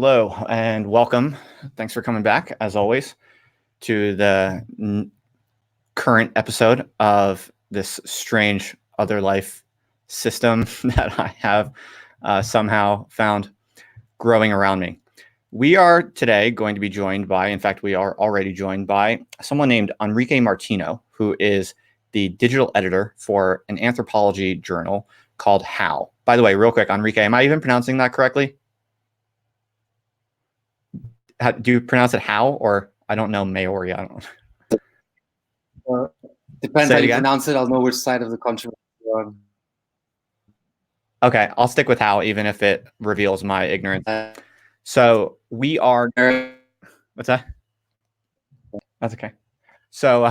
Hello and welcome. Thanks for coming back, as always, to the current episode of this strange other life system that I have somehow found growing around me. We are today going to be joined by, in fact, we are already joined by someone named Enrique Martino, who is the digital editor for an anthropology journal called HAU. By the way, real quick, Enrique, am I even pronouncing that correctly? Do you pronounce it how, or I don't know, Maori? I don't know. Depends how you pronounce it. I'll know which side of the controversy you're on. Okay, I'll stick with how, even if it reveals my ignorance. So we are. What's that? That's okay. So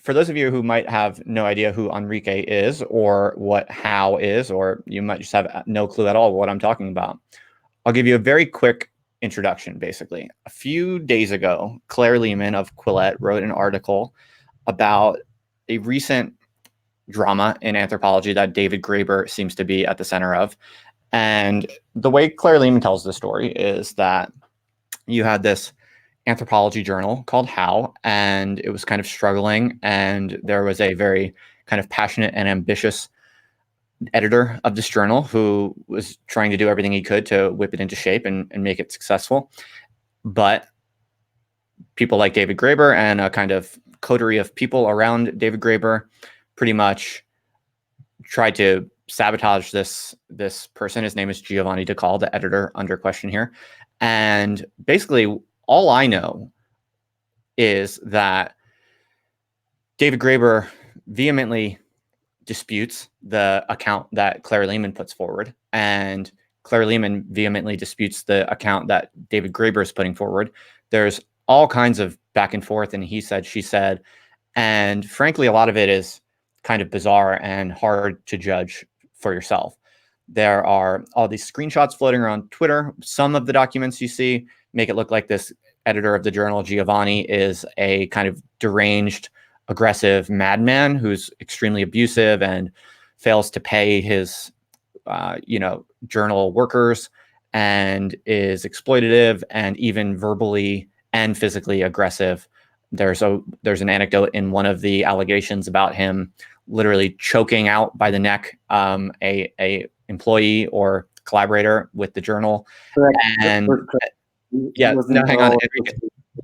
for those of you who might have no idea who Enrique is or what HAU is, or you might just have no clue at all what I'm talking about, I'll give you a very quick introduction, basically. A few days ago, Claire Lehman of Quillette wrote an article about a recent drama in anthropology that David Graeber seems to be at the center of. And the way Claire Lehman tells the story is that you had this anthropology journal called HAU, and it was kind of struggling, and there was a very kind of passionate and ambitious editor of this journal who was trying to do everything he could to whip it into shape and make it successful. But people like David Graeber and a kind of coterie of people around David Graeber pretty much tried to sabotage this person. His name is Giovanni DeCall, the editor under question here. And basically, all I know is that David Graeber vehemently disputes the account that Claire Lehman puts forward, and Claire Lehman vehemently disputes the account that David Graeber is putting forward. There's all kinds of back and forth, and he said, she said, and frankly, a lot of it is kind of bizarre and hard to judge for yourself. There are all these screenshots floating around Twitter. Some of the documents you see make it look like this editor of the journal, Giovanni, is a kind of deranged, aggressive madman who's extremely abusive and fails to pay his, journal workers and is exploitative and even verbally and physically aggressive. There's an anecdote in one of the allegations about him literally choking out by the neck a employee or collaborator with the journal. Correct. And yeah, no, hang on.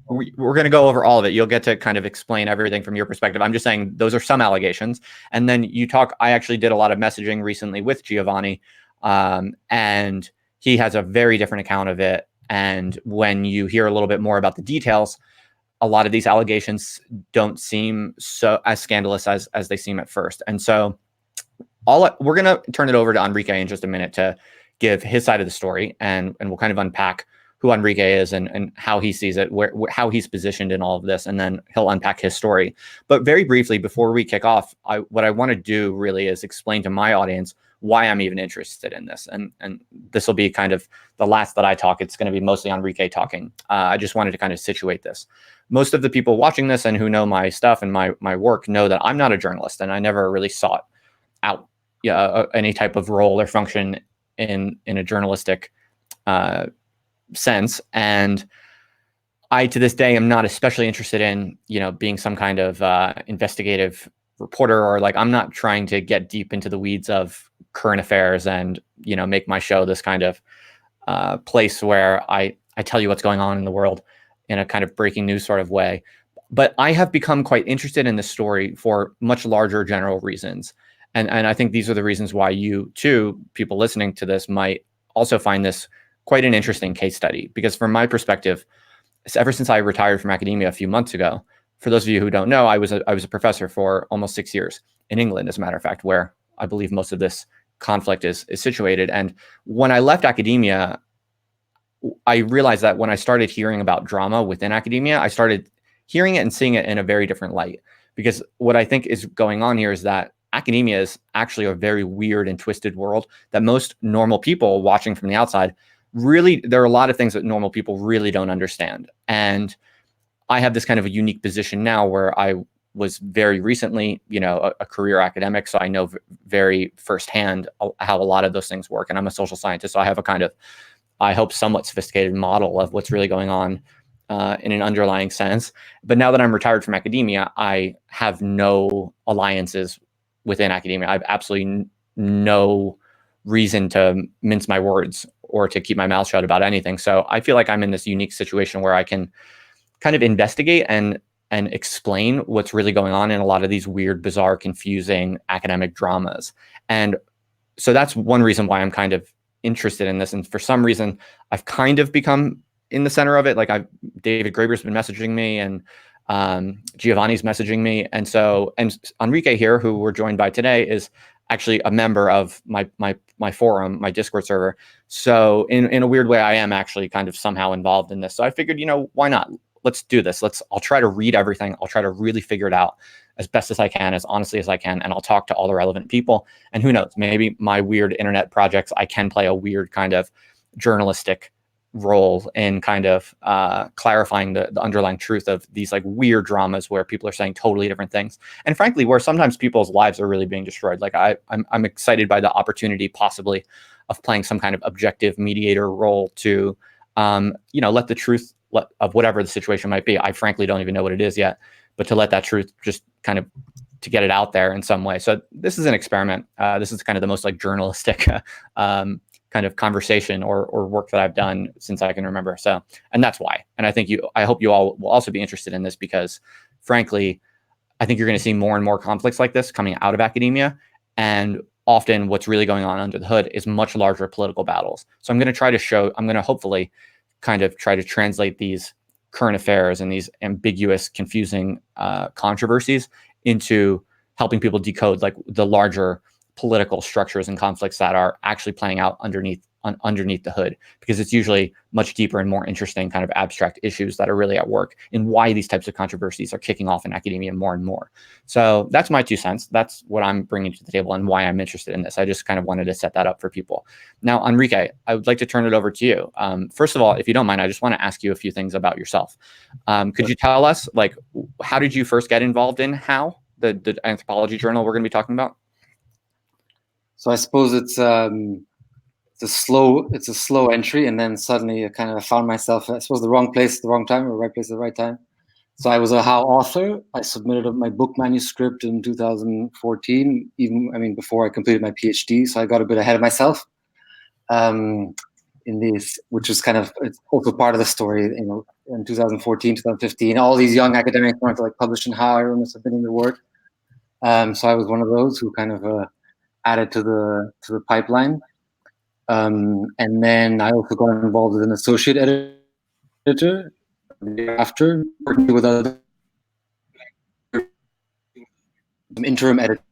We're going to go over all of it. You'll get to kind of explain everything from your perspective. I'm just saying those are some allegations. And then I actually did a lot of messaging recently with Giovanni, and he has a very different account of it. And when you hear a little bit more about the details, a lot of these allegations don't seem so as scandalous as they seem at first. And so we're going to turn it over to Enrique in just a minute to give his side of the story, and we'll kind of unpack who Enrique is and how he sees it, how he's positioned in all of this, and then he'll unpack his story. But very briefly, before we kick off, what I want to do really is explain to my audience why I'm even interested in this. And this will be kind of the last that I talk. It's going to be mostly Enrique talking. I just wanted to kind of situate this. Most of the people watching this and who know my stuff and my work know that I'm not a journalist, and I never really sought out any type of role or function in a journalistic sense. And I, to this day, am not especially interested in, being some kind of investigative reporter, or I'm not trying to get deep into the weeds of current affairs and, make my show this kind of place where I tell you what's going on in the world in a kind of breaking news sort of way. But I have become quite interested in this story for much larger general reasons. And I think these are the reasons why you too, people listening to this, might also find this quite an interesting case study. Because from my perspective, ever since I retired from academia a few months ago, for those of you who don't know, I was a professor for almost 6 years in England, as a matter of fact, where I believe most of this conflict is situated. And when I left academia, I realized that when I started hearing about drama within academia, I started hearing it and seeing it in a very different light. Because what I think is going on here is that academia is actually a very weird and twisted world that most normal people watching from the outside there are a lot of things that normal people really don't understand. And I have this kind of a unique position now where I was very recently, a career academic. So I know very firsthand how a lot of those things work. And I'm a social scientist. So I have a kind of I hope, somewhat sophisticated model of what's really going on in an underlying sense. But now that I'm retired from academia, I have no alliances within academia. I have absolutely no reason to mince my words or to keep my mouth shut about anything. So I feel like I'm in this unique situation where I can kind of investigate and explain what's really going on in a lot of these weird, bizarre, confusing academic dramas. And so that's one reason why I'm kind of interested in this. And for some reason, I've kind of become in the center of it. Like David Graeber's been messaging me, and Giovanni's messaging me. And so, and Enrique here, who we're joined by today, is actually a member of my forum, my Discord server. So in a weird way, I am actually kind of somehow involved in this. So I figured, why not? Let's do this. I'll try to read everything. I'll try to really figure it out as best as I can, as honestly as I can. And I'll talk to all the relevant people. And who knows, maybe my weird internet projects, I can play a weird kind of journalistic role in kind of clarifying the underlying truth of these like weird dramas where people are saying totally different things. And frankly, where sometimes people's lives are really being destroyed. Like I'm excited by the opportunity possibly of playing some kind of objective mediator role to, let the truth of whatever the situation might be. I frankly don't even know what it is yet, but to let that truth just kind of to get it out there in some way. So this is an experiment. This is kind of the most like journalistic kind of conversation or work that I've done since I can remember. So, and that's why. And I hope you all will also be interested in this because frankly, I think you're going to see more and more conflicts like this coming out of academia. And often what's really going on under the hood is much larger political battles. So I'm going to hopefully kind of try to translate these current affairs and these ambiguous, confusing controversies into helping people decode like the larger political structures and conflicts that are actually playing out underneath the hood, because it's usually much deeper and more interesting kind of abstract issues that are really at work in why these types of controversies are kicking off in academia more and more. So that's my 2 cents. That's what I'm bringing to the table and why I'm interested in this. I just kind of wanted to set that up for people. Now, Enrique, I would like to turn it over to you. First of all, if you don't mind, I just want to ask you a few things about yourself. Could you tell us, like, how did you first get involved in HAU, the anthropology journal we're going to be talking about? So I suppose it's a slow entry, and then suddenly I kind of found myself, I suppose, the wrong place at the wrong time, or right place at the right time. So I was a HAU author. I submitted my book manuscript in 2014, before I completed my PhD. So I got a bit ahead of myself in this, which was kind of, it's also part of the story. In 2014, 2015, all these young academics wanted to like publish in HAU. Everyone was submitting their work. So I was one of those who kind of added to the pipeline. And then I also got involved as an associate editor after, working with other interim editor.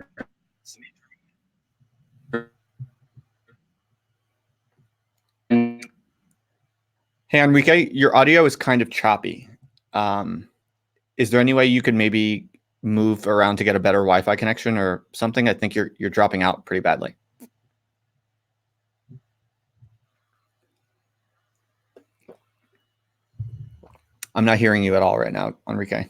Hey, Enrique, your audio is kind of choppy. Is there any way you could maybe move around to get a better Wi-Fi connection or something? I think you're dropping out pretty badly. I'm not hearing you at all right now, Enrique.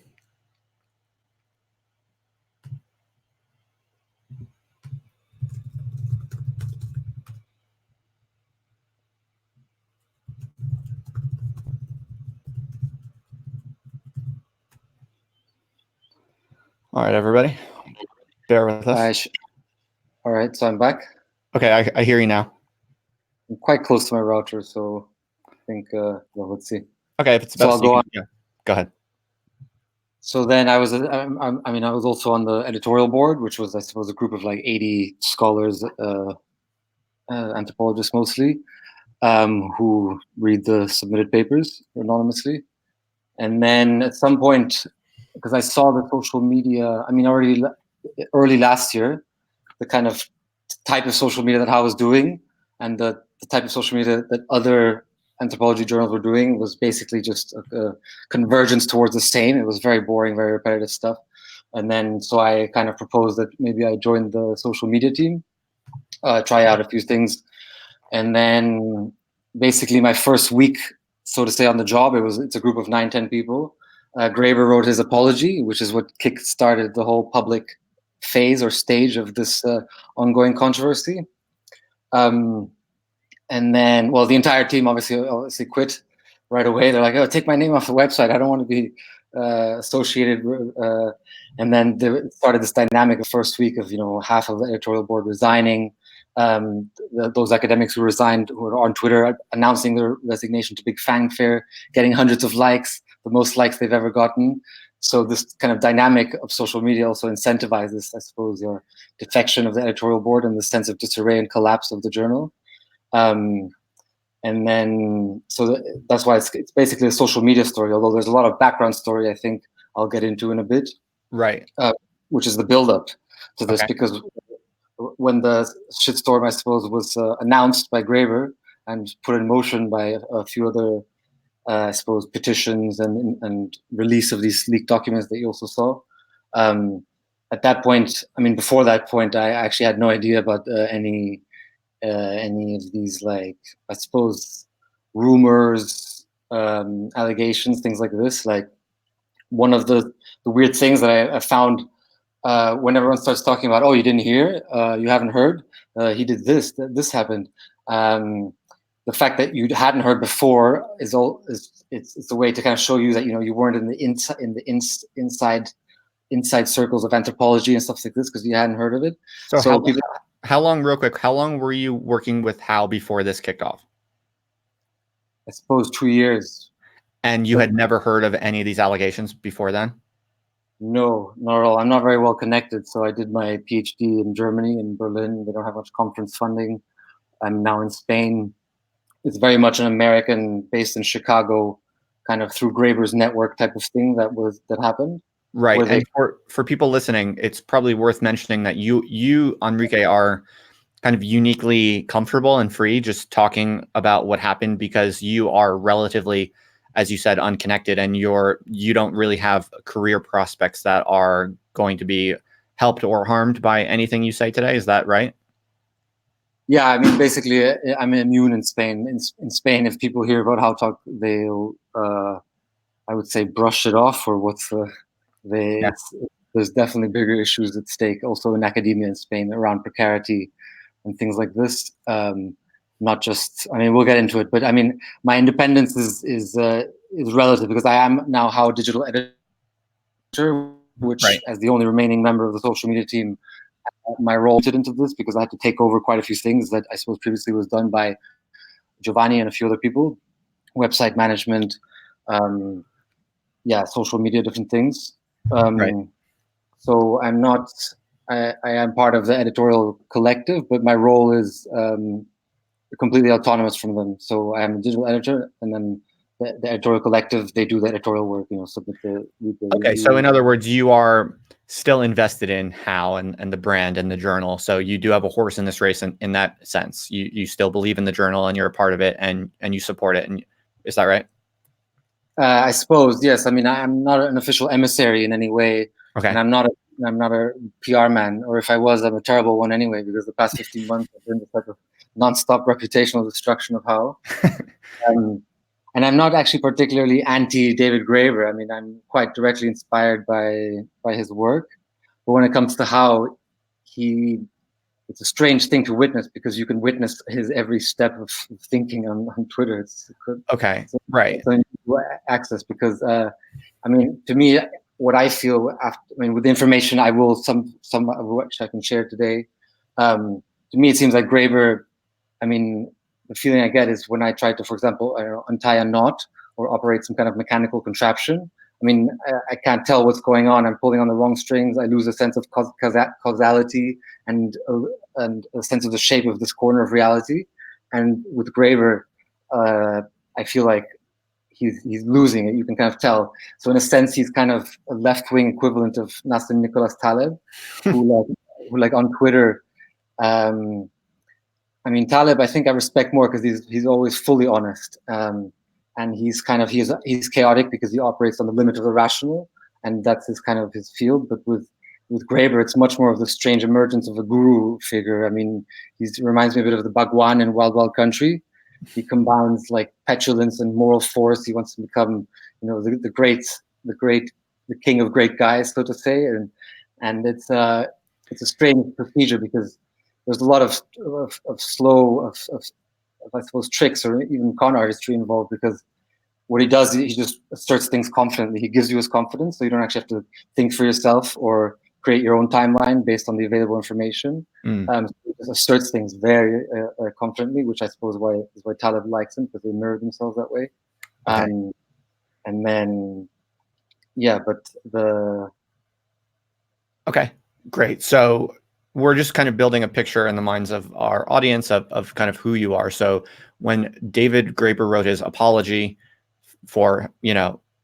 All right, everybody, bear with us. All right, so I'm back. Okay, I hear you now. I'm quite close to my router, so I think, well, let's see. Okay, if it's best, so I'll go on. Yeah, go ahead. So then I was also on the editorial board, which was, I suppose, a group of like 80 scholars, anthropologists mostly, who read the submitted papers anonymously. And then at some point, because I saw the social media, already early last year, the kind of type of social media that HAU was doing, and the type of social media that other anthropology journals were doing was basically just a convergence towards the same. It was very boring, very repetitive stuff. And then so I kind of proposed that maybe I join the social media team, try out a few things. And then basically my first week, so to say, on the job, it's a group of 9-10 people. Graeber wrote his apology, which is what kick-started the whole public phase or stage of this ongoing controversy. And then, well, the entire team obviously quit right away. They're like, "Oh, take my name off the website. I don't want to be associated." And then there started this dynamic the first week of, half of the editorial board resigning. Those academics who resigned, who were on Twitter, announcing their resignation to big fanfare, getting hundreds of likes, the most likes they've ever gotten. So this kind of dynamic of social media also incentivizes, I suppose, your defection of the editorial board and the sense of disarray and collapse of the journal. And then, so that's why it's basically a social media story, although there's a lot of background story I think I'll get into in a bit. Right. Which is the build-up to this, Okay. because when the shitstorm, I suppose, was announced by Graeber and put in motion by a few other, I suppose, petitions and release of these leaked documents that you also saw. At that point, before that point, I actually had no idea about any of these, like, I suppose, rumors, allegations, things like this. Like, one of the weird things that I found when everyone starts talking about, "Oh, you didn't hear? You haven't heard? He did this. This happened." The fact that you hadn't heard before is a way to kind of show you that you weren't in the inside circles of anthropology and stuff like this, because you hadn't heard of it. So how long, real quick, how long were you working with HAU before this kicked off? I suppose 2 years. And you had never heard of any of these allegations before then? No, not at all. I'm not very well connected. So I did my PhD in Germany, in Berlin. They don't have much conference funding. I'm now in Spain. It's very much an American, based in Chicago, kind of through Graeber's network type of thing that happened. Right. And for people listening, it's probably worth mentioning that you, Enrique, are kind of uniquely comfortable and free just talking about what happened, because you are relatively, as you said, unconnected, and you don't really have career prospects that are going to be helped or harmed by anything you say today. Is that right? Yeah, basically, I'm immune in Spain. In Spain, if people hear about HAU talk, they'll, I would say, brush it off, or there's definitely bigger issues at stake, also in academia in Spain, around precarity and things like this. Not just, we'll get into it, but my independence is relative, because I am now HAU Digital Editor, which, right, as the only remaining member of the social media team, my role fit into this, because I had to take over quite a few things that I suppose previously was done by Giovanni and a few other people, website management, social media, different things. right. So I'm not, I am part of the editorial collective, but my role is completely autonomous from them. So I'm a digital editor, and then the editorial collective, they do the editorial work, submit the Okay, so in other words, you are still invested in HAU and the brand and the journal. So you do have a horse in this race in that sense. You still believe in the journal, and you're a part of it, and you support it. And is that right? I suppose, yes. I'm not an official emissary in any way. Okay. And I'm not a PR man, or if I was, I'm a terrible one anyway, because the past 15 months have been this type of non-stop reputational destruction of HAU. And I'm not actually particularly anti-David Graeber. I'm quite directly inspired by his work. But when it comes to HAU, it's a strange thing to witness, because you can witness his every step of thinking on Twitter. Okay, right. Access, because to me, what I feel after, with the information I will some of which I can share today, to me it seems like Graeber, the feeling I get is when I try to, for example, untie a knot or operate some kind of mechanical contraption. I can't tell what's going on. I'm pulling on the wrong strings. I lose a sense of causality and a sense of the shape of this corner of reality. And with Graeber, I feel like he's losing it. You can kind of tell. So in a sense, he's kind of a left-wing equivalent of Nasser Nicholas Taleb, who like on Twitter. Taleb, I think I respect more, because he's always fully honest. And he's chaotic, because he operates on the limit of the rational, and that's his field. But with Graeber, it's much more of the strange emergence of a guru figure. He reminds me a bit of the Bhagwan in Wild Wild Country. He combines like petulance and moral force. He wants to become, the king of great guys, so to say. And it's a strange procedure, because there's a lot of I suppose, tricks or even con artistry involved, because what he does, he just asserts things confidently. He gives you his confidence, so you don't actually have to think for yourself or create your own timeline based on the available information. So he just asserts things very confidently, which I suppose is why Taleb likes him, because they mirror themselves that way. Okay. And then, yeah, but the... Okay, great. So we're just kind of building a picture in the minds of our audience of kind of who you are. So when David Graeber wrote his apology for,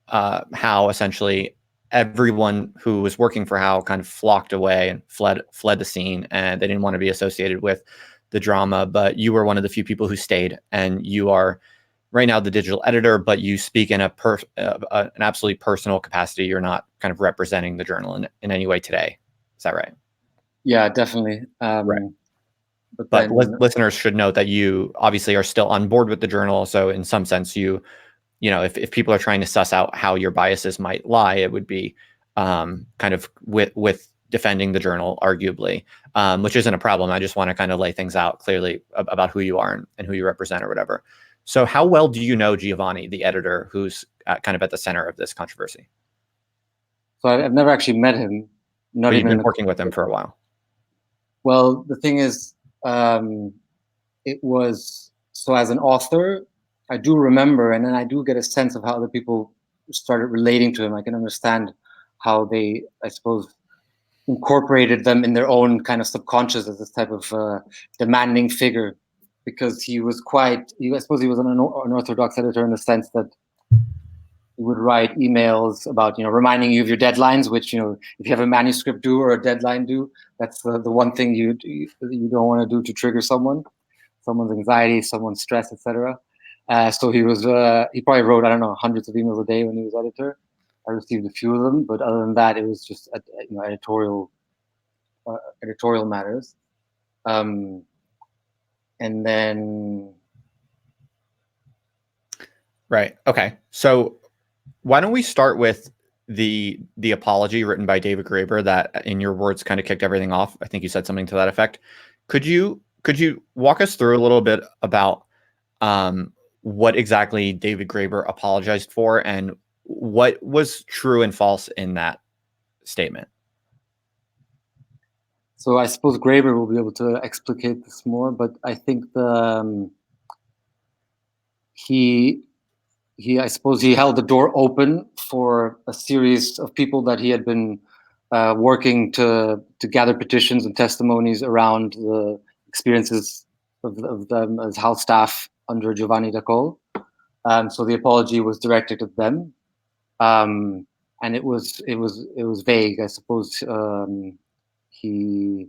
HAU, essentially everyone who was working for HAU kind of flocked away and fled the scene, and they didn't want to be associated with the drama. But you were one of the few people who stayed, and you are right now the digital editor, but you speak in an absolutely personal capacity. You're not kind of representing the journal in any way today. Is that right? Yeah, definitely. Right. But But then, listeners should note that you obviously are still on board with the journal. So in some sense, if people are trying to suss out how your biases might lie, it would be kind of with defending the journal, arguably, which isn't a problem. I just want to kind of lay things out clearly about who you are and who you represent or whatever. So how well do you know Giovanni, the editor, who's kind of at the center of this controversy? so I've never actually met him. Not But you've even been working with him for a while. Well, the thing is, it was, so as an author, I do remember, and then I do get a sense of how other people started relating to him. I can understand how they, I suppose, incorporated them in their own kind of subconscious as this type of demanding figure, because he was I suppose he was an unorthodox editor in the sense that he would write emails about, reminding you of your deadlines, which, if you have a manuscript due or a deadline due, that's the one thing you don't want to do to trigger someone's anxiety, someone's stress, etc. So he probably wrote, I don't know, hundreds of emails a day when he was editor. I received a few of them, but other than that, it was just editorial matters. And then, right. Okay. So why don't we start with the apology written by David Graeber that, in your words, kind of kicked everything off? I think you said something to that effect. Could you walk us through a little bit about what exactly David Graeber apologized for and what was true and false in that statement? So I suppose Graeber will be able to explicate this more, but I think I suppose he held the door open for a series of people that he had been working to gather petitions and testimonies around the experiences of them as HAU staff under Giovanni da Cole. So the apology was directed at them, and it was vague. I suppose he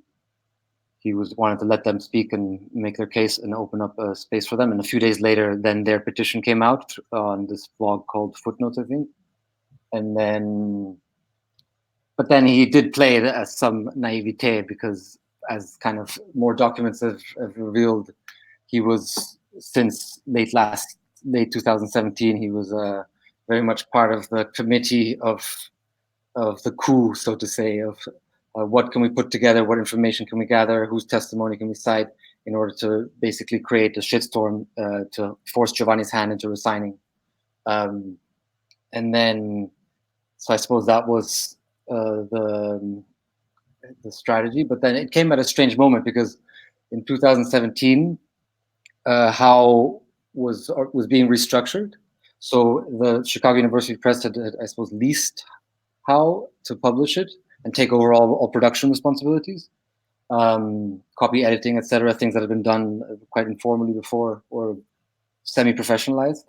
wanted to let them speak and make their case and open up a space for them. And a few days later, then their petition came out on this blog called Footnotes, I think. And then, but then he did play it as some naivete, because as kind of more documents have revealed, he was, since late 2017, he was very much part of the committee of the coup, so to say, of what can we put together, what information can we gather, whose testimony can we cite, in order to basically create a shitstorm to force Giovanni's hand into resigning. And then, so I suppose that was the strategy. But then it came at a strange moment, because in 2017, HAU was being restructured. So the Chicago University Press had, I suppose, leased HAU to publish it and take over all production responsibilities, copy editing, etc., things that have been done quite informally before or semi-professionalized.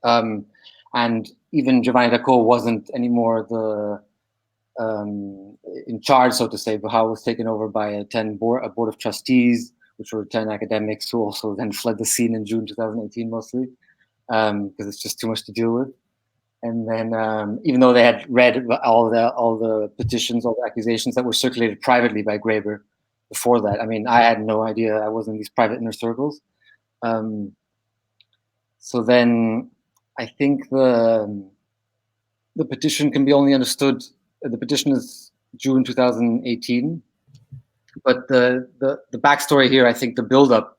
And even Giovanni da Cole wasn't anymore in charge, so to say, but HAU was taken over by a board of trustees, which were 10 academics who also then fled the scene in June 2018, mostly, because it's just too much to deal with. And then, even though they had read all the petitions, all the accusations that were circulated privately by Graeber before that, I mean, I had no idea. I was in these private inner circles. So then, I think the petition can be only understood. The petition is June 2018, but the backstory here, I think, the buildup,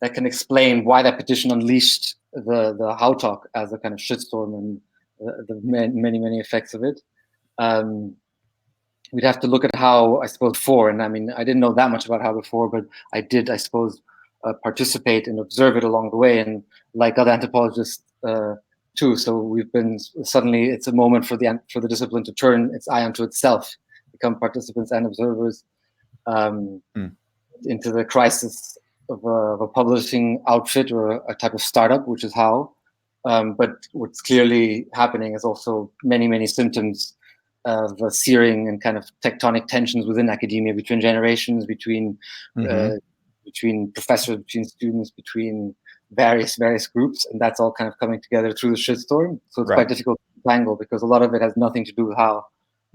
that can explain why that petition unleashed the HAU talk as a kind of shitstorm and the many effects of it. We'd have to look at HAU, I suppose, before. And I mean, I didn't know that much about HAU before, but I did, I suppose, participate and observe it along the way. And like other anthropologists too. So we've been, suddenly it's a moment for the discipline to turn its eye onto itself, become participants and observers into the crisis of a publishing outfit or a type of startup, which is HAU. But what's clearly happening is also many symptoms of searing and kind of tectonic tensions within academia, between generations, between professors, between students, between various groups, and that's all kind of coming together through the shitstorm. So it's quite difficult to tangle, because a lot of it has nothing to do with HAU.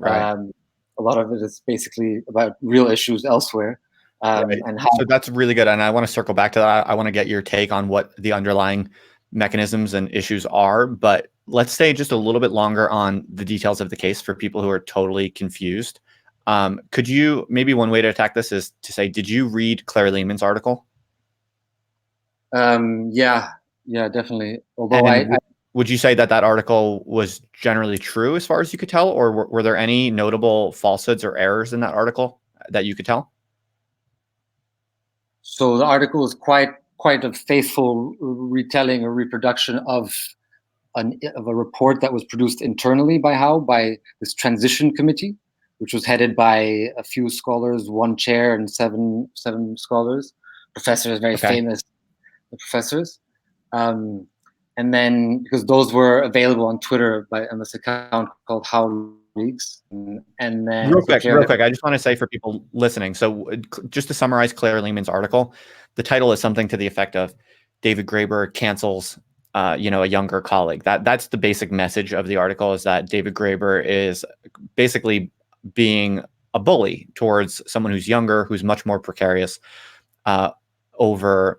A lot of it is basically about real issues elsewhere. And how. So that's really good, and I want to circle back to that. I want to get your take on what the underlying mechanisms and issues are, but let's stay just a little bit longer on the details of the case for people who are totally confused. Could you, maybe one way to attack this is to say, did you read Claire Lehman's article? Yeah, definitely. Although would you say that article was generally true as far as you could tell, or were there any notable falsehoods or errors in that article that you could tell? So the article is quite a faithful retelling or reproduction of a report that was produced internally by HAU, by this transition committee, which was headed by a few scholars, 1 chair and seven scholars, professors, very famous professors. And then, because those were available on Twitter on this account called HAU Leaks. And then real quick, I just want to say for people listening, so just to summarize Claire Lehman's article, the title is something to the effect of David Graeber cancels a younger colleague. That's the basic message of the article, is that David Graeber is basically being a bully towards someone who's younger, who's much more precarious, over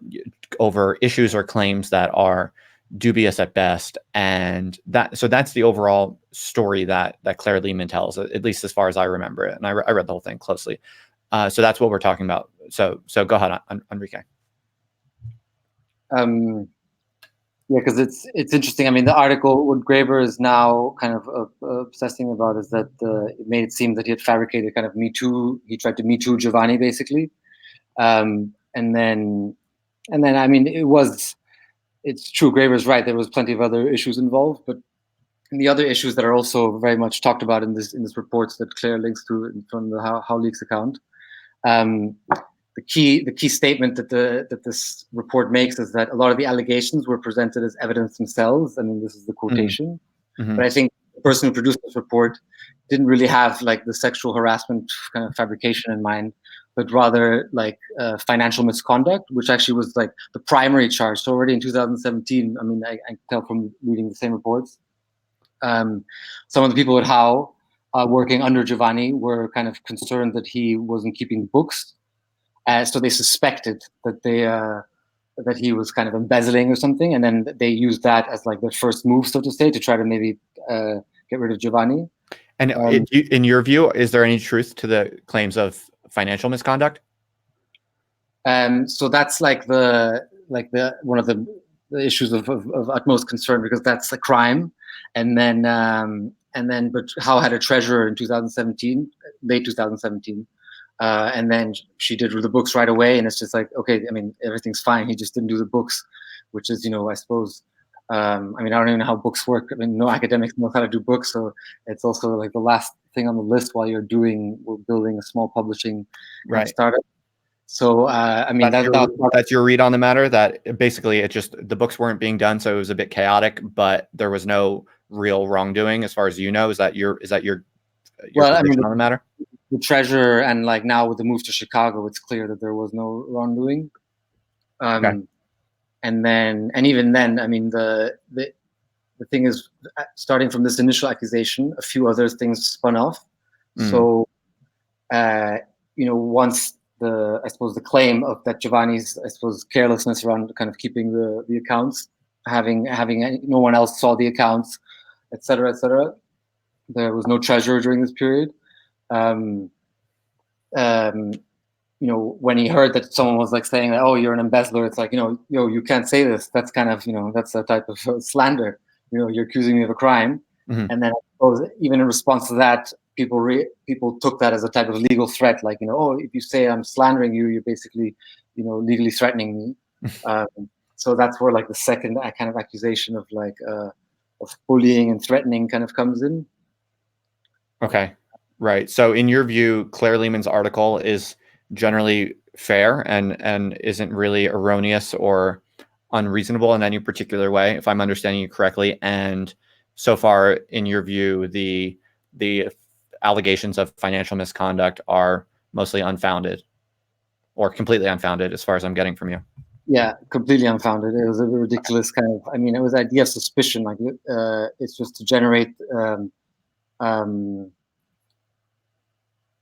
issues or claims that are dubious at best. And that's the overall story that Claire Lehman tells, at least as far as I remember it. And I read the whole thing closely. So that's what we're talking about. So go ahead, Enrique. Yeah, because it's interesting. I mean, the article, what Graeber is now kind of obsessing about is that it made it seem that he had fabricated kind of Me Too. He tried to Me Too Giovanni, basically. And then, I mean, it's true, Graeber's right. There was plenty of other issues involved, but the other issues that are also very much talked about in this reports that Claire links to from the HAU Leaks account. The key statement that this report makes is that a lot of the allegations were presented as evidence themselves. I mean, this is the quotation. But I think the person who produced this report didn't really have like the sexual harassment kind of fabrication in mind, but rather like financial misconduct, which actually was like the primary charge. So already in 2017, I mean, I can tell from reading the same reports, some of the people at HAU working under Giovanni were kind of concerned that he wasn't keeping books. So they suspected that he was kind of embezzling or something, and then they used that as like their first move, so to say, to try to maybe get rid of Giovanni. And in your view, is there any truth to the claims of financial misconduct? So that's like one of the issues of utmost concern, because that's a crime. And then but HAU had a treasurer in 2017, late 2017. And then she did the books right away, and it's just like, okay, I mean, everything's fine. He just didn't do the books, which is, I suppose, I mean, I don't even know how books work. I mean, no academics know how to do books, so it's also like the last thing on the list while we're building a small publishing startup. So, I mean, that's your read on the matter, that basically the books weren't being done, so it was a bit chaotic, but there was no real wrongdoing as far as you know. Is that your position on the matter? The treasurer, and like now with the move to Chicago, it's clear that there was no wrongdoing. And even then, I mean, the thing is, starting from this initial accusation, a few other things spun off. So, once the claim of that Giovanni's, I suppose, carelessness around kind of keeping the accounts, having no one else saw the accounts, et cetera, there was no treasurer during this period. when he heard that someone was like saying that, oh, you're an embezzler, it's like, you can't say this. That's kind of, that's a type of slander. You're accusing me of a crime. Mm-hmm. And then I suppose even in response to that, people took that as a type of legal threat, like, oh, if you say I'm slandering you, you're basically, legally threatening me. So that's where like the second kind of accusation of like of bullying and threatening kind of comes in. Okay, right. So in your view, Claire Lehman's article is generally fair and isn't really erroneous or unreasonable in any particular way, if I'm understanding you correctly. And so far, in your view, the allegations of financial misconduct are mostly unfounded or completely unfounded, as far as I'm getting from you. Yeah, completely unfounded. It was a ridiculous kind of, it was the idea of suspicion. Like, it's just to generate,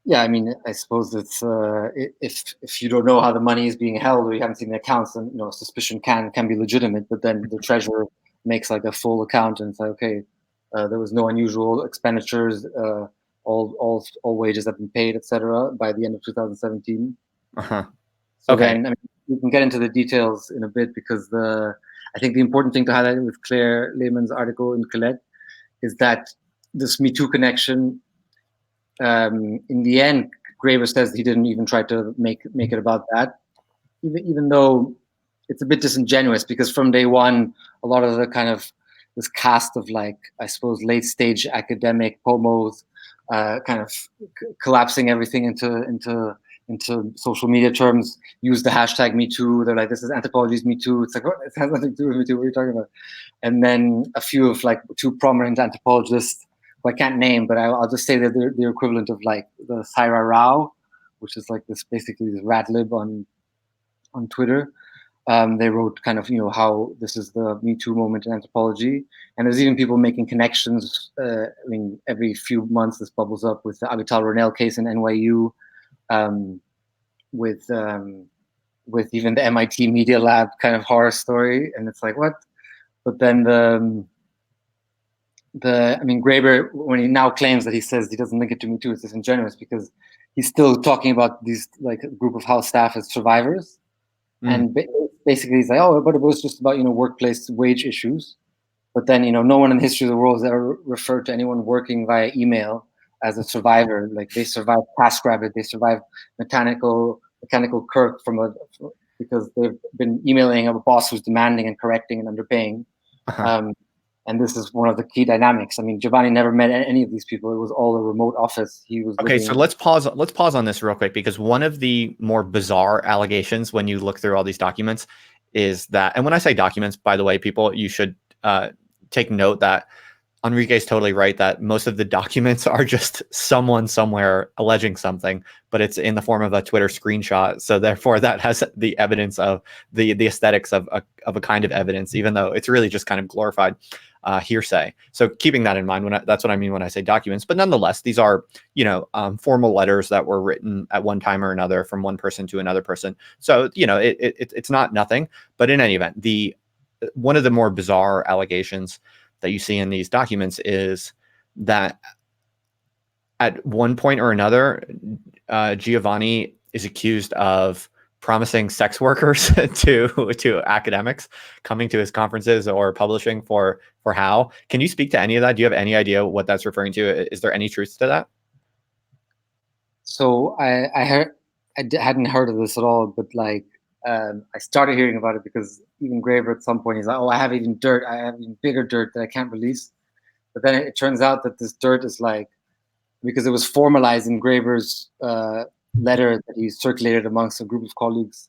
yeah, I suppose it's, if you don't know how the money is being held or you haven't seen the accounts, then, suspicion can be legitimate, but then the treasurer makes like a full account and say, okay, there was no unusual expenditures, all wages have been paid, etc. by the end of 2017. Uh-huh. So okay. then, we can get into the details in a bit, because I think the important thing to highlight with Claire Lehman's article in Colette is that this Me Too connection, in the end, Graeber says he didn't even try to make it about that, even though it's a bit disingenuous, because from day one, a lot of the kind of this cast of, like, I suppose, late stage academic pomos, kind of collapsing everything into social media terms, use the hashtag Me Too. They're like, this is anthropology's Me Too. It's like, what? It has nothing to do with Me Too. What are you talking about? And then a few of like two prominent anthropologists who I can't name, but I'll just say that they're the equivalent of like the Saira Rao, which is like this basically this rat lib on Twitter. They wrote kind of, how this is the Me Too moment in anthropology. And there's even people making connections. Every few months this bubbles up with the Avital Ronell case in NYU, with even the MIT Media Lab kind of horror story. And it's like, what? But then Graeber, when he now claims that he says he doesn't link it to Me Too, it's disingenuous, because he's still talking about these, like, a group of HAU staff as survivors. And basically he's like, oh, but it was just about, workplace wage issues. But then, no one in the history of the world has ever referred to anyone working via email as a survivor. Like, they survived TaskRabbit, they survived Mechanical Kirk because they've been emailing a boss who's demanding and correcting and underpaying. Uh-huh. And this is one of the key dynamics. Giovanni never met any of these people. It was all a remote office. He was okay. So let's pause on this real quick, because one of the more bizarre allegations when you look through all these documents is that, and when I say documents, by the way, people, you should take note that Enrique is totally right that most of the documents are just someone somewhere alleging something, but it's in the form of a Twitter screenshot. So therefore, that has the evidence of the aesthetics of a kind of evidence, even though it's really just kind of glorified hearsay. So keeping that in mind, that's what I mean when I say documents. But nonetheless, these are formal letters that were written at one time or another from one person to another person. So it's not nothing. But in any event, one of the more bizarre allegations that you see in these documents is that at one point or another, Giovanni is accused of promising sex workers to academics coming to his conferences or publishing for HAU. Can you speak to any of that? Do you have any idea what that's referring to? Is there any truth to that? So I hadn't heard of this at all, but like, I started hearing about it because even Graeber at some point, he's like, oh, I have even bigger dirt that I can't release. But then it turns out that this dirt is like, because it was formalized in Graeber's letter that he circulated amongst a group of colleagues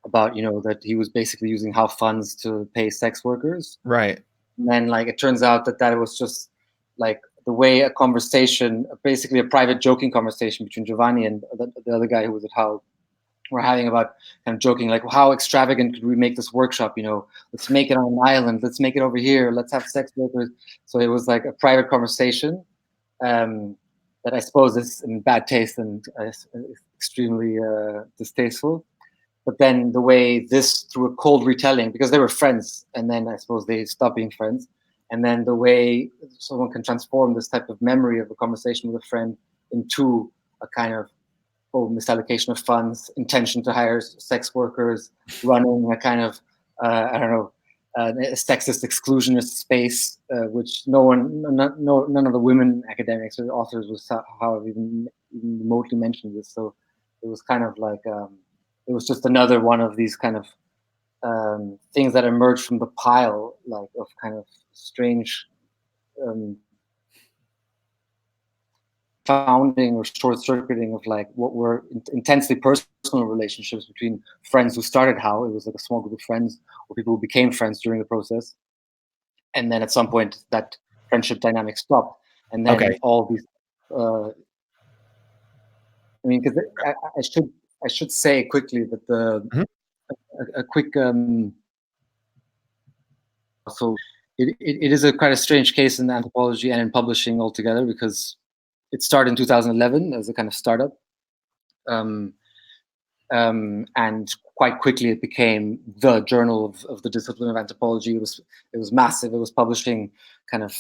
about, that he was basically using HAU funds to pay sex workers. Right. And then, like, it turns out that it was just like the way a conversation, basically a private joking conversation between Giovanni and the other guy who was at HAU, we're having about kind of joking, like, well, how extravagant could we make this workshop? Let's make it on an island. Let's make it over here. Let's have sex workers. So it was like a private conversation that I suppose is in bad taste and extremely distasteful. But then the way this, through a cold retelling, because they were friends, and then I suppose they stopped being friends, and then the way someone can transform this type of memory of a conversation with a friend into a kind of misallocation of funds, intention to hire sex workers, running a kind of a sexist exclusionist space, which none of the women academics or authors was how even remotely mentioned this. So it was kind of like it was just another one of these kind of things that emerged from the pile, like of kind of strange founding or short-circuiting of like what were intensely personal relationships between friends who started HAU. It was like a small group of friends or people who became friends during the process. And then at some point that friendship dynamic stopped. And then all these, I mean, because I should say quickly that a quick, so it is a quite a strange case in anthropology and in publishing altogether, because it started in 2011 as a kind of startup. And quite quickly it became the journal of the discipline of anthropology. It was massive. It was publishing kind of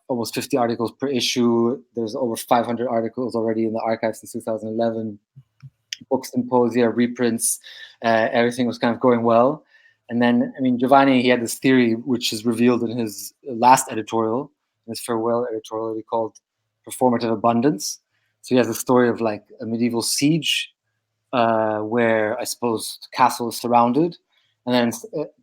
almost 50 articles per issue. There's over 500 articles already in the archive since 2011. Books, symposia, reprints, everything was kind of going well. And then, I mean, Giovanni, he had this theory, which is revealed in his last editorial, his farewell editorial, called Performative Abundance. So he has a story of like a medieval siege, where I suppose the castle is surrounded, and then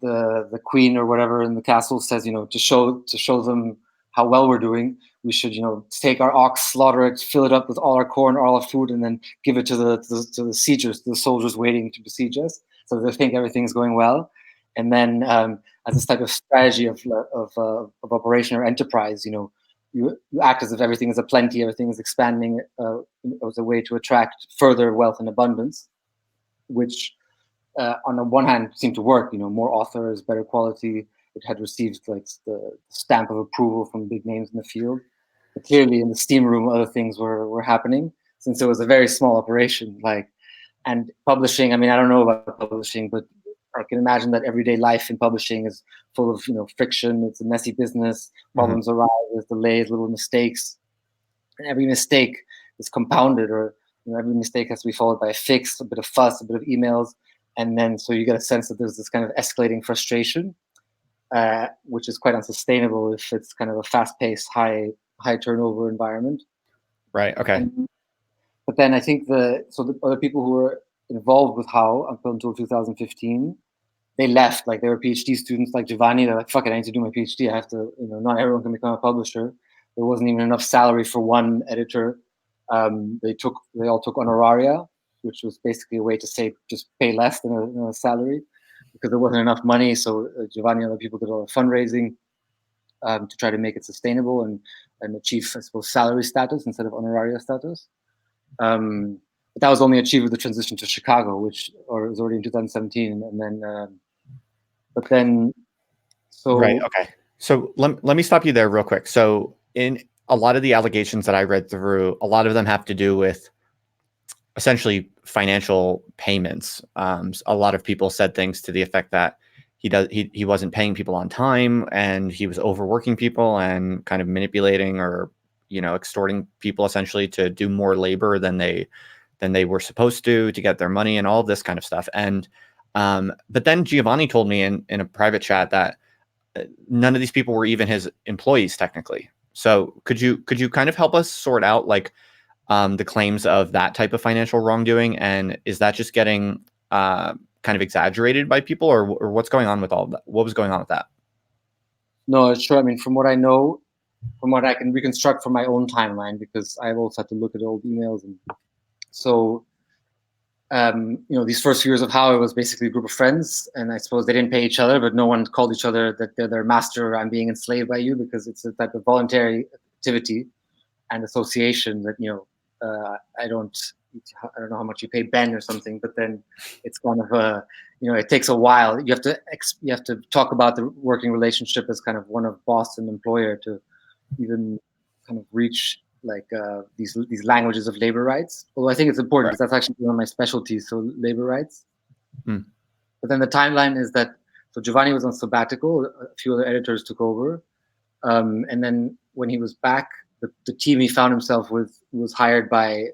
the queen or whatever in the castle says, to show them how well we're doing, we should, take our ox, slaughter it, fill it up with all our corn, all our food, and then give it to the siegers, to the soldiers waiting to besiege us, so they think everything's going well. And then as this type of strategy of operation or enterprise, you act as if everything is a plenty, everything is expanding as a way to attract further wealth and abundance, which on the one hand seemed to work. More authors, better quality. It had received like the stamp of approval from big names in the field. But clearly in the steam room, other things were happening, since it was a very small operation. And publishing, I mean, I don't know about publishing, but I can imagine that everyday life in publishing is full of, friction. It's a messy business. Problems arise, there's delays, little mistakes. And every mistake is compounded, or every mistake has to be followed by a fix, a bit of fuss, a bit of emails. And then so you get a sense that there's this kind of escalating frustration, which is quite unsustainable if it's kind of a fast-paced, high turnover environment. Right, okay. But then I think the other people who were involved with HAU until 2015, they left. Like, they were PhD students like Giovanni. They're like, fuck it, I need to do my PhD. I have to, not everyone can become a publisher. There wasn't even enough salary for one editor. They all took honoraria, which was basically a way to say just pay less than a salary, because there wasn't enough money. So Giovanni and other people did a lot of fundraising to try to make it sustainable and achieve, I suppose, salary status instead of honoraria status. But that was only achieved with the transition to Chicago, which was already in 2017. And then, but then, so right, okay. So let me stop you there real quick. So in a lot of the allegations that I read through, a lot of them have to do with essentially financial payments. A lot of people said things to the effect that he wasn't paying people on time, and he was overworking people and kind of manipulating or extorting people essentially to do more labor than they were supposed to get their money, and all of this kind of stuff. And but then Giovanni told me in a private chat that none of these people were even his employees technically. So could you kind of help us sort out like the claims of that type of financial wrongdoing, and is that just getting kind of exaggerated by people, or what's going on with all of that? What was going on with that? No, it's true. I mean, from what I know, from what I can reconstruct from my own timeline, because I've also had to look at old emails, and so these first few years of HAU, it was basically a group of friends, and I suppose they didn't pay each other, but no one called each other that they're their master, or I'm being enslaved by you, because it's a type of voluntary activity and association that I don't know how much you pay Ben or something, but then it's kind of it takes a while. You have to talk about the working relationship as kind of one of boss and employer to even kind of reach like these languages of labor rights. Although I think it's important, because that's actually one of my specialties, so labor rights. But then the timeline is that, so Giovanni was on sabbatical, a few other editors took over, and then when he was back, the team he found himself with was hired by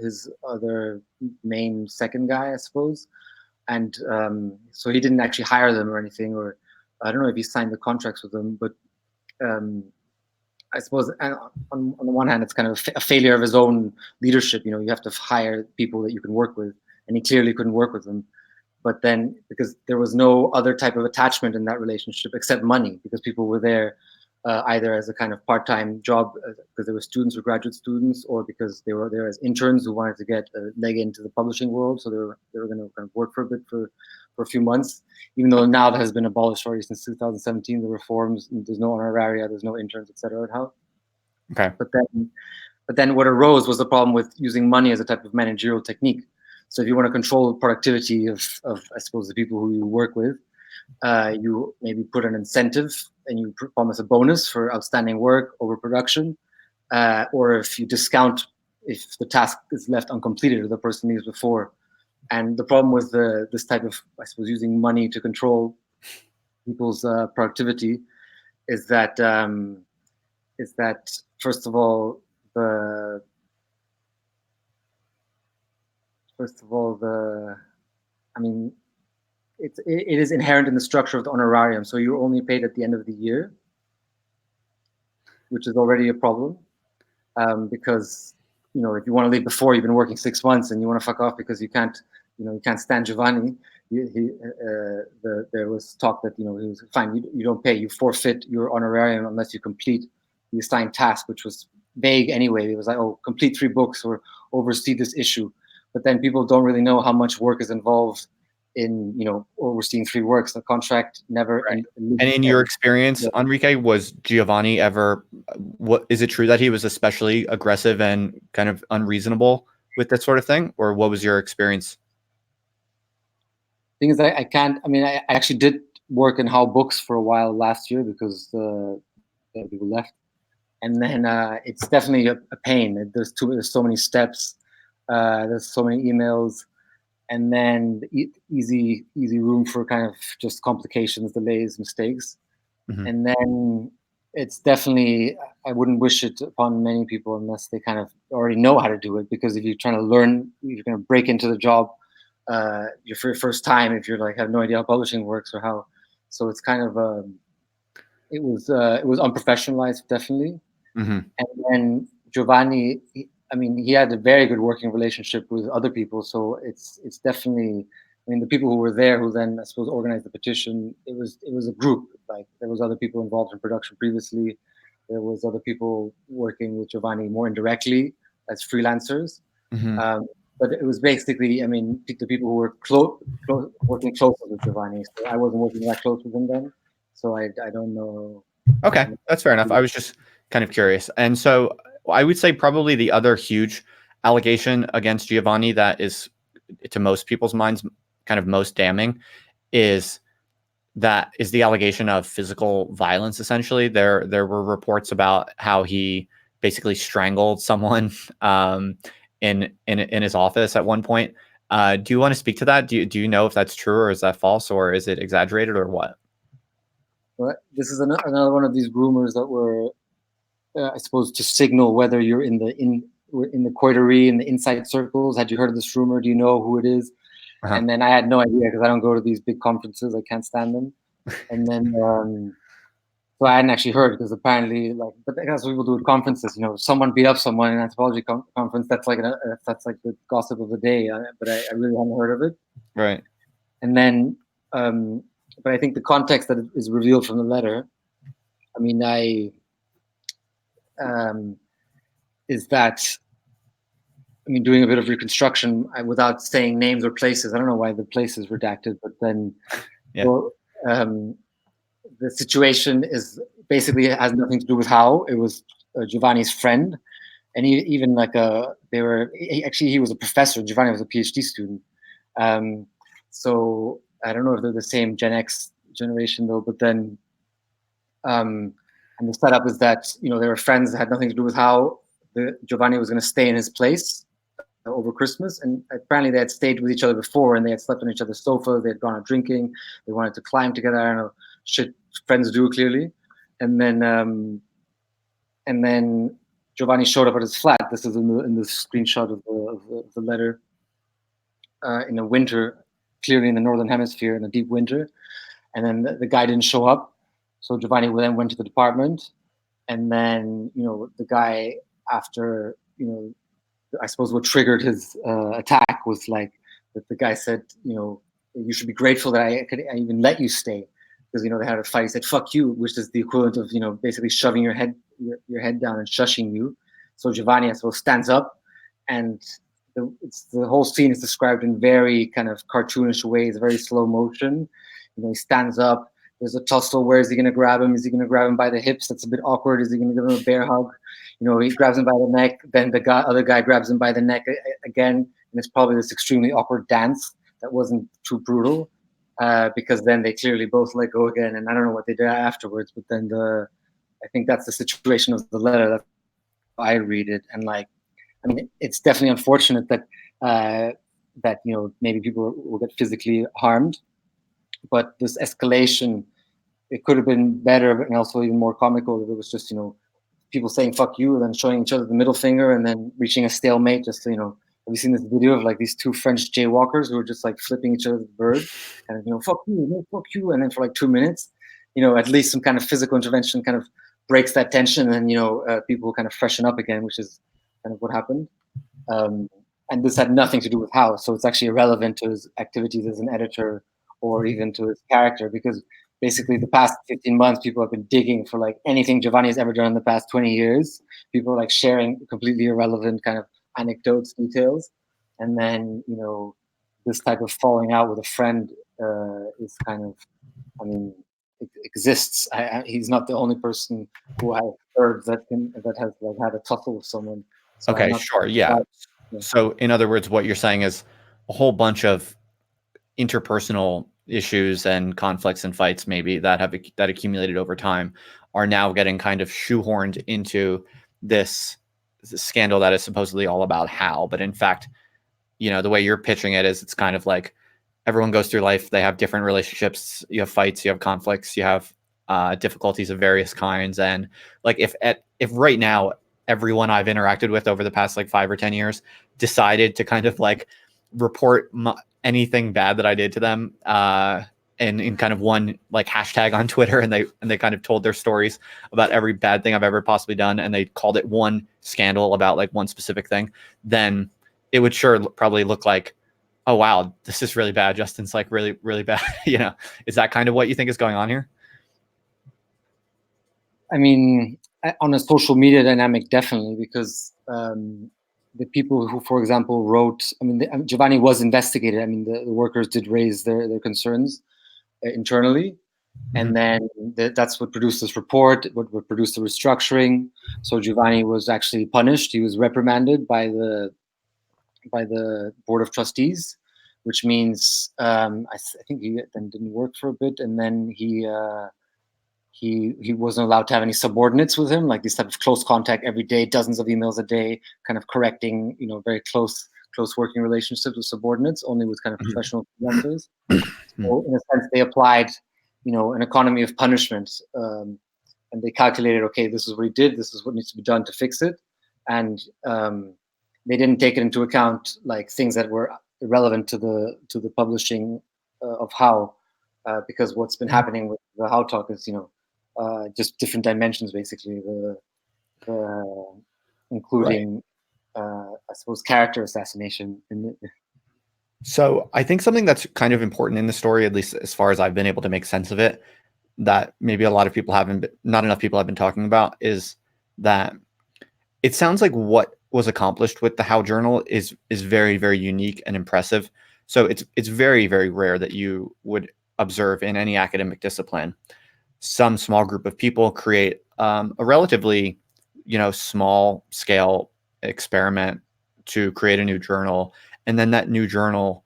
his other main second guy, I suppose. And so he didn't actually hire them or anything, or I don't know if he signed the contracts with them, but I suppose on the one hand, it's kind of a failure of his own leadership. You have to hire people that you can work with, and he clearly couldn't work with them. But then, because there was no other type of attachment in that relationship except money, because people were there either as a kind of part-time job because they were students or graduate students, or because they were there as interns who wanted to get a leg into the publishing world. So they were going to kind of work for a bit for a few months, even though now that has been abolished already since 2017, the reforms. There's no honoraria, there's no interns, etc. at HAU. Okay. But then what arose was the problem with using money as a type of managerial technique. So if you want to control the productivity of I suppose, the people who you work with, you maybe put an incentive and you promise a bonus for outstanding work over production, or if you discount if the task is left uncompleted or the person leaves before. And the problem with this type of, I suppose, using money to control people's productivity is that first of all I mean, it is inherent in the structure of the honorarium. So you're only paid at the end of the year, which is already a problem, because if you want to leave before you've been working 6 months and you want to fuck off because you can't stand Giovanni. There was talk that he was fine. You don't pay. You forfeit your honorarium unless you complete the assigned task, which was vague anyway. It was like, oh, complete 3 books or oversee this issue. But then people don't really know how much work is involved in overseeing 3 works. The contract never. Right. And in your experience, Enrique, was Giovanni ever? What is it true that he was especially aggressive and kind of unreasonable with that sort of thing, or what was your experience? Thing is, I can't. I mean, I actually did work in HAU Books for a while last year because people left, and then it's definitely a pain. There's so many steps. There's so many emails, and then easy room for kind of just complications, delays, mistakes. Mm-hmm. And then it's definitely, I wouldn't wish it upon many people unless they kind of already know how to do it, because if you're trying to learn, you're going to break into the job for your first time, if you're like have no idea how publishing works or how. So it's kind of it was unprofessionalized, definitely. Mm-hmm. And then Giovanni, he had a very good working relationship with other people. So it's definitely, the people who were there who then, I suppose, organized the petition, it was a group. Like, there was other people involved in production previously. There was other people working with Giovanni more indirectly as freelancers. Mm-hmm. But it was basically, the people who were working closer with Giovanni. So I wasn't working that close with him then. So I don't know. Okay, that's fair enough. I was just kind of curious. And so I would say probably the other huge allegation against Giovanni that is, to most people's minds, kind of most damning is the allegation of physical violence. Essentially, there were reports about how he basically strangled someone in his office at one point. Do you want to speak to that? Do you know if that's true, or is that false, or is it exaggerated, or what? Well, this is another one of these rumors that were, I suppose, to signal whether you're in the coterie, in the inside circles. Had you heard of this rumor? Do you know who it is? Uh-huh. And then I had no idea, because I don't go to these big conferences. I can't stand them. And then, so I hadn't actually heard, because apparently, but that's what people do at conferences. Someone beat up someone in an anthropology conference. That's like the gossip of the day. But I really hadn't heard of it. Right. And then, but I think the context that is revealed from the letter, is that, doing a bit of reconstruction without saying names or places. I don't know why the place is redacted, but then, yeah. Well, the situation is basically has nothing to do with HAU. It was Giovanni's friend, and he was a professor. Giovanni was a PhD student. So I don't know if they're the same Gen X generation though, but then, and the setup is that, they were friends that had nothing to do with HAU. Giovanni was going to stay in his place over Christmas, and apparently they had stayed with each other before, and they had slept on each other's sofa. They had gone out drinking. They wanted to climb together. I don't know, shit friends do, clearly. And then Giovanni showed up at his flat. This is in the screenshot of the letter. In the winter, clearly in the northern hemisphere, in a deep winter, and then the guy didn't show up. So Giovanni then went to the department, and then the guy, after I suppose what triggered his attack was like that the guy said, you should be grateful that I even let you stay, because they had a fight. He said "fuck you," which is the equivalent of basically shoving your head down and shushing you. So Giovanni, I suppose, stands up, and the whole scene is described in very kind of cartoonish ways, very slow motion. He stands up. There's a tussle. Where is he going to grab him? Is he going to grab him by the hips? That's a bit awkward. Is he going to give him a bear hug? He grabs him by the neck. Then the other guy grabs him by the neck again. And it's probably this extremely awkward dance that wasn't too brutal, because then they clearly both let go again. And I don't know what they did afterwards. But then I think that's the situation of the letter. That's how I read it. And it's definitely unfortunate that maybe people will get physically harmed. But this escalation, it could have been better and also even more comical if it was just, people saying "fuck you" and then showing each other the middle finger and then reaching a stalemate. Just have you seen this video of these two French jaywalkers who are just flipping each other the bird and "fuck you, no, fuck you," and then for 2 minutes, at least some kind of physical intervention kind of breaks that tension, and people kind of freshen up again, which is kind of what happened. And this had nothing to do with HAU, so it's actually irrelevant to his activities as an editor or even to his character, because basically the past 15 months, people have been digging for anything Giovanni has ever done in the past 20 years. People are sharing completely irrelevant kind of anecdotes, details. And then, this type of falling out with a friend is kind of, it exists. He's not the only person who I've heard that has had a tussle with someone. So okay, sure. Yeah. So in other words, what you're saying is a whole bunch of interpersonal issues and conflicts and fights maybe that accumulated over time are now getting kind of shoehorned into this scandal that is supposedly all about HAU. But in fact, the way you're pitching it is it's kind of like everyone goes through life. They have different relationships. You have fights, you have conflicts, you have difficulties of various kinds. And if right now, everyone I've interacted with over the past 5 or 10 years decided to kind of report anything bad that I did to them, and in kind of one hashtag on Twitter, and they kind of told their stories about every bad thing I've ever possibly done, and they called it one scandal about one specific thing, then it would probably look like, oh wow, this is really bad. Justin's really, really bad. Is that kind of what you think is going on here? On a social media dynamic, definitely, because the people who, for example, wrote, Giovanni was investigated. The workers did raise their concerns internally. Mm-hmm. And then that's what produced this report, what produced the restructuring. So Giovanni was actually punished. He was reprimanded by the board of trustees, which means I think he then didn't work for a bit, and then he wasn't allowed to have any subordinates with him, this type of close contact every day, dozens of emails a day, kind of correcting, very close working relationships with subordinates, only with kind of professional freelancers. So in a sense, they applied, an economy of punishment, and they calculated, okay, this is what he did, this is what needs to be done to fix it, and they didn't take it into account things that were irrelevant to the publishing of HAU, because what's been happening with the HAU talk is, just different dimensions, basically, including, right. I suppose, character assassination. So I think something that's kind of important in the story, at least as far as I've been able to make sense of it, that maybe not enough people have been talking about, is that it sounds like what was accomplished with the HAU journal is very, very unique and impressive. So it's very, very rare that you would observe in any academic discipline some small group of people create a relatively, small scale experiment to create a new journal. And then that new journal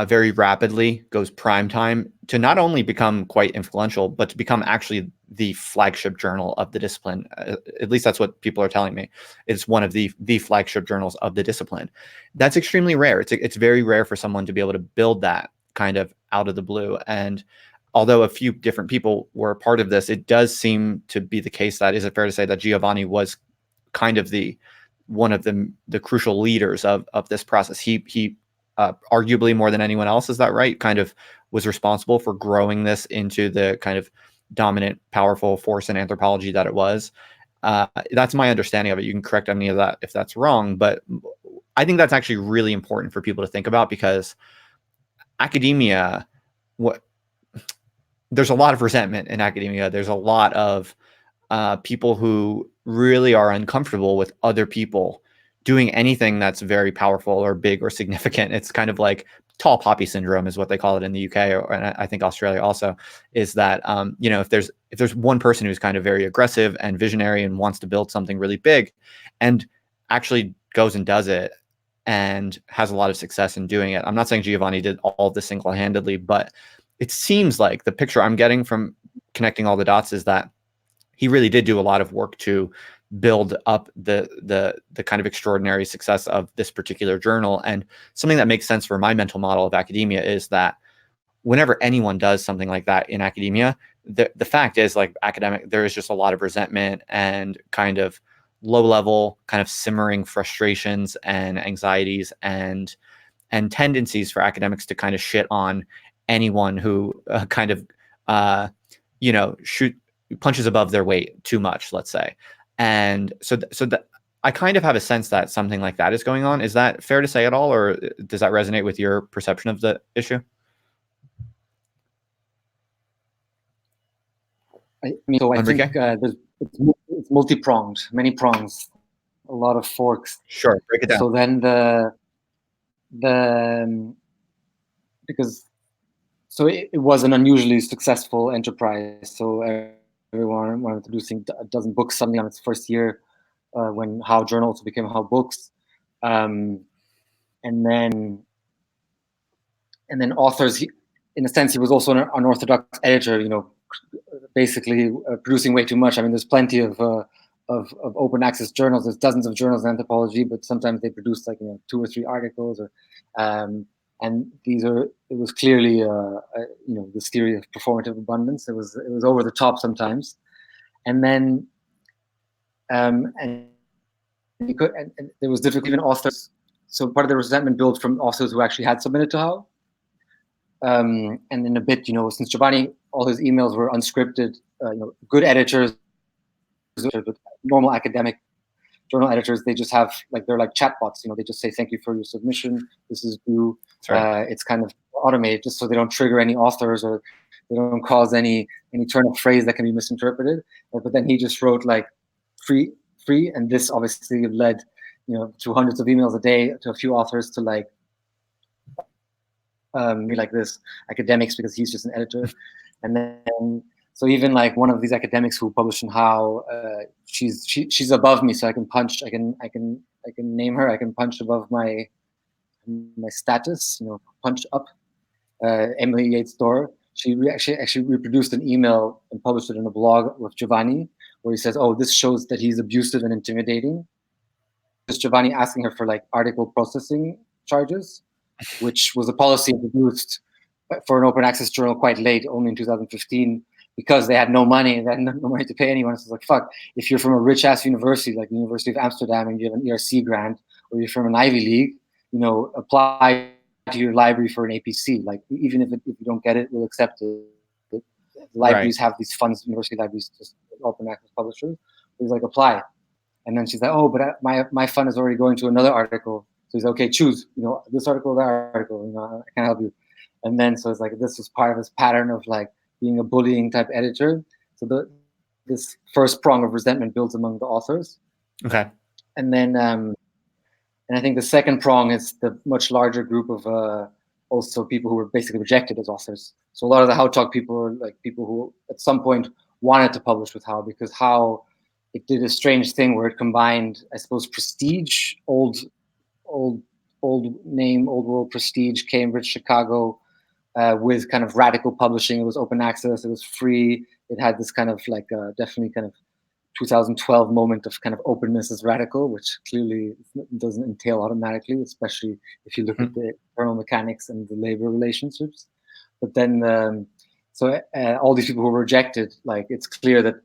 very rapidly goes prime time to not only become quite influential, but to become actually the flagship journal of the discipline. At least that's what people are telling me. It's one of the flagship journals of the discipline. That's extremely rare. It's very rare for someone to be able to build that kind of out of the blue. And although a few different people were a part of this, it does seem to be the case that, is it fair to say that Giovanni was kind of one of the crucial leaders of this process. He arguably more than anyone else, is that right? Kind of was responsible for growing this into the kind of dominant, powerful force in anthropology that it was. That's my understanding of it. You can correct any of that if that's wrong, but I think that's actually really important for people to think about, because academia, there's a lot of resentment in academia. There's a lot of people who really are uncomfortable with other people doing anything that's very powerful or big or significant. It's kind of like tall poppy syndrome is what they call it in the UK, and I think Australia also, is that if there's one person who's kind of very aggressive and visionary and wants to build something really big and actually goes and does it and has a lot of success in doing it. I'm not saying Giovanni did all of this single-handedly, but it seems like the picture I'm getting from connecting all the dots is that he really did do a lot of work to build up the kind of extraordinary success of this particular journal. And something that makes sense for my mental model of academia is that whenever anyone does something like that in academia, the fact is, like, there is just a lot of resentment and kind of low level, kind of simmering frustrations and anxieties and tendencies for academics to kind of shit on anyone who punches above their weight too much, let's say. And so that I kind of have a sense that something like that is going on. Is that fair to say at all, or does that resonate with your perception of the issue? I think it's multi-pronged, many prongs, a lot of forks. Sure, break it down. So then it was an unusually successful enterprise. So everyone wanted producing a dozen books suddenly on its first year, when HAU Journal also became HAU Books, and then authors. In a sense, he was also an unorthodox editor. Basically producing way too much. I mean, there's plenty of open access journals. There's dozens of journals in anthropology, but sometimes they produce 2 or 3 articles, or and it was clearly this theory of performative abundance. It was over the top sometimes, and then and there was difficulty in authors. So part of the resentment built from authors who actually had submitted to HAU. And in a bit, since Giovanni, all his emails were unscripted, good editors, but normal academic journal editors, they just have they're like chatbots. They just say, "Thank you for your submission. This is due." Right. It's kind of automated, just so they don't trigger any authors, or they don't cause any turn of phrase that can be misinterpreted. But then he just wrote free, and this obviously led, to hundreds of emails a day to a few authors to be like this academics, because he's just an editor. And then so even one of these academics who published in HAU, she's above me, so I can name her. I can punch above my status, punch up. Emily Yates Dorr. She actually reproduced an email and published it in a blog with Giovanni, where he says, "Oh, this shows that he's abusive and intimidating." It's Giovanni asking her for article processing charges, which was a policy introduced for an open access journal quite late, only in 2015, because they had no money. They had no money to pay anyone. So it's fuck, if you're from a rich ass university like the University of Amsterdam and you have an ERC grant, or you're from an Ivy League, apply to your library for an APC. Even if you don't get it, we'll accept it. The libraries have these funds, university libraries, just open access publishers. He's apply. And then she's like, "Oh, but my fund is already going to another article." So he's like, "Okay, choose, this article, that article, I can't help you." And then, so it's this was part of his pattern of being a bullying type editor. So this first prong of resentment builds among the authors. Okay. And then, and I think the second prong is the much larger group of also people who were basically rejected as authors. So a lot of the HAU Talk people are people who at some point wanted to publish with HAU, because HAU, it did a strange thing where it combined, I suppose, prestige, old name, old world prestige, Cambridge, Chicago, with kind of radical publishing. It was open access, it was free. It had this kind of definitely kind of 2012 moment of kind of openness as radical, which clearly doesn't entail automatically, especially if you look at the internal mechanics and the labor relationships. But then, all these people who were rejected, it's clear that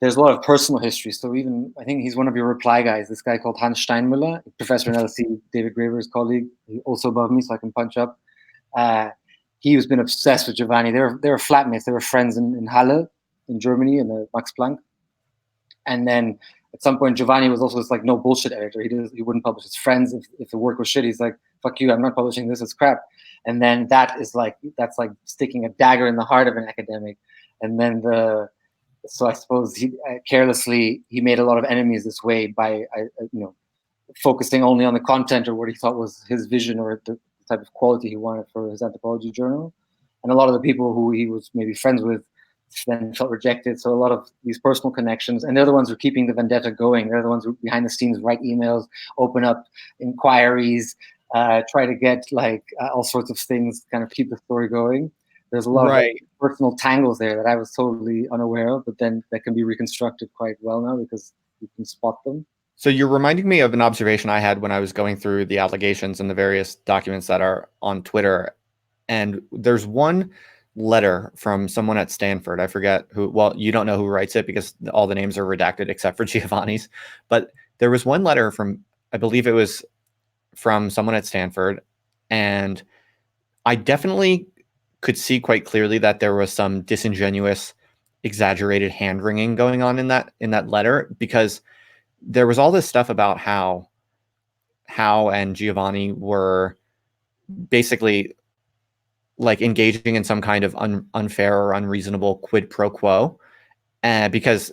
there's a lot of personal history. So even, I think he's one of your reply guys, this guy called Hans Steinmüller, professor in LSE, David Graeber's colleague, also above me, so I can punch up. He has been obsessed with Giovanni. They were flatmates. They were friends in Halle, in Germany, in the Max Planck. And then at some point, Giovanni was also this like no bullshit editor. He wouldn't publish his friends if the work was shit. He's like, fuck you, I'm not publishing this. It's crap. And then that's like sticking a dagger in the heart of an academic. And then so I suppose he carelessly he made a lot of enemies this way by focusing only on the content or what he thought was his vision or the type of quality he wanted for his anthropology journal. And a lot of the people who he was maybe friends with then felt rejected. So a lot of these personal connections, and they're the ones who are keeping the vendetta going. They're the ones who behind the scenes write emails, open up inquiries, try to get all sorts of things, kind of keep the story going. There's a lot of personal tangles there that I was totally unaware of, but then that can be reconstructed quite well now because you can spot them. So you're reminding me of an observation I had when I was going through the allegations and the various documents that are on Twitter. And there's one letter from someone at Stanford. I forget who. Well, you don't know who writes it because all the names are redacted except for Giovanni's. But there was one letter from, I believe it was from someone at Stanford. And I definitely could see quite clearly that there was some disingenuous, exaggerated hand-wringing going on in that letter, because there was all this stuff about how and Giovanni were basically like engaging in some kind of unfair or unreasonable quid pro quo, because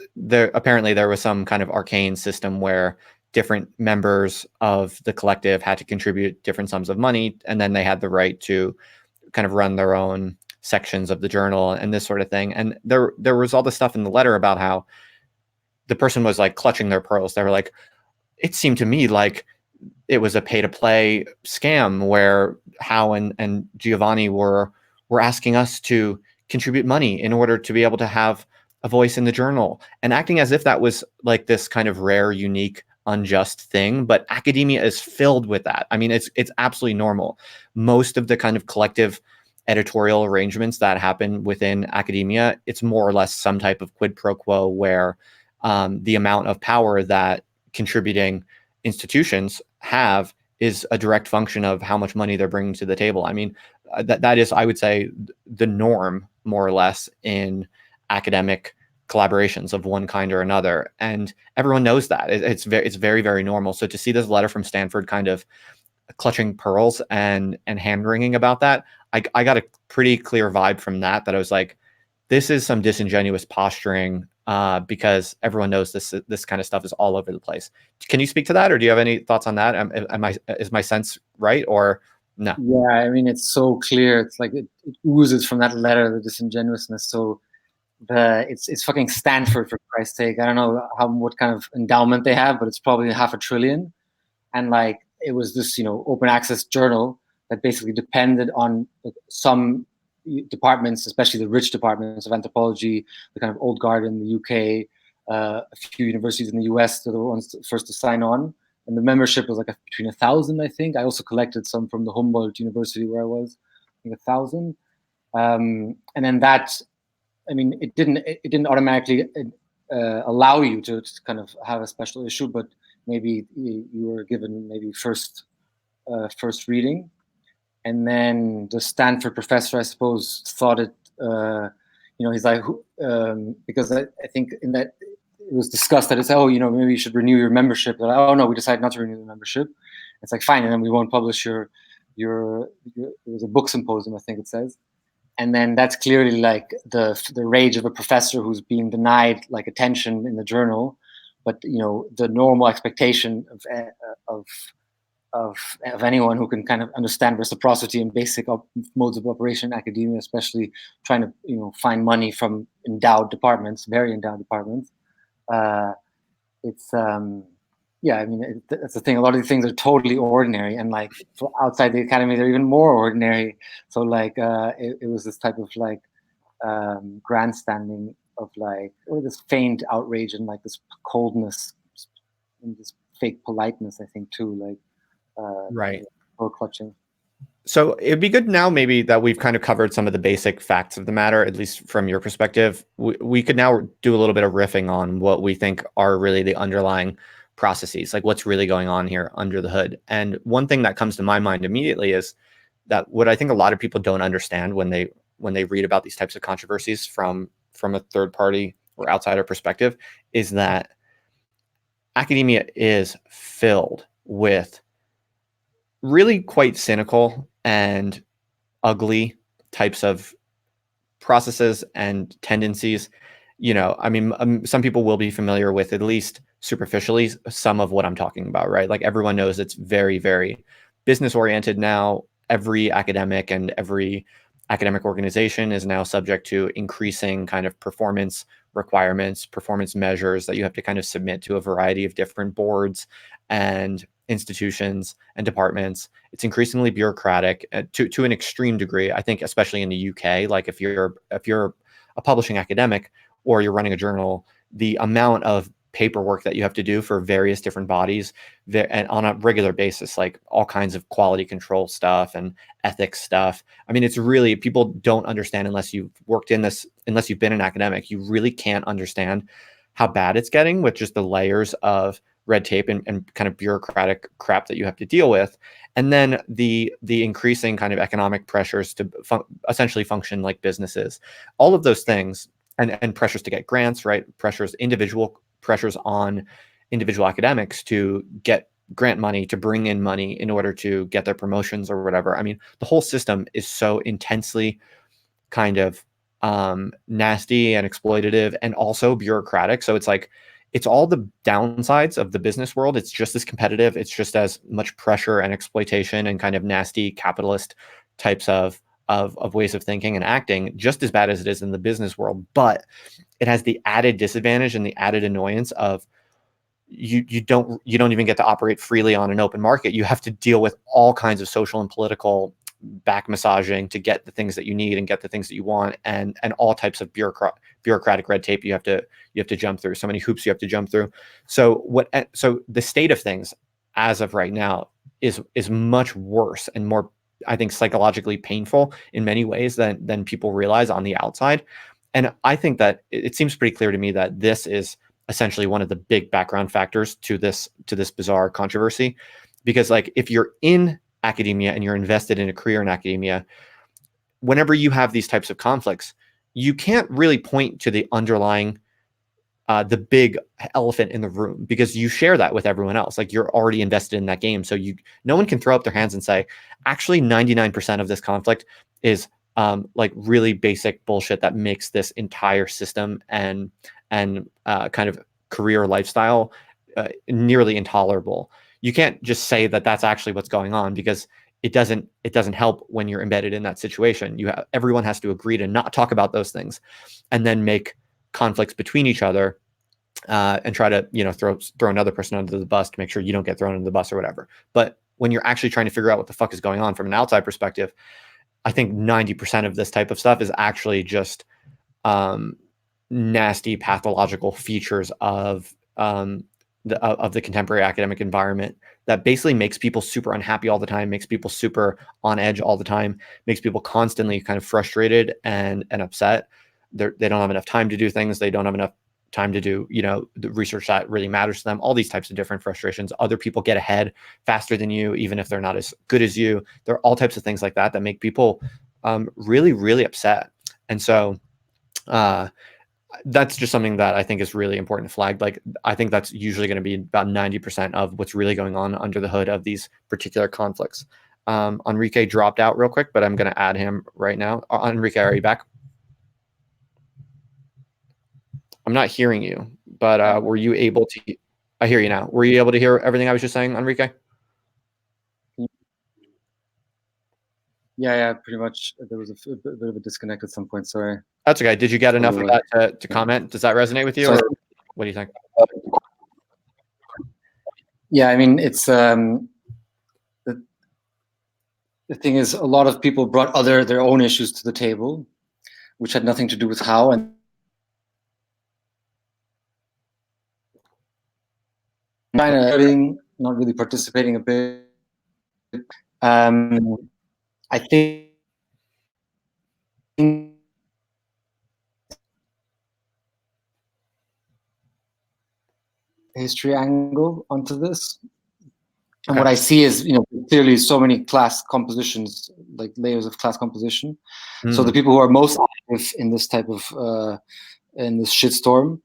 apparently there was some kind of arcane system where different members of the collective had to contribute different sums of money, and then they had the right to kind of run their own sections of the journal and this sort of thing. And there was all this stuff in the letter about how the person was like clutching their pearls. They were like, it seemed to me like it was a pay-to-play scam where HAU and Giovanni were asking us to contribute money in order to be able to have a voice in the journal, and acting as if that was like this kind of rare, unique, unjust thing. But academia is filled with that. I mean, it's absolutely normal. Most of the kind of collective editorial arrangements that happen within academia, it's more or less some type of quid pro quo where the amount of power that contributing institutions have is a direct function of how much money they're bringing to the table. I mean, that is, I would say, the norm, more or less, in academic collaborations of one kind or another, and everyone knows that. It's very, very normal. So to see this letter from Stanford kind of clutching pearls and hand-wringing about that, I got a pretty clear vibe from that I was like, this is some disingenuous posturing, because everyone knows this kind of stuff is all over the place. Can you speak to that, or do you have any thoughts on that? Is my sense right, or no? Yeah, I mean, it's so clear. It's like it oozes from that letter, the disingenuousness. So it's fucking Stanford, for Christ's sake. I don't know what kind of endowment they have, but it's probably $500 billion. And like, it was this, open access journal that basically depended on some departments, especially the rich departments of anthropology, the kind of old guard in the UK, a few universities in the US, they're the ones first to sign on. And the membership was like between 1,000, I think. I also collected some from the Humboldt University where I was, I think 1,000. And then that, I mean, it didn't automatically allow you to kind of have a special issue, but maybe you were given maybe first reading. And then the Stanford professor, I suppose, thought it, he's like, because I think in that it was discussed that it's, maybe you should renew your membership. They're like, oh no, we decided not to renew the membership. It's like, fine, and then we won't publish your it was a book symposium, I think it says. And then that's clearly like the rage of a professor who's being denied like attention in the journal. But the normal expectation of anyone who can kind of understand reciprocity and basic modes of operation in academia, especially trying to find money from endowed departments, very endowed departments. It's I mean, that's the thing. A lot of these things are totally ordinary, and like outside the academy, they're even more ordinary. So like, it was this type of like grandstanding of like, or this feigned outrage and like this coldness and this fake politeness, I think too, like right, or clutching. So it'd be good now maybe that we've kind of covered some of the basic facts of the matter, at least from your perspective. We could now do a little bit of riffing on what we think are really the underlying processes, like what's really going on here under the hood. And one thing that comes to my mind immediately is that what I think a lot of people don't understand when they read about these types of controversies from a third party or outsider perspective is that academia is filled with really quite cynical and ugly types of processes and tendencies. I mean, some people will be familiar with, at least superficially, some of what I'm talking about, right? Like everyone knows it's very, very business oriented now. Every academic and every academic organization is now subject to increasing kind of performance requirements, performance measures that you have to kind of submit to a variety of different boards and institutions and departments. It's increasingly bureaucratic to an extreme degree. I think, especially in the UK, like if you're a publishing academic or you're running a journal, the amount of paperwork that you have to do for various different bodies and on a regular basis, like all kinds of quality control stuff and ethics stuff. I mean, it's really, people don't understand unless you've worked in this, unless you've been an academic, you really can't understand how bad it's getting with just the layers of red tape and kind of bureaucratic crap that you have to deal with. And then the increasing kind of economic pressures to essentially function like businesses, all of those things, and pressures to get grants, right? Individual pressures on individual academics to get grant money, to bring in money in order to get their promotions or whatever. I mean, the whole system is so intensely kind of nasty and exploitative and also bureaucratic. So it's like, it's all the downsides of the business world. It's just as competitive. It's just as much pressure and exploitation and kind of nasty capitalist types of ways of thinking and acting, just as bad as it is in the business world. But it has the added disadvantage and the added annoyance of you don't even get to operate freely on an open market. You have to deal with all kinds of social and political back massaging to get the things that you need and get the things that you want, and all types of bureaucratic red tape you have to jump through, so many hoops you have to jump through. So the state of things as of right now is much worse and more, I think, psychologically painful in many ways than people realize on the outside. And I think that it seems pretty clear to me that this is essentially one of the big background factors to this bizarre controversy. Because like, if you're in academia and you're invested in a career in academia, whenever you have these types of conflicts, you can't really point to the underlying the big elephant in the room, because you share that with everyone else. Like, you're already invested in that game. So no one can throw up their hands and say, actually 99% of this conflict is like really basic bullshit that makes this entire system and kind of career lifestyle nearly intolerable. You can't just say that that's actually what's going on, because it doesn't help when you're embedded in that situation. Everyone has to agree to not talk about those things, and then make conflicts between each other and try to throw another person under the bus to make sure you don't get thrown under the bus or whatever. But when you're actually trying to figure out what the fuck is going on from an outside perspective, I think 90% of this type of stuff is actually just nasty pathological features of the contemporary academic environment that basically makes people super unhappy all the time, makes people super on edge all the time, makes people constantly kind of frustrated and upset. They don't have enough time to do things. They don't have enough time to do, the research that really matters to them, all these types of different frustrations. Other people get ahead faster than you, even if they're not as good as you. There are all types of things like that that make people really, really upset. And so that's just something that I think is really important to flag. Like, I think that's usually going to be about 90% of what's really going on under the hood of these particular conflicts. Enrique dropped out real quick, but I'm going to add him right now. Enrique, are you back? I'm not hearing you, but were you able to? I hear you now. Were you able to hear everything I was just saying, Enrique? Yeah, pretty much. There was a bit of a disconnect at some point. Sorry. That's okay. Did you get enough of that to comment? Does that resonate with you, or what do you think? Yeah, I mean, it's the thing is, a lot of people brought their own issues to the table, which had nothing to do with HAU, and kind of not really participating a bit. I think history angle onto this. And what I see is, clearly so many class compositions, like layers of class composition. So the people who are most active in this type of, in this shitstorm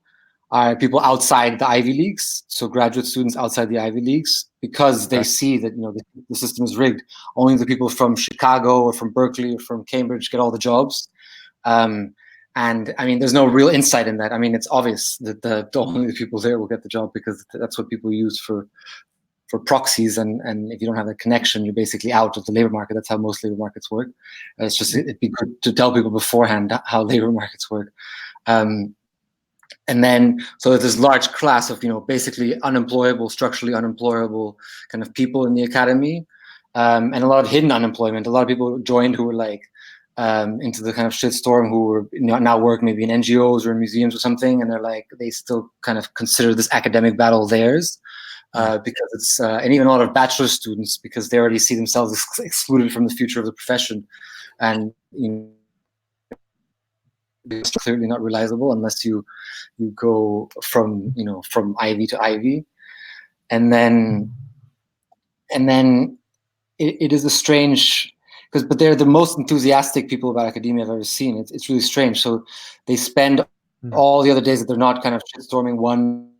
are people outside the Ivy Leagues. So graduate students outside the Ivy Leagues, because they see that, the system is rigged. Only the people from Chicago or from Berkeley or from Cambridge get all the jobs. And I mean, there's no real insight in that. I mean, it's obvious that the only the people there will get the job, because that's what people use for proxies, and if you don't have that connection, you're basically out of the labor market. That's how most labor markets work. It's just, it'd be good to tell people beforehand how labor markets work. And then, so there's this large class of, basically unemployable, structurally unemployable kind of people in the academy, and a lot of hidden unemployment. A lot of people joined who were like, into the kind of shitstorm, who were now work maybe in NGOs or in museums or something, and they're like, they still kind of consider this academic battle theirs. Because it's, and even a lot of bachelor students, because they already see themselves excluded from the future of the profession, and it's clearly not realizable unless you go from from Ivy to Ivy, and then it is a strange, but they're the most enthusiastic people about academia I've ever seen. It's really strange. So they spend all the other days that they're not kind of shitstorming one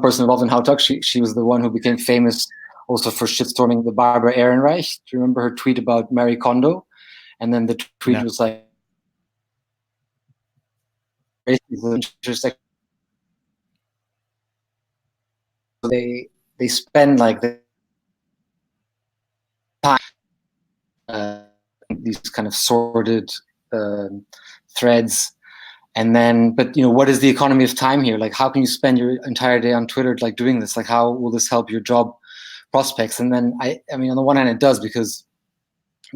person involved in HAU Talk, she was the one who became famous also for shitstorming the Barbara Ehrenreich. Do you remember her tweet about Marie Kondo? And then the tweet was like, they spend like the time, these kind of sordid threads. And then, but what is the economy of time here? Like, how can you spend your entire day on Twitter, like doing this? Like, how will this help your job prospects? And then, I mean, on the one hand, it does, because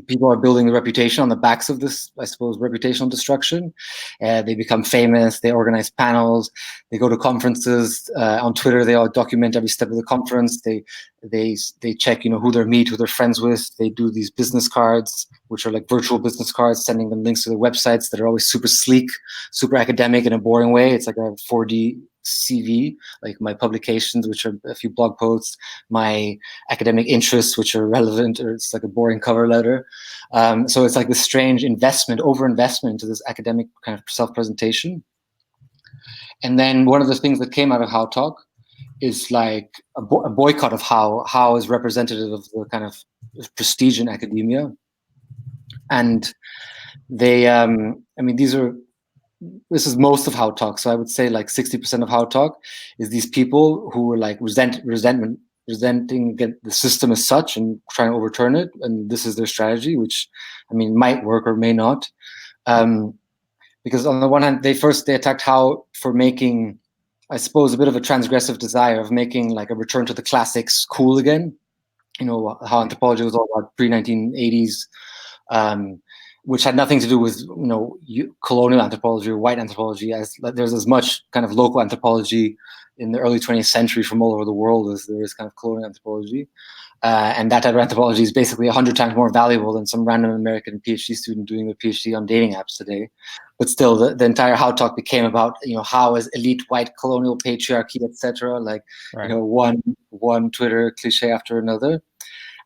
people are building the reputation on the backs of this, I suppose, reputational destruction. They become famous. They organize panels. They go to conferences on Twitter. They all document every step of the conference. They check, who they meet, who they're friends with. They do these business cards, which are like virtual business cards, sending them links to their websites that are always super sleek, super academic in a boring way. It's like a 4D CV, like my publications, which are a few blog posts, my academic interests, which are relevant, or it's like a boring cover letter. So it's like this strange over-investment into this academic kind of self-presentation. And then one of the things that came out of HAU Talk is like a boycott of HAU is representative of the kind of prestige in academia. And they, I mean, this is most of HAU Talk. So I would say like 60% of HAU Talk is these people who were like resenting the system as such and trying to overturn it. And this is their strategy, which, I mean, might work or may not. Because on the one hand, they attacked HAU for making, I suppose, a bit of a transgressive desire of making like a return to the classics cool again. How anthropology was all about pre-1980s, which had nothing to do with colonial anthropology or white anthropology. There's as much kind of local anthropology in the early 20th century from all over the world as there is kind of colonial anthropology, and that type of anthropology is basically 100 times more valuable than some random American PhD student doing a PhD on dating apps today. But still, the entire HAU Talk became about how is elite white colonial patriarchy, etc. Like one Twitter cliche after another.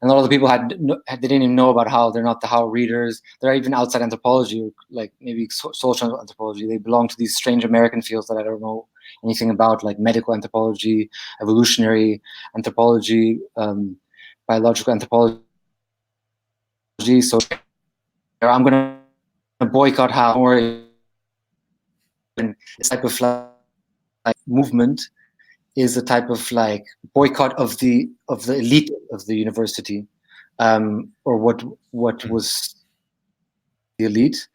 And a lot of the people they didn't even know about how they're not the HAU readers. They're even outside anthropology, or like maybe social anthropology. They belong to these strange American fields that I don't know anything about, like medical anthropology, evolutionary anthropology, biological anthropology. So I'm going to boycott HAU. And this type of like movement is a type of like boycott of the elite of the university, or what was the elite,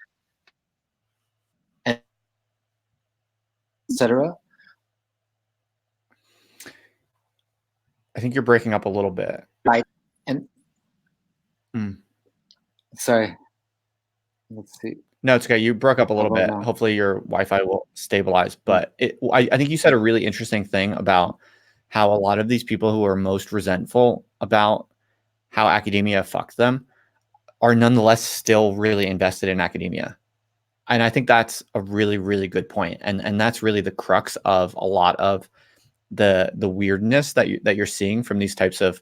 etc. I think you're breaking up a little bit. Right. And sorry. Let's see. No, it's okay. You broke up a little bit. Now? Hopefully your Wi-Fi will stabilize. But I think you said a really interesting thing about how a lot of these people who are most resentful about how academia fucked them are nonetheless still really invested in academia. And I think that's a really, really good point. And that's really the crux of a lot of the weirdness that you're seeing from these types of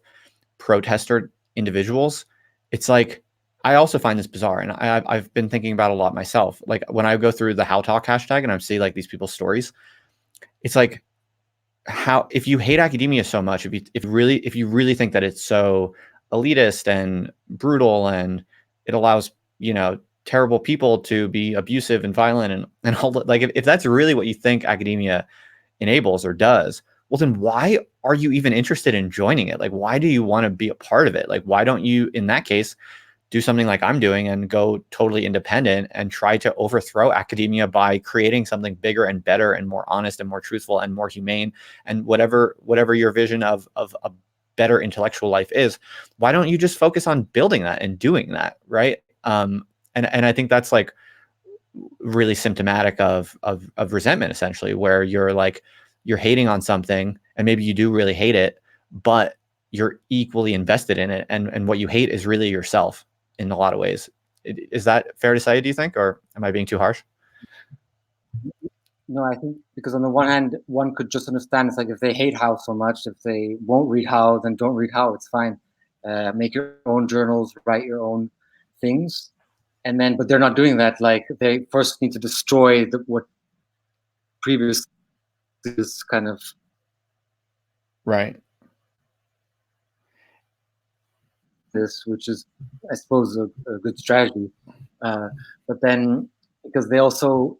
protester individuals. It's like, I also find this bizarre, and I've been thinking about it a lot myself. Like when I go through the How Talk hashtag and I see like these people's stories, it's like, how, if you hate academia so much, if you really think that it's so elitist and brutal and it allows, you know, terrible people to be abusive and violent and all, like if that's really what you think academia enables or does, well then why are you even interested in joining it? Like why do you want to be a part of it? Like why don't you in that case do something like I'm doing and go totally independent and try to overthrow academia by creating something bigger and better and more honest and more truthful and more humane and whatever your vision of a better intellectual life is? Why don't you just focus on building that and doing that, right? And I think that's like really symptomatic of resentment, essentially, where you're like, you're hating on something and maybe you do really hate it, but you're equally invested in it, and what you hate is really yourself in a lot of ways. Is that fair to say, do you think, or am I being too harsh? No, I think because on the one hand, one could just understand it's like if they hate HAU so much, if they won't read HAU, then don't read HAU. It's fine. Make your own journals, write your own things, and then, but they're not doing that. Like they first need to destroy what previous is kind of right. This, which is, I suppose, a good strategy. But then, because they also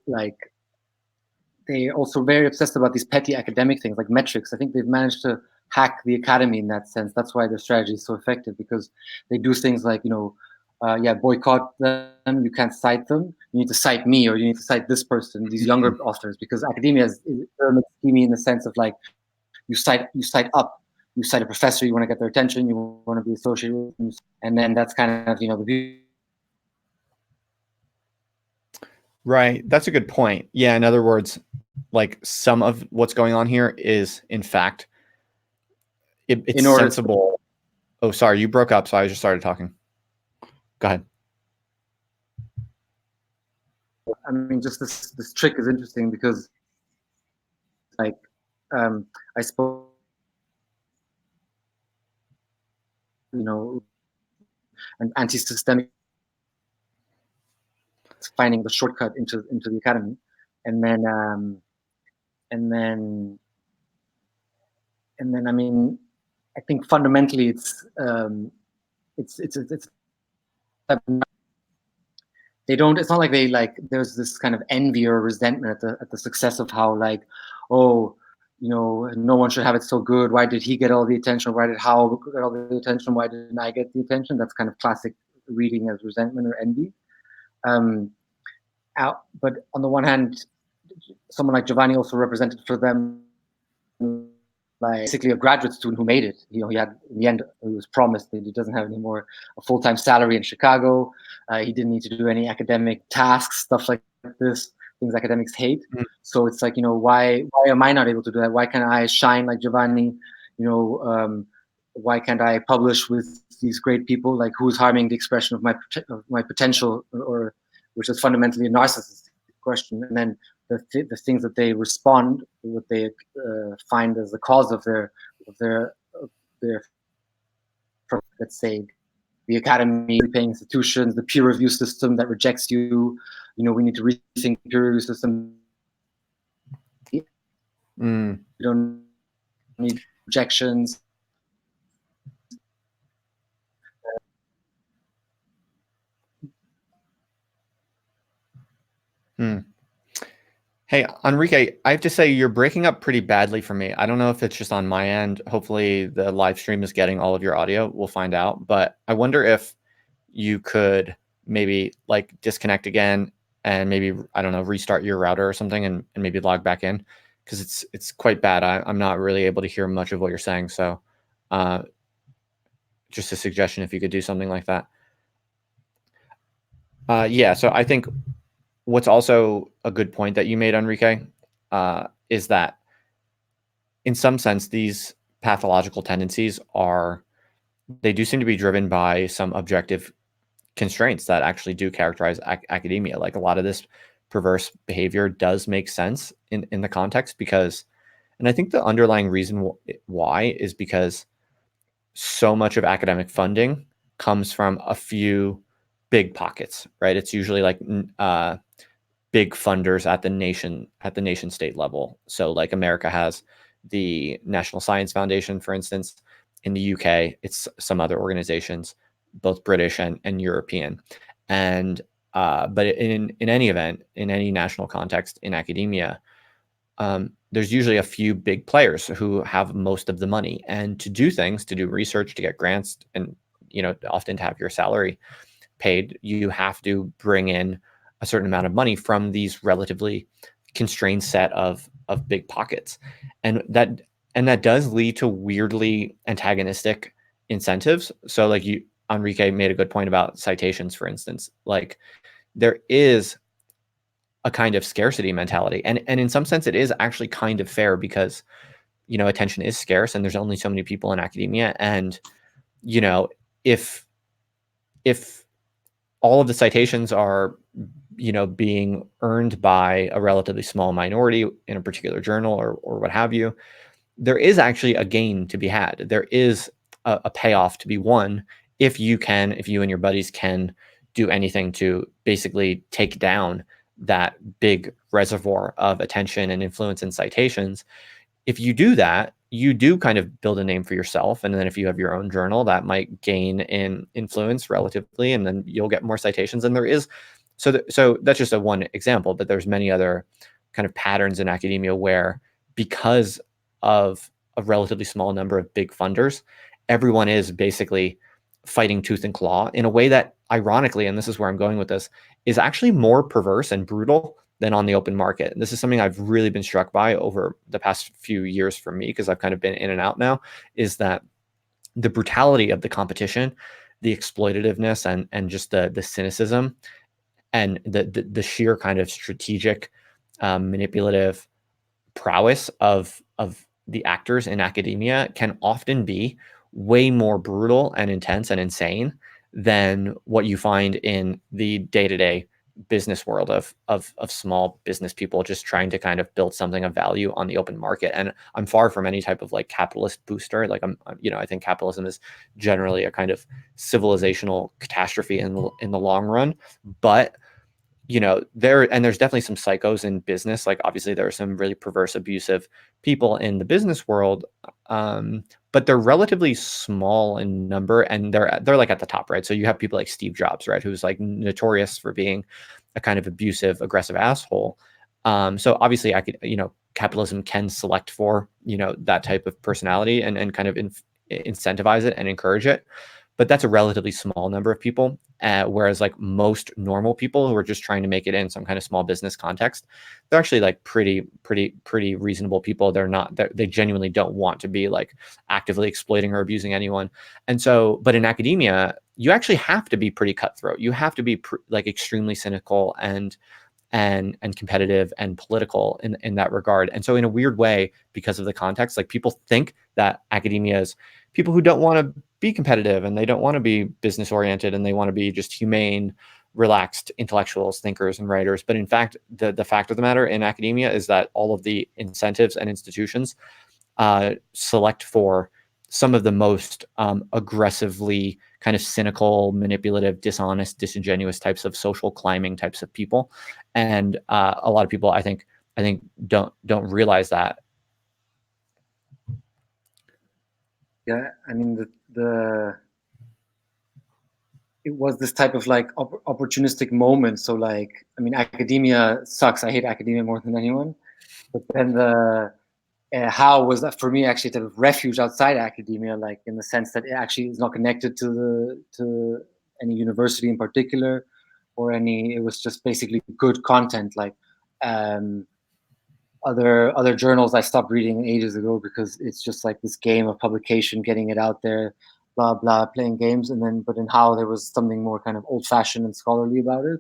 they're also very obsessed about these petty academic things like metrics. I think they've managed to hack the academy in that sense. That's why their strategy is so effective, because they do things like, boycott them. You can't cite them. You need to cite me, or you need to cite this person, these younger authors, because academia is pyramid scheme in the sense of like you cite up. You cite a professor, you want to get their attention, you want to be associated with them, and then that's kind of the view. Right. That's a good point. Yeah. In other words, like some of what's going on here is, in fact, it's sensible. Oh, sorry, you broke up, so I just started talking. Go ahead. I mean, just this trick is interesting because, like, I suppose, an anti-systemic, finding the shortcut into the academy, and then I mean, I think fundamentally it's they don't, it's not like they there's this kind of envy or resentment at the success of HAU, like, oh, no one should have it so good, why did he get all the attention, why did HAU get all the attention, why didn't I get the attention? That's kind of classic reading as resentment or envy. But on the one hand, someone like Giovanni also represented for them like basically a graduate student who made it. He had, in the end, he was promised that he doesn't have any more a full-time salary in Chicago. He didn't need to do any academic tasks, stuff like this, things academics hate. Mm-hmm. So it's like, why am I not able to do that? Why can't I shine like Giovanni? Why can't I publish with these great people? Like, who's harming the expression of my potential, or which is fundamentally a narcissistic question. And then the things that they respond, what they find as the cause of their let's say the academy, paying institutions, the peer review system that rejects you. We need to rethink the peer review system. We don't need rejections. Hey, Enrique, I have to say you're breaking up pretty badly for me. I don't know if it's just on my end. Hopefully the live stream is getting all of your audio. We'll find out. But I wonder if you could maybe like disconnect again and maybe, I don't know, restart your router or something and maybe log back in, because it's quite bad. I'm not really able to hear much of what you're saying. So just a suggestion if you could do something like that. Yeah, so I think what's also a good point that you made, Enrique, is that in some sense, these pathological tendencies they do seem to be driven by some objective constraints that actually do characterize academia. Like a lot of this perverse behavior does make sense in the context because, and I think the underlying reason why is because so much of academic funding comes from a few big pockets, right? It's usually like big funders at the nation state level. So like America has the National Science Foundation, for instance. In the UK, it's some other organizations, both British and European. And but in any event, in any national context in academia, there's usually a few big players who have most of the money, and to do things, to do research, to get grants, and often to have your salary paid, you have to bring in a certain amount of money from these relatively constrained set of big pockets, and that does lead to weirdly antagonistic incentives. So like Enrique made a good point about citations, for instance. Like there is a kind of scarcity mentality, and in some sense it is actually kind of fair because attention is scarce and there's only so many people in academia, and if all of the citations are being earned by a relatively small minority in a particular journal or what have you, there is actually a gain to be had. There is a payoff to be won if you and your buddies can do anything to basically take down that big reservoir of attention and influence and citations. If you do that, you do kind of build a name for yourself. And then if you have your own journal, that might gain in influence relatively, and then you'll get more citations. And there is, so that's just one example, but there's many other kind of patterns in academia where, because of a relatively small number of big funders, everyone is basically fighting tooth and claw in a way that, ironically, and this is where I'm going with this, is actually more perverse and brutal than on the open market. And this is something I've really been struck by over the past few years for me, because I've kind of been in and out now, is that the brutality of the competition, the exploitativeness, and just the cynicism and the sheer kind of strategic, manipulative prowess of the actors in academia can often be way more brutal and intense and insane than what you find in the day-to-day business world of small business people just trying to kind of build something of value on the open market. And I'm far from any type of like capitalist booster. Like I think capitalism is generally a kind of civilizational catastrophe in the long run. But there's definitely some psychos in business. Like obviously there are some really perverse, abusive people in the business world, but they're relatively small in number, and they're like at the top, right? So you have people like Steve Jobs, right, who's like notorious for being a kind of abusive, aggressive asshole. So obviously capitalism can select for that type of personality and kind of incentivize it and encourage it. But that's a relatively small number of people. Whereas like most normal people who are just trying to make it in some kind of small business context, they're actually like pretty reasonable people. They genuinely don't want to be like actively exploiting or abusing anyone. And so, but in academia, you actually have to be pretty cutthroat. You have to be like extremely cynical and competitive and political in that regard. And so in a weird way, because of the context, like people think that academia is people who don't want to be competitive and they don't want to be business oriented and they want to be just humane, relaxed intellectuals, thinkers, and writers. But in fact, the fact of the matter in academia is that all of the incentives and institutions select for some of the most aggressively kind of cynical, manipulative, dishonest, disingenuous types of social climbing types of people. And a lot of people, I think don't realize that. Yeah, I mean it was this type of like opportunistic moment. So like, I mean, academia sucks. I hate academia more than anyone. But then HAU was that for me actually a type of refuge outside academia, like in the sense that it actually is not connected to any university in particular or any. It was just basically good content, like other journals I stopped reading ages ago because it's just like this game of publication, getting it out there, blah blah, playing games, and then but in HAU there was something more kind of old-fashioned and scholarly about it.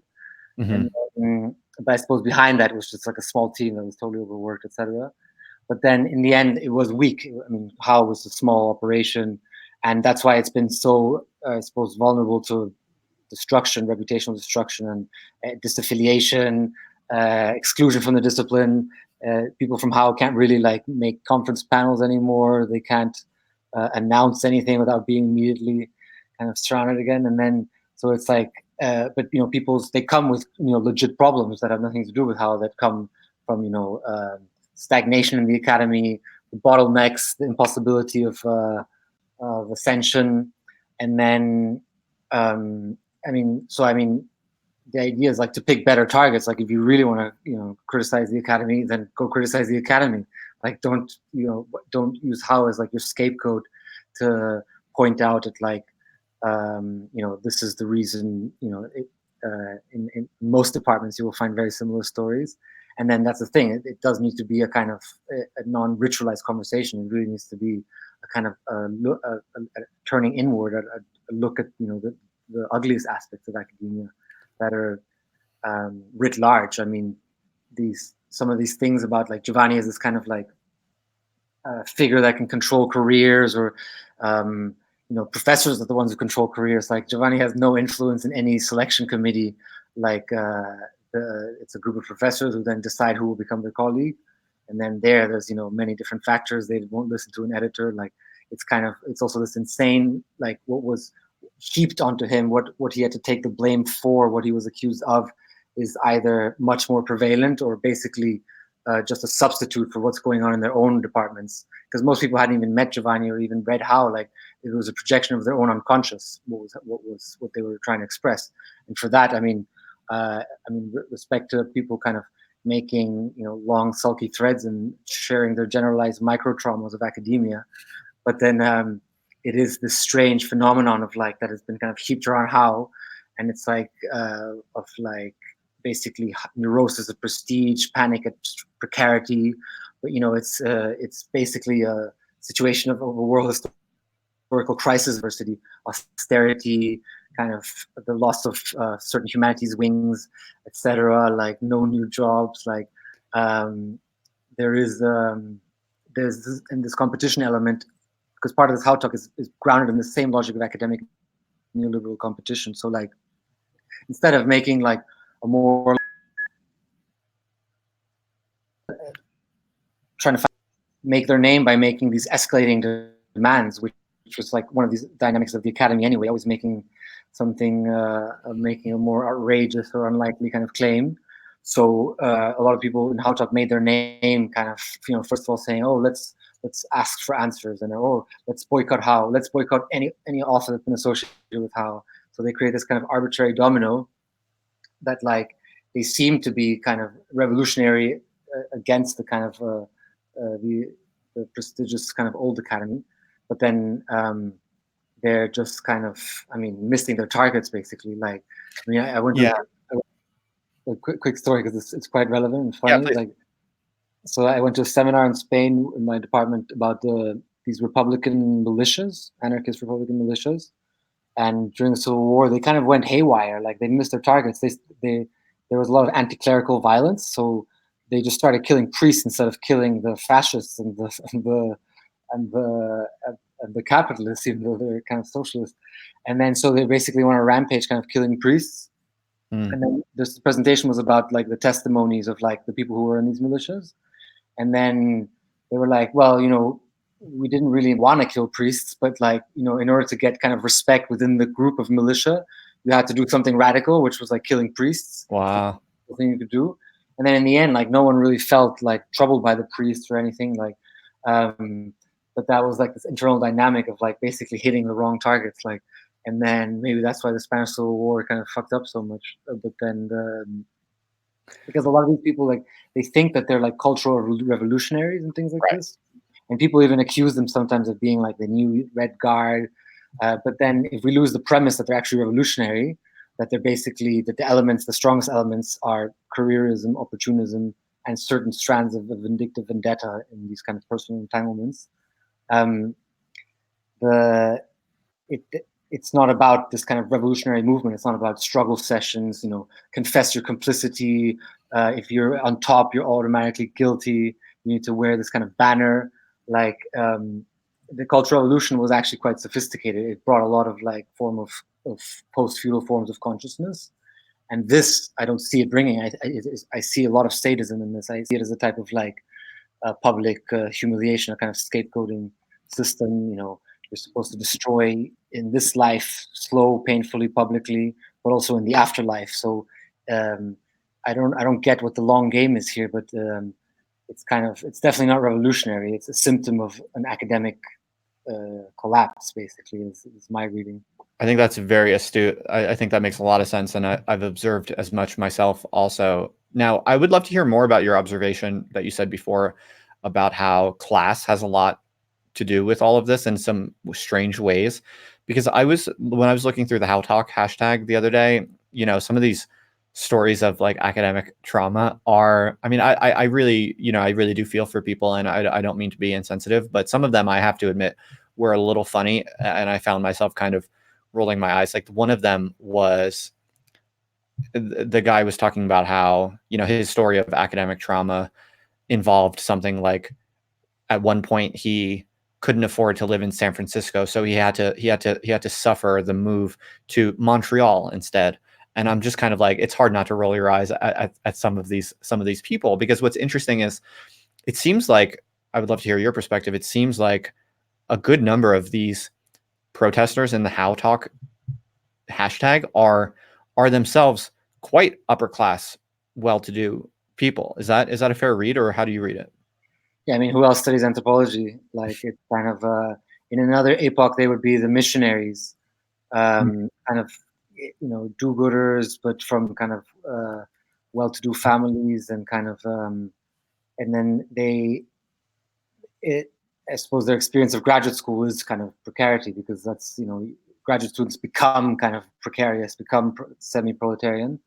Mm-hmm. And but I suppose behind that was just like a small team that was totally overworked, etc. But then in the end, it was weak. I mean, HAU was a small operation, and that's why it's been so, I suppose, vulnerable to destruction, reputational destruction, and disaffiliation, exclusion from the discipline. People from HAU can't really like make conference panels anymore. They can't announce anything without being immediately kind of surrounded again. And then so it's like, but you know, they come with, you know, legit problems that have nothing to do with HAU, that come from, you know, stagnation in the academy, the bottlenecks, the impossibility of ascension, and then I mean, the idea is like to pick better targets. Like if you really want to, you know, criticize the academy, then go criticize the academy. Like don't use HAU as like your scapegoat to point out at like, you know, this is the reason, you know, in most departments you will find very similar stories. And then that's the thing, it does need to be a kind of a non-ritualized conversation. It really needs to be a kind of a turning inward, a look at, you know, the ugliest aspects of academia that are writ large. I mean, some of these things about like Giovanni is this kind of like figure that can control careers, or you know, professors are the ones who control careers. Like Giovanni has no influence in any selection committee. Like it's a group of professors who then decide who will become their colleague, and then there's, you know, many different factors. They won't listen to an editor. Like it's also this insane, like what was heaped onto him, what he had to take the blame for, what he was accused of, is either much more prevalent or basically just a substitute for what's going on in their own departments. Because most people hadn't even met Giovanni or even read HAU. Like it was a projection of their own unconscious, what they were trying to express. And for that, I mean, respect to people kind of making, you know, long sulky threads and sharing their generalized micro traumas of academia. But then it is this strange phenomenon of like that has been kind of heaped around HAU, and it's like of like basically neurosis of prestige, panic at precarity. But you know, it's basically a situation of a world historical crisis, diversity, austerity, kind of the loss of certain humanities wings, etc. Like no new jobs. Like there's this competition element, because part of this HAU talk is grounded in the same logic of academic neoliberal competition. So like instead of making like a more trying to make their name by making these escalating demands, which was like one of these dynamics of the academy anyway, always making something, making a more outrageous or unlikely kind of claim. So a lot of people in HAU talk made their name kind of, you know, first of all saying, oh, let's ask for answers, and oh, let's boycott HAU, let's boycott any author that's been associated with HAU. So they create this kind of arbitrary domino that like they seem to be kind of revolutionary against the kind of the prestigious kind of old academy, but then they're just kind of, I mean, missing their targets basically. Like, I mean, I went to a quick story because it's quite relevant and funny. Yeah, like, so I went to a seminar in Spain in my department about these Republican militias, anarchist Republican militias, and during the Civil War, they kind of went haywire. Like they missed their targets. There was a lot of anti-clerical violence, so they just started killing priests instead of killing the fascists and the capitalists, even though they're kind of socialist. And then so they basically went on a rampage, kind of killing priests. And then this presentation was about like the testimonies of like the people who were in these militias. And then they were like, well, you know, we didn't really want to kill priests, but like, you know, in order to get kind of respect within the group of militia, you had to do something radical, which was like killing priests. Wow. The thing you could do. And then in the end, like no one really felt like troubled by the priests or anything. Like, but that was like this internal dynamic of like basically hitting the wrong targets. Like, and then maybe that's why the Spanish Civil War kind of fucked up so much. But then because a lot of these people, like, they think that they're like cultural revolutionaries and things like this. And people even accuse them sometimes of being like the new Red Guard. But then if we lose the premise that they're actually revolutionary, that they're basically, that the elements, the strongest elements are careerism, opportunism, and certain strands of vindictive vendetta in these kind of personal entanglements. It's not about this kind of revolutionary movement. It's not about struggle sessions, you know, confess your complicity. If you're on top, you're automatically guilty. you need to wear this kind of banner. Like the Cultural Revolution was actually quite sophisticated. It brought a lot of like form of post-feudal forms of consciousness. And this, I don't see it bringing. I see a lot of statism in this. I see it as a type of like public humiliation, a kind of scapegoating system. You know, you're supposed to destroy in this life, slow, painfully, publicly, but also in the afterlife. So I don't get what the long game is here, but it's definitely not revolutionary. It's a symptom of an academic collapse, basically, is my reading. I think that's very astute. I think that makes a lot of sense, and I've observed as much myself also. Now, I would love to hear more about your observation that you said before about how class has a lot to do with all of this in some strange ways. Because when I was looking through the How Talk hashtag the other day, you know, some of these stories of like academic trauma are, I mean, I really, you know, I really do feel for people, and I don't mean to be insensitive, but some of them I have to admit were a little funny, and I found myself kind of rolling my eyes. Like one of them was the guy was talking about how, you know, his story of academic trauma involved something like at one point he couldn't afford to live in San Francisco, so he had to suffer the move to Montreal instead. And I'm just kind of like, it's hard not to roll your eyes at some of these people, because what's interesting is it seems like, I would love to hear your perspective, it seems like a good number of these protesters in the How Talk hashtag are themselves quite upper class, well-to-do people. Is that a fair read, or how do you read it? Yeah, I mean, who else studies anthropology? Like, it's kind of in another epoch they would be the missionaries, kind of, you know, do-gooders, but from kind of well-to-do families, and kind of and then I suppose their experience of graduate school is kind of precarity, because that's, you know, graduate students become kind of precarious, become semi-proletarian.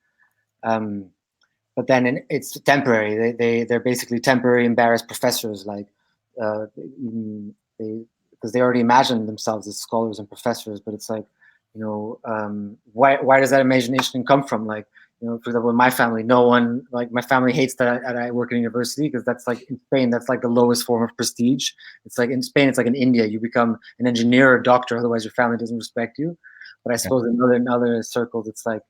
But then it's temporary. They're basically temporary embarrassed professors, like because they already imagine themselves as scholars and professors. But it's like, you know, why does that imagination come from? Like, you know, for example, in my family, no one, like, my family hates that I work in university, because that's like, in Spain, that's like the lowest form of prestige. It's like in Spain, it's like in India, you become an engineer or a doctor, otherwise your family doesn't respect you. But I suppose in other circles, it's like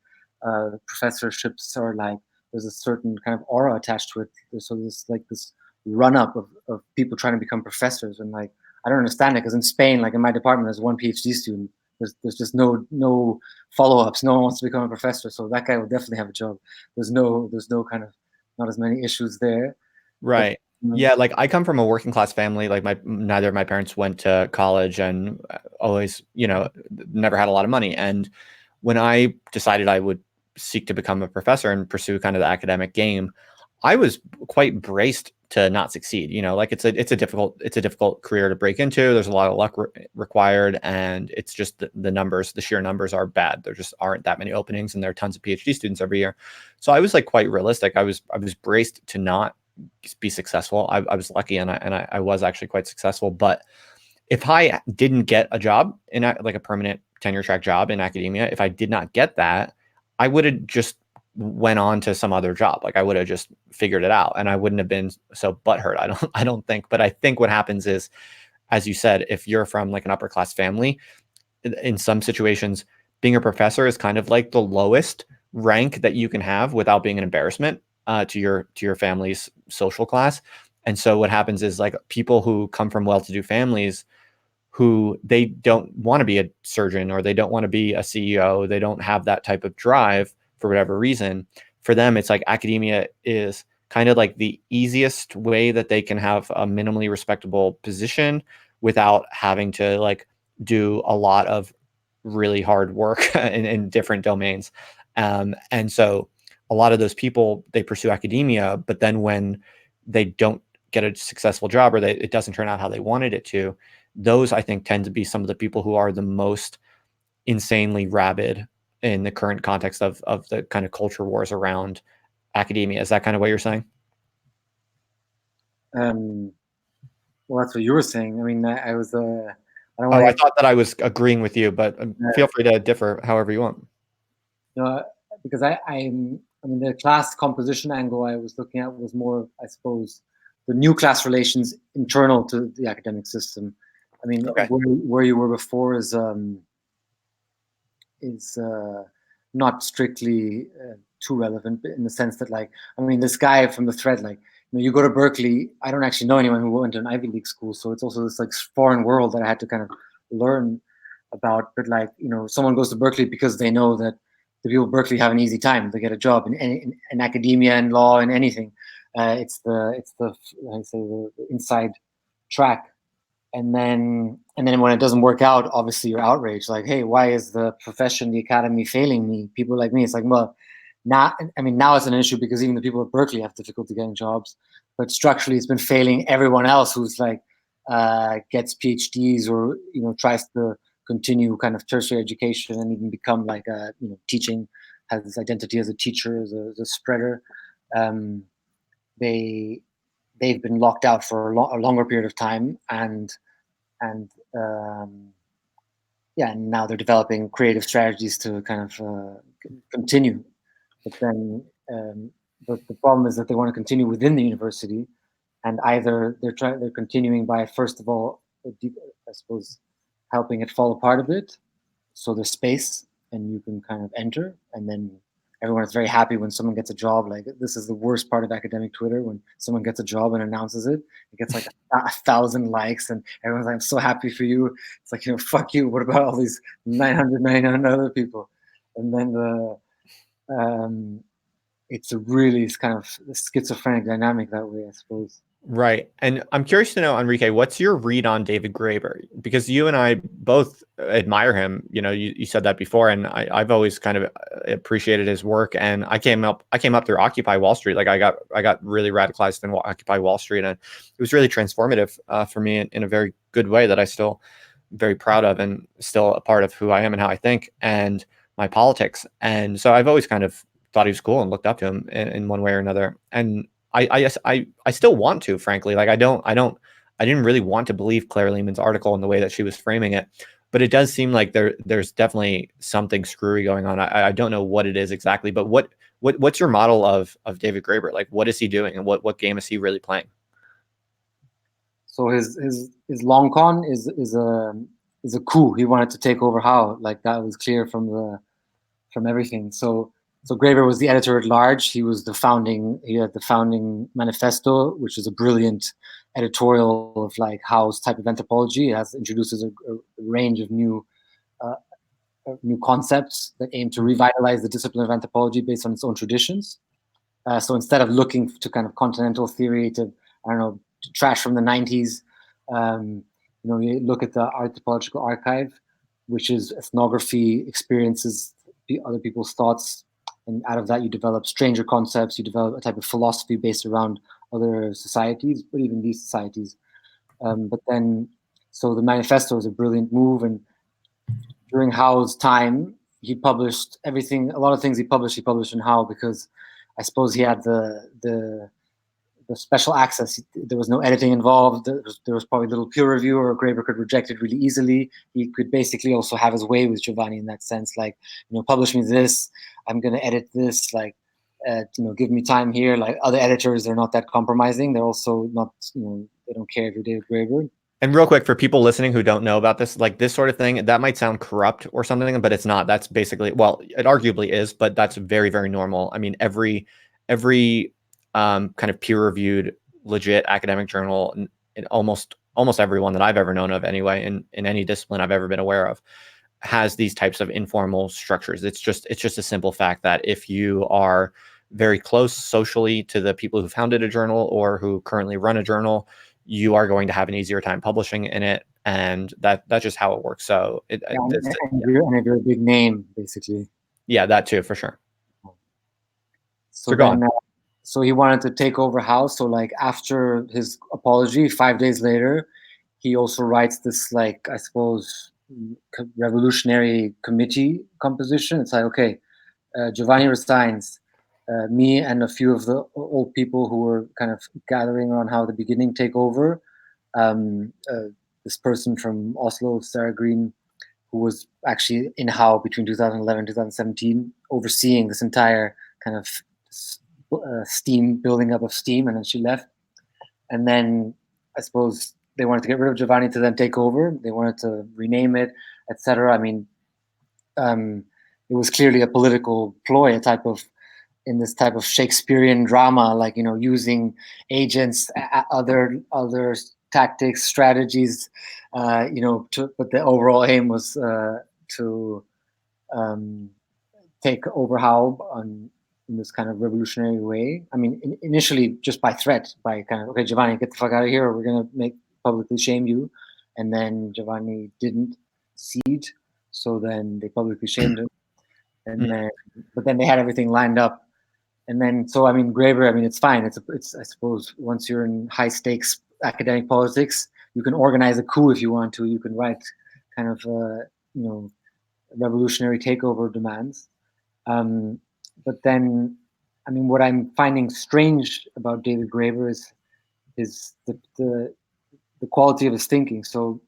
professorships are like, there's a certain kind of aura attached to it. So there's like this run up of people trying to become professors, and like, I don't understand it, because in Spain, like in my department, there's one PhD student. There's just no follow-ups. No one wants to become a professor, so that guy will definitely have a job. There's no kind of, not as many issues there. Right. But, yeah, like I come from a working class family. Like neither of my parents went to college, and always, you know, never had a lot of money. And when I decided I would seek to become a professor and pursue kind of the academic game, I was quite braced to not succeed. You know, like it's a difficult career to break into. There's a lot of luck required, and it's just the sheer numbers are bad. There just aren't that many openings, and there are tons of PhD students every year. So I was like quite realistic. I was braced to not be successful. I was lucky, and I was actually quite successful. But if I didn't get a job in like a permanent tenure track job in academia, if I did not get that, I would have just went on to some other job. Like I would have just figured it out, and I wouldn't have been so butthurt. I don't think. But I think what happens is, as you said, if you're from like an upper class family, in some situations, being a professor is kind of like the lowest rank that you can have without being an embarrassment to your family's social class. And so what happens is, like, people who come from well-to-do families, who they don't want to be a surgeon, or they don't want to be a CEO, they don't have that type of drive for whatever reason. For them, it's like academia is kind of like the easiest way that they can have a minimally respectable position without having to like do a lot of really hard work in different domains. And so a lot of those people, they pursue academia, but then when they don't get a successful job, or it doesn't turn out how they wanted it to, those I think tend to be some of the people who are the most insanely rabid in the current context of the kind of culture wars around academia. Is that kind of what you're saying? well, that's what you were saying. I mean, I was I don't Oh, want I to thought that I was agreeing with you, but get, feel free to differ however you want. you know, because I mean, the class composition angle I was looking at was more, I suppose, new class relations internal to the academic system. I mean, Okay. where you were before is not strictly too relevant in the sense that, like, I mean, this guy from the thread, like, you go to Berkeley. I don't actually know anyone who went to an Ivy League school, so it's also this like foreign world that I had to kind of learn about. But like, someone goes to Berkeley because they know that the people at Berkeley have an easy time. They get a job in academia and law and anything. It's the I say the inside track. And then when it doesn't work out, obviously you're outraged. Like, hey, why is the profession, the academy failing me? People like me. It's like, well, now it's an issue because even the people at Berkeley have difficulty getting jobs. But structurally, it's been failing everyone else who's like gets PhDs or tries to continue kind of tertiary education and even become like teaching, has this identity as a teacher, as a spreader. They've been locked out for a longer period of time, and now they're developing creative strategies to kind of continue. But then, but the problem is that they want to continue within the university, and either they're continuing by, first of all, I suppose, helping it fall apart a bit, so there's space and you can kind of enter, and then everyone is very happy when someone gets a job. Like, this is the worst part of academic Twitter, when someone gets a job and announces it. It gets like 1,000 likes and everyone's like, I'm so happy for you. It's like, fuck you. What about all these 999 other people? And then it's kind of schizophrenic dynamic that way, I suppose. Right. And I'm curious to know, Enrique, what's your read on David Graeber? Because you and I both admire him. You said that before, and I've always kind of appreciated his work. And I came up through Occupy Wall Street. Like, I got really radicalized in Occupy Wall Street, and it was really transformative for me in a very good way that I still very proud of, and still a part of who I am and how I think and my politics. And so I've always kind of thought he was cool and looked up to him in one way or another. And I still want to, frankly. Like, I didn't really want to believe Claire Lehman's article in the way that she was framing it, but it does seem like there's definitely something screwy going on. I don't know what it is exactly, but what's your model of David Graeber? Like, what is he doing, and what game is he really playing? So his long con is a coup. He wanted to take over HAU. Like, that was clear from everything. So Graeber was the editor at large. He had the founding manifesto, which is a brilliant editorial of like HAU's type of anthropology. It introduces a range of new concepts that aim to revitalize the discipline of anthropology based on its own traditions. So instead of looking to kind of continental theory to trash from the 90s, you look at the Anthropological Archive, which is ethnography, experiences, other people's thoughts, and out of that you develop stranger concepts. You develop a type of philosophy based around other societies, but even these societies. But then, so the manifesto is a brilliant move, and during HAU's time, he published everything. A lot of things he published in HAU because I suppose he had the special access. There was no editing involved. There was probably little peer review, or Graeber could reject it really easily. He could basically also have his way with Giovanni in that sense. Like, publish me this. I'm going to edit this. Like, give me time here. Like, other editors, they're not that compromising. They're also not, they don't care if you're David Graeber. And real quick, for people listening who don't know about this, like this sort of thing, that might sound corrupt or something, but it's not. That's basically, well, it arguably is, but that's very, very normal. I mean, every kind of peer-reviewed, legit academic journal, and almost everyone that I've ever known of, anyway, in any discipline I've ever been aware of, has these types of informal structures. It's just a simple fact that if you are very close socially to the people who founded a journal or who currently run a journal, you are going to have an easier time publishing in it, and that's just how it works. So and if you're a big name, basically. Yeah, that too, for sure. So then, so he wanted to take over HAU. So like, after his apology, 5 days later, he also writes this, like, I suppose, revolutionary committee composition. It's like, okay, Giovanni resigns. Me and a few of the old people who were kind of gathering around HAU at the beginning take over. This person from Oslo, Sarah Green, who was actually in HAU between 2011 and 2017, overseeing this entire kind of building up of steam, and then she left. And then I suppose they wanted to get rid of Giovanni to then take over. They wanted to rename it, etc. I mean, it was clearly a political ploy, in this type of Shakespearean drama, like, using agents, other tactics, strategies, but the overall aim was to take over HAU in this kind of revolutionary way. I mean, initially just by threat, by kind of, okay, Giovanni, get the fuck out of here, or we're going to publicly shame you. And then Giovanni didn't cede, so then they publicly shamed him. But then they had everything lined up. And then, so, I mean, Graeber, I mean, it's fine. It's I suppose, once you're in high stakes academic politics, you can organize a coup if you want to. You can write kind of, revolutionary takeover demands. But then, I mean, what I'm finding strange about David Graeber is the quality of his thinking. So,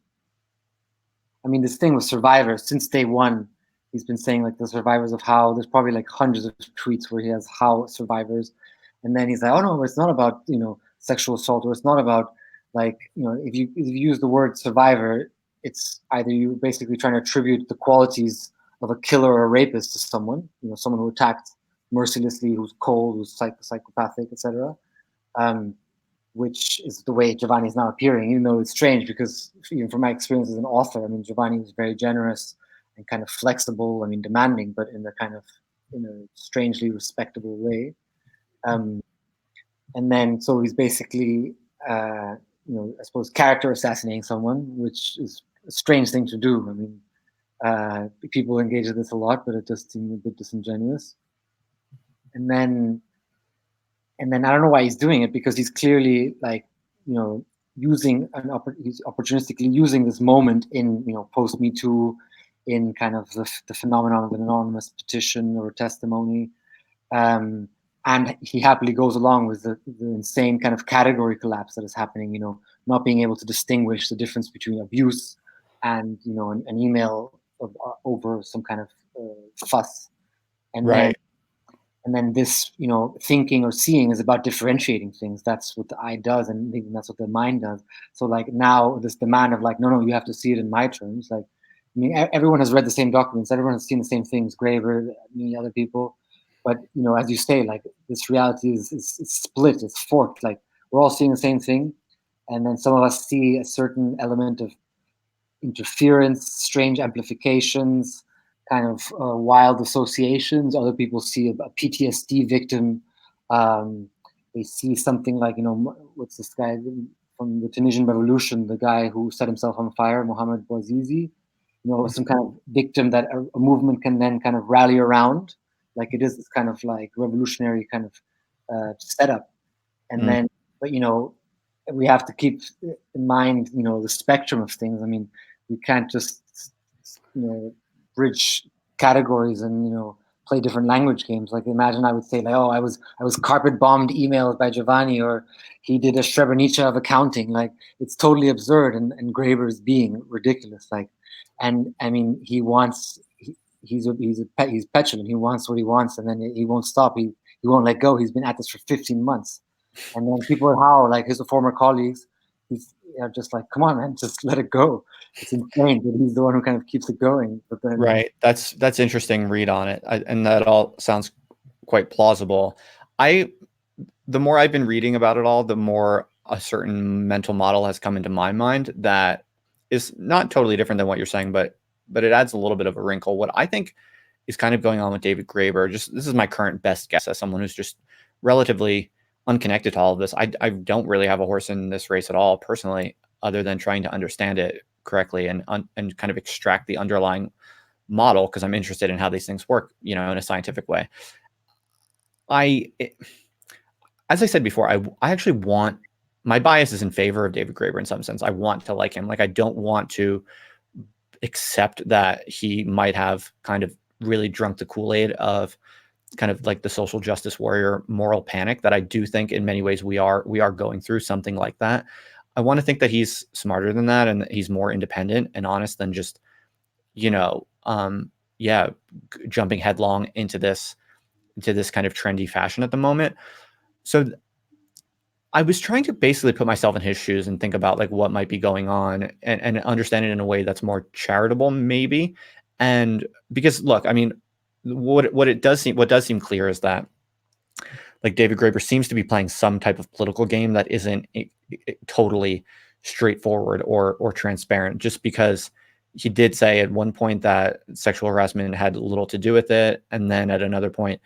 I mean, this thing with survivors, since day one, he's been saying, like, the survivors of HAU. There's probably like hundreds of tweets where he has HAU survivors. And then he's like, oh no, it's not about, sexual assault, or it's not about, like, if you use the word survivor, it's either you basically trying to attribute the qualities of a killer or a rapist to someone, someone who attacked mercilessly, who's cold, who's psychopathic, etc. Which is the way Giovanni is now appearing, even though it's strange because, even from my experience as an author, I mean, Giovanni was very generous and kind of flexible, I mean, demanding, but in a strangely respectable way. And then, so he's basically, I suppose, character assassinating someone, which is a strange thing to do. I mean, people engage with this a lot, but it does seem a bit disingenuous. And then I don't know why he's doing it, because he's clearly, like, he's opportunistically using this moment in, post Me Too, in kind of the phenomenon of an anonymous petition or testimony. And he happily goes along with the insane kind of category collapse that is happening, not being able to distinguish the difference between abuse and, an email over some kind of fuss. And right. then this, thinking or seeing is about differentiating things. That's what the eye does, and thinking that's what the mind does. So, like, now this demand of, like, no, you have to see it in my terms. Like, I mean, everyone has read the same documents. Everyone has seen the same things, Graeber, me, other people. But, as you say, like, this reality is split, it's forked. Like, we're all seeing the same thing. And then some of us see a certain element of interference, strange amplifications, kind of wild associations. Other people see a PTSD victim. They see something like, what's this guy from the Tunisian Revolution, the guy who set himself on fire, Mohamed Bouazizi, some kind of victim that a movement can then kind of rally around. Like, it is this kind of, like, revolutionary kind of setup. And then, but, we have to keep in mind, the spectrum of things. I mean, we can't just, bridge categories and, play different language games. Like, imagine I would say, like, oh, I was carpet bombed emailed by Giovanni, or he did a Srebrenica of accounting. Like, it's totally absurd, and Graeber is being ridiculous. Like, and I mean, he's petulant. He wants what he wants, and then he won't stop. He won't let go. He's been at this for 15 months. And then people at HAU, like his former colleagues, he's just like, come on, man, just let it go. It's insane, but he's the one who kind of keeps it going. But then, right, that's interesting read on it, and that all sounds quite plausible. The more I've been reading about it all, the more a certain mental model has come into my mind that is not totally different than what you're saying, but it adds a little bit of a wrinkle. What I think is kind of going on with David Graeber, just this is my current best guess as someone who's just relatively unconnected to all of this. I don't really have a horse in this race at all personally, other than trying to understand it correctly and kind of extract the underlying model, because I'm interested in how these things work, in a scientific way. As I said before, I actually want, my bias is in favor of David Graeber in some sense. I want to like him. Like, I don't want to accept that he might have kind of really drunk the Kool-Aid of kind of like the social justice warrior moral panic that I do think in many ways we are going through something like that. I want to think that he's smarter than that, and that he's more independent and honest than just, jumping headlong into this kind of trendy fashion at the moment. So I was trying to basically put myself in his shoes and think about like what might be going on and understand it in a way that's more charitable, maybe. And because look, I mean, what does seem clear is that like David Graeber seems to be playing some type of political game that isn't totally straightforward or transparent, just because he did say at one point that sexual harassment had little to do with it, and then at another point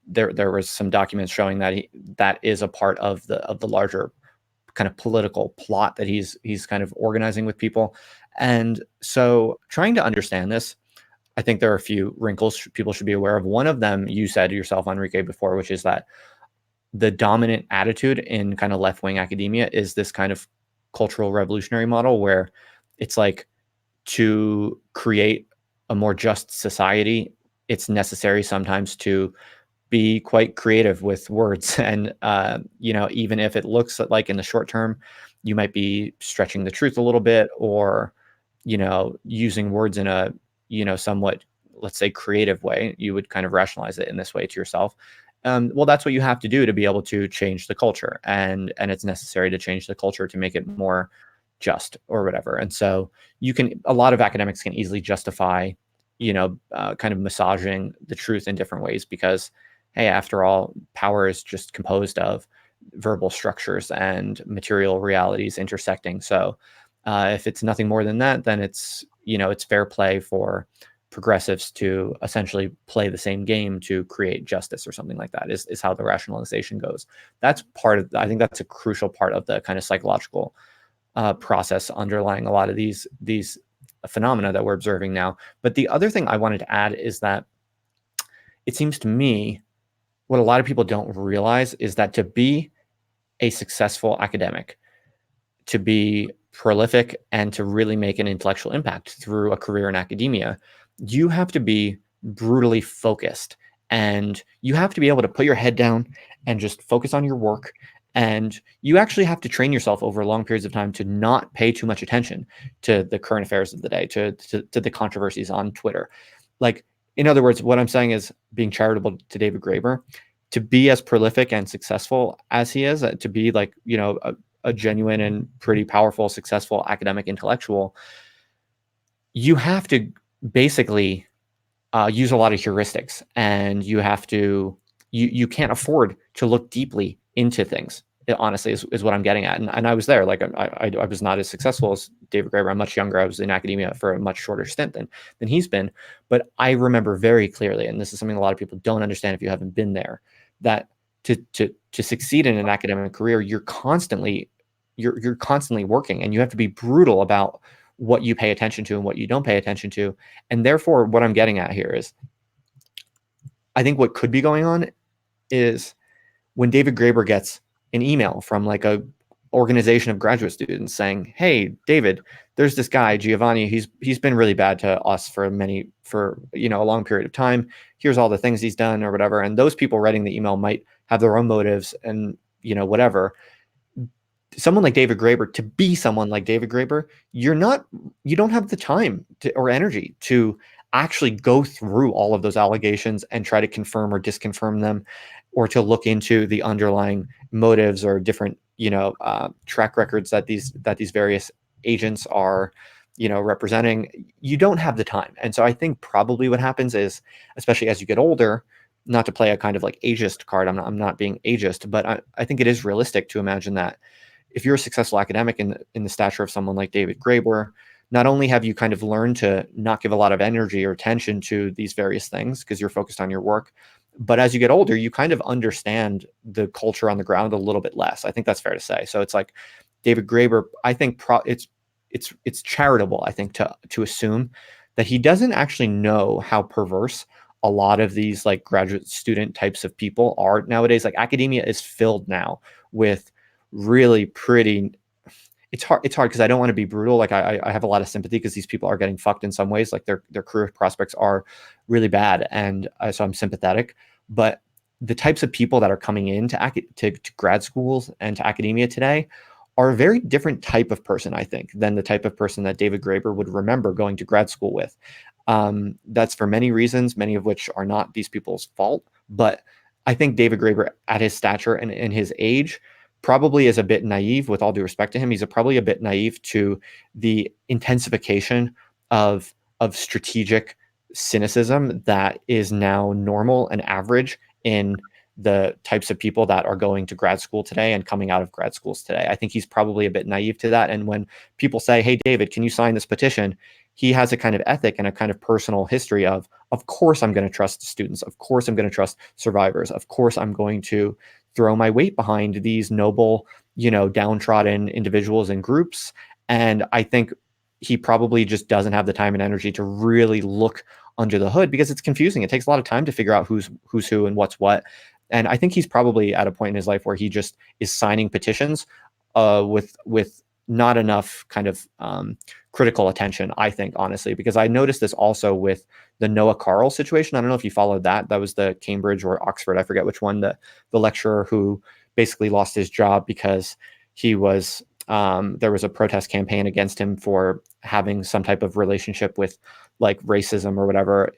there was some documents showing that that is a part of the larger kind of political plot that he's kind of organizing with people. And so trying to understand this, I think there are a few wrinkles people should be aware of. One of them you said yourself, Enrique, before, which is that the dominant attitude in kind of left-wing academia is this kind of cultural revolutionary model where it's like, to create a more just society, it's necessary sometimes to be quite creative with words. And, even if it looks like in the short term, you might be stretching the truth a little bit, or, using words in a, somewhat, let's say, creative way, you would kind of rationalize it in this way to yourself. Well, that's what you have to do to be able to change the culture. And it's necessary to change the culture to make it more just or whatever. And so a lot of academics can easily justify, kind of massaging the truth in different ways because, hey, after all, power is just composed of verbal structures and material realities intersecting. So if it's nothing more than that, then it's fair play for progressives to essentially play the same game to create justice or something like that is how the rationalization goes. That's I think that's a crucial part of the kind of psychological process underlying a lot of these phenomena that we're observing now. But the other thing I wanted to add is that it seems to me what a lot of people don't realize is that to be a successful academic, to be prolific, and to really make an intellectual impact through a career in academia, you have to be brutally focused, and you have to be able to put your head down and just focus on your work. And you actually have to train yourself over long periods of time to not pay too much attention to the current affairs of the day, to the controversies on Twitter. Like, in other words, what I'm saying is, being charitable to David Graeber, to be as prolific and successful as he is, to be like, a genuine and pretty powerful, successful academic intellectual, you have to basically use a lot of heuristics, and you have to, you can't afford to look deeply into things. It honestly is what I'm getting at. And I was there. Like I was not as successful as David Graeber. I'm much younger. I was in academia for a much shorter stint than he's been. But I remember very clearly, and this is something a lot of people don't understand if you haven't been there, that to succeed in an academic career, you're constantly working, and you have to be brutal about what you pay attention to and what you don't pay attention to. And therefore, what I'm getting at here is, I think what could be going on is when David Graeber gets an email from like a organization of graduate students saying, "Hey, David, there's this guy, Giovanni, he's been really bad to us for a long period of time. Here's all the things he's done," or whatever. And those people writing the email might have their own motives and, whatever. Someone like David Graeber, to be someone like David Graeber, you don't have the time or energy to actually go through all of those allegations and try to confirm or disconfirm them, or to look into the underlying motives or different, track records that these various agents are, representing. You don't have the time. And so I think probably what happens is, especially as you get older, not to play a kind of like ageist card, I'm not being ageist, but I think it is realistic to imagine that if you're a successful academic in the stature of someone like David Graeber, not only have you kind of learned to not give a lot of energy or attention to these various things because you're focused on your work, but as you get older, you kind of understand the culture on the ground a little bit less. I think that's fair to say. So it's like David Graeber, I think it's charitable, I think, to assume that he doesn't actually know how perverse a lot of these like graduate student types of people are nowadays. Like, academia is filled now with really pretty, it's hard because I don't want to be brutal. Like, I have a lot of sympathy because these people are getting fucked in some ways. Like, their career prospects are really bad, and so I'm sympathetic. But the types of people that are coming into to grad schools and to academia today are a very different type of person, I think, than the type of person that David Graeber would remember going to grad school with. That's for many reasons, many of which are not these people's fault. But I think David Graeber, at his stature and his age, probably is a bit naive, with all due respect to him. He's probably a bit naive to the intensification of strategic cynicism that is now normal and average in the types of people that are going to grad school today and coming out of grad schools today. I think he's probably a bit naive to that. And when people say, hey, David, can you sign this petition? He has a kind of ethic and a kind of personal history of course, I'm going to trust students. Of course, I'm going to trust survivors. Of course, I'm going to throw my weight behind these noble, downtrodden individuals and groups. And I think he probably just doesn't have the time and energy to really look under the hood, because it's confusing. It takes a lot of time to figure out who's who and what's what. And I think he's probably at a point in his life where he just is signing petitions with not enough kind of critical attention, I think, honestly, because I noticed this also with the Noah Carl situation. I don't know if you followed that. That was the Cambridge or Oxford, I forget which one, the lecturer who basically lost his job because he was there was a protest campaign against him for having some type of relationship with like racism or whatever.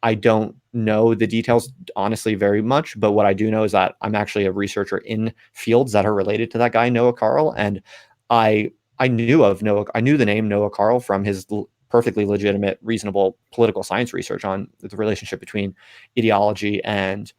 I don't know the details, honestly, very much, but what I do know is that I'm actually a researcher in fields that are related to that guy, Noah Carl, and I knew the name Noah Carl from his perfectly legitimate, reasonable political science research on the relationship between ideology and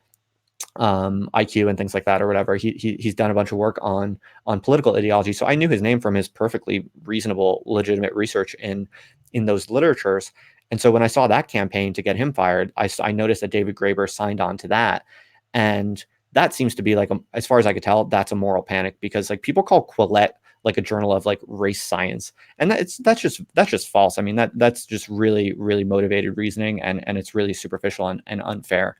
IQ and things like that, or whatever. He's done a bunch of work on political ideology, so I knew his name from his perfectly reasonable, legitimate research in those literatures. And so when I saw that campaign to get him fired, I noticed that David Graeber signed on to that, and that seems to be like, as far as I could tell, that's a moral panic, because like people call Quillette like a journal of like race science, and that's just false. I mean, that's just really, really motivated reasoning, and it's really superficial and unfair.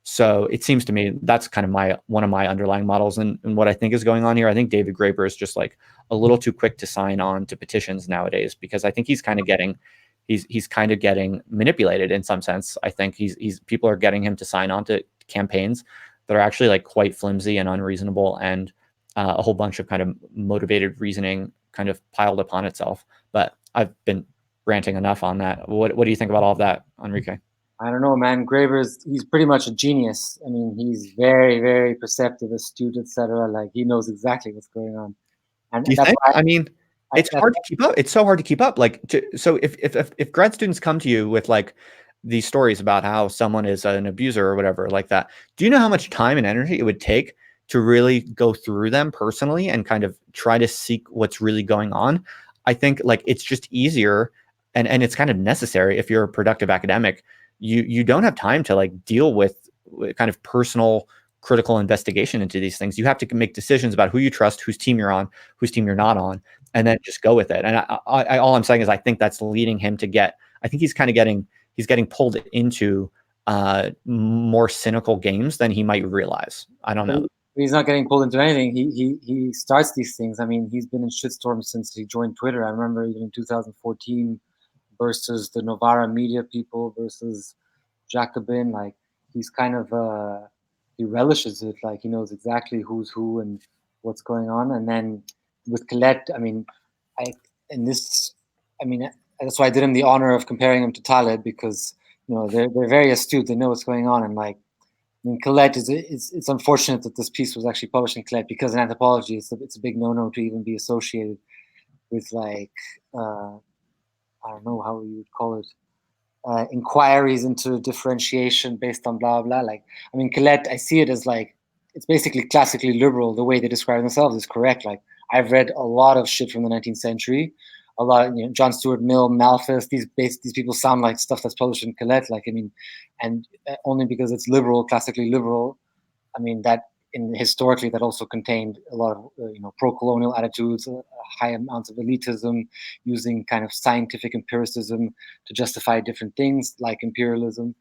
So it seems to me that's kind of one of my underlying models, and what I think is going on here. I think David Graeber is just like a little too quick to sign on to petitions nowadays, because I think he's kind of getting manipulated in some sense. I think people are getting him to sign on to campaigns that are actually like quite flimsy and unreasonable, and a whole bunch of kind of motivated reasoning kind of piled upon itself. But I've been ranting enough on that. What do you think about all of that, Enrique? I don't know, man. He's pretty much a genius. I mean, he's very, very perceptive, astute, etc. Like he knows exactly what's going on. And do you think? I mean, it's hard to keep up. It's so hard to keep up. Like, so if grad students come to you with like these stories about how someone is an abuser or whatever like that, do you know how much time and energy it would take to really go through them personally and kind of try to seek what's really going on? I think like it's just easier, and it's kind of necessary if you're a productive academic. You don't have time to like deal with kind of personal critical investigation into these things. You have to make decisions about who you trust, whose team you're on, whose team you're not on, and then just go with it. And I all I'm saying is I think that's leading him to I think he's getting pulled into more cynical games than he might realize. I don't know. He's not getting pulled into anything. He starts these things. I mean, he's been in shitstorms since he joined Twitter. I remember even in 2014 versus the Novara media people versus Jacobin. Like he's kind of he relishes it. Like he knows exactly who's who and what's going on. And then with Colette, I mean, that's why I did him the honor of comparing him to Taleb, because they're very astute. They know what's going on, and like. I mean, Colette it's unfortunate that this piece was actually published in Colette, because in anthropology it's a big no-no to even be associated with like I don't know how you would call it, inquiries into differentiation based on blah blah. Like, I mean, Colette, I see it as like it's basically classically liberal. The way they describe themselves is correct. Like I've read a lot of shit from the 19th century. A lot, John Stuart Mill, Malthus. These people sound like stuff that's published in Colette. Like, I mean, and only because it's liberal, classically liberal. I mean that historically that also contained a lot of pro-colonial attitudes, high amounts of elitism, using kind of scientific empiricism to justify different things like imperialism,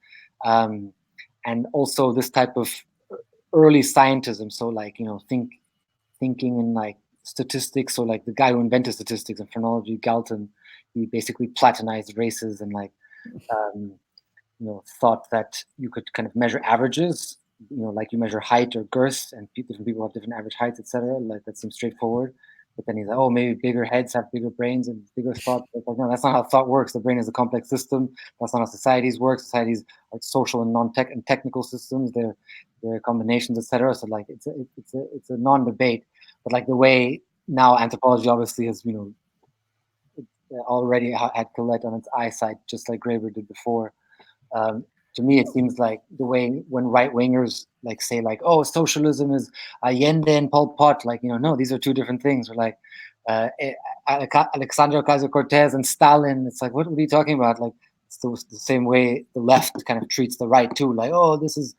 and also this type of early scientism. So like thinking in like statistics. So like the guy who invented statistics and phrenology, Galton, he basically platonized races and like thought that you could kind of measure averages, like you measure height or girth, and different people have different average heights, etc. Like that seems straightforward. But then he's like, oh, maybe bigger heads have bigger brains and bigger thought. It's like, no, that's not how thought works. The brain is a complex system. That's not how societies work. Societies are social and non-tech and technical systems. They're combinations, etc. So like it's a non-debate. But like the way now anthropology obviously has already had Colette on its eyesight, just like Graeber did before. To me, it seems like the way when right wingers like say like, oh, socialism is Allende and Pol Pot, like, no, these are two different things. Or like Alexandria Ocasio-Cortez and Stalin. It's like, what are you talking about? Like, it's the same way the left kind of treats the right too. Like, oh, this is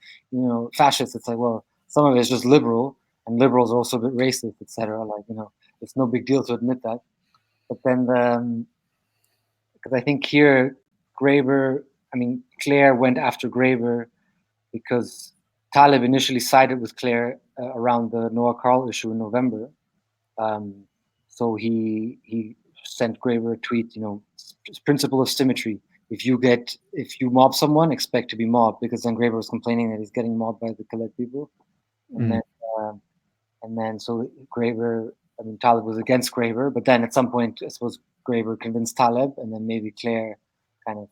fascist. It's like, well, some of it is just liberal, and liberals are also a bit racist, etc. Like, it's no big deal to admit that. But then because I think here Graeber, Claire went after Graeber because Taleb initially sided with Claire around the Noah Carl issue in November. So he sent Graeber a tweet, principle of symmetry. If you mob someone, expect to be mobbed, because then Graeber was complaining that he's getting mobbed by the Colette people. And then so Graeber, Taleb was against Graeber, but then at some point, I suppose Graeber convinced Taleb, and then maybe Claire kind of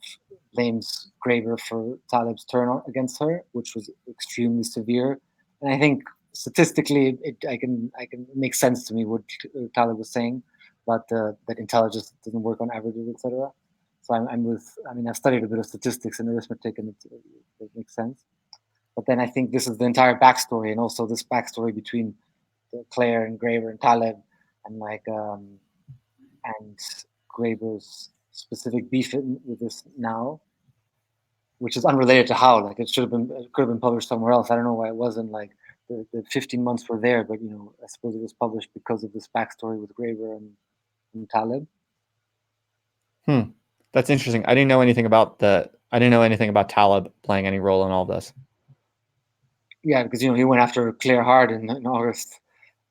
blames Graeber for Taleb's turn against her, which was extremely severe. And I think statistically, I can make sense to me what Taleb was saying, but that intelligence doesn't work on averages, etc. So I've studied a bit of statistics and arithmetic, and it makes sense. But then I think this is the entire backstory, and also this backstory between Claire and Graeber and Taleb, and and Graeber's specific beef with this now, which is unrelated to HAU. Like it could have been published somewhere else. I don't know why it wasn't. Like the 15 months were there, but I suppose it was published because of this backstory with Graeber and Taleb. That's interesting. I didn't know anything about Taleb playing any role in all this. Yeah, because he went after Claire hard in August,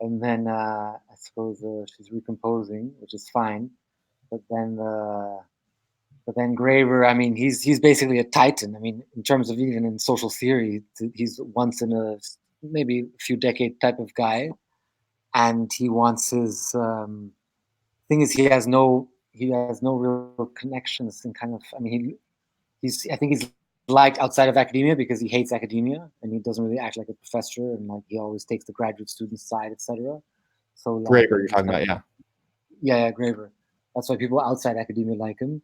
and then I suppose she's recomposing, which is fine. But then Graeber, he's basically a titan. In terms of even in social theory, he's once in a maybe a few decade type of guy, and he wants his thing is he has no real connections and kind of. I think he's liked outside of academia because he hates academia and he doesn't really act like a professor, and like he always takes the graduate student side, etc. So like, Graeber, you're talking about, yeah. Yeah, Graeber. That's why people outside academia like him.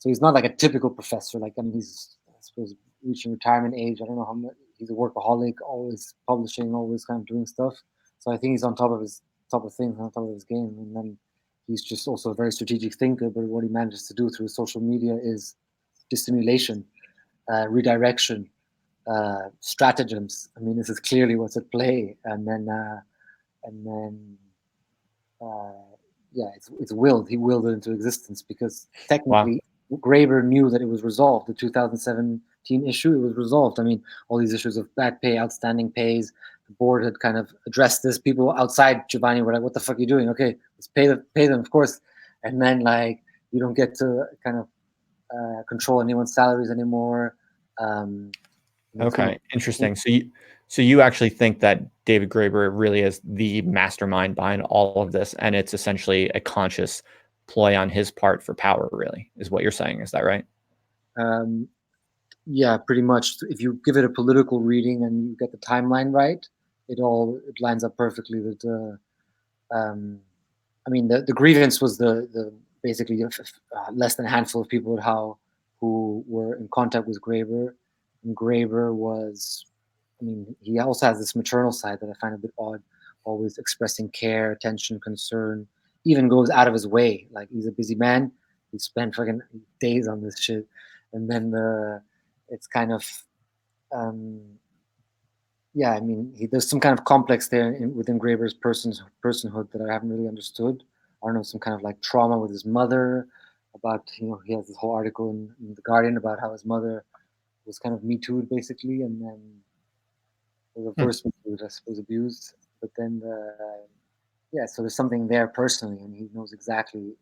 So he's not like a typical professor. Like, he's, I suppose, reaching retirement age. I don't know how much. He's a workaholic, always publishing, always kind of doing stuff. So I think he's on top of things, on top of his game. And then he's just also a very strategic thinker. But what he manages to do through social media is dissimulation, redirection, stratagems. This is clearly what's at play. And then it's willed. He willed it into existence because technically Graeber knew that it was resolved. The 2017 issue, it was resolved. All these issues of back pay, outstanding pays, the board had kind of addressed this. People outside Giovanni were like, what the fuck are you doing? Okay, let's pay them, of course. And then like, you don't get to kind of control anyone's salaries anymore. Okay, interesting. So you actually think that David Graeber really is the mastermind behind all of this, and it's essentially a conscious ploy on his part for power, really, is what you're saying. Is that right? Yeah, pretty much. If you give it a political reading and you get the timeline right, it lines up perfectly with the grievance was the basically less than a handful of people at HAU who were in contact with Graeber. And Graeber was, he also has this maternal side that I find a bit odd, always expressing care, attention, concern, even goes out of his way. Like, he's a busy man. He spent fucking days on this shit. And then it's kind of, there's some kind of complex there within Graeber's personhood that I haven't really understood. I don't know, some kind of like trauma with his mother about, he has this whole article in The Guardian about how his mother was kind of Me Too'd basically, and then reverse Me Too'd, I suppose, abused. But then, so there's something there personally, and he knows exactly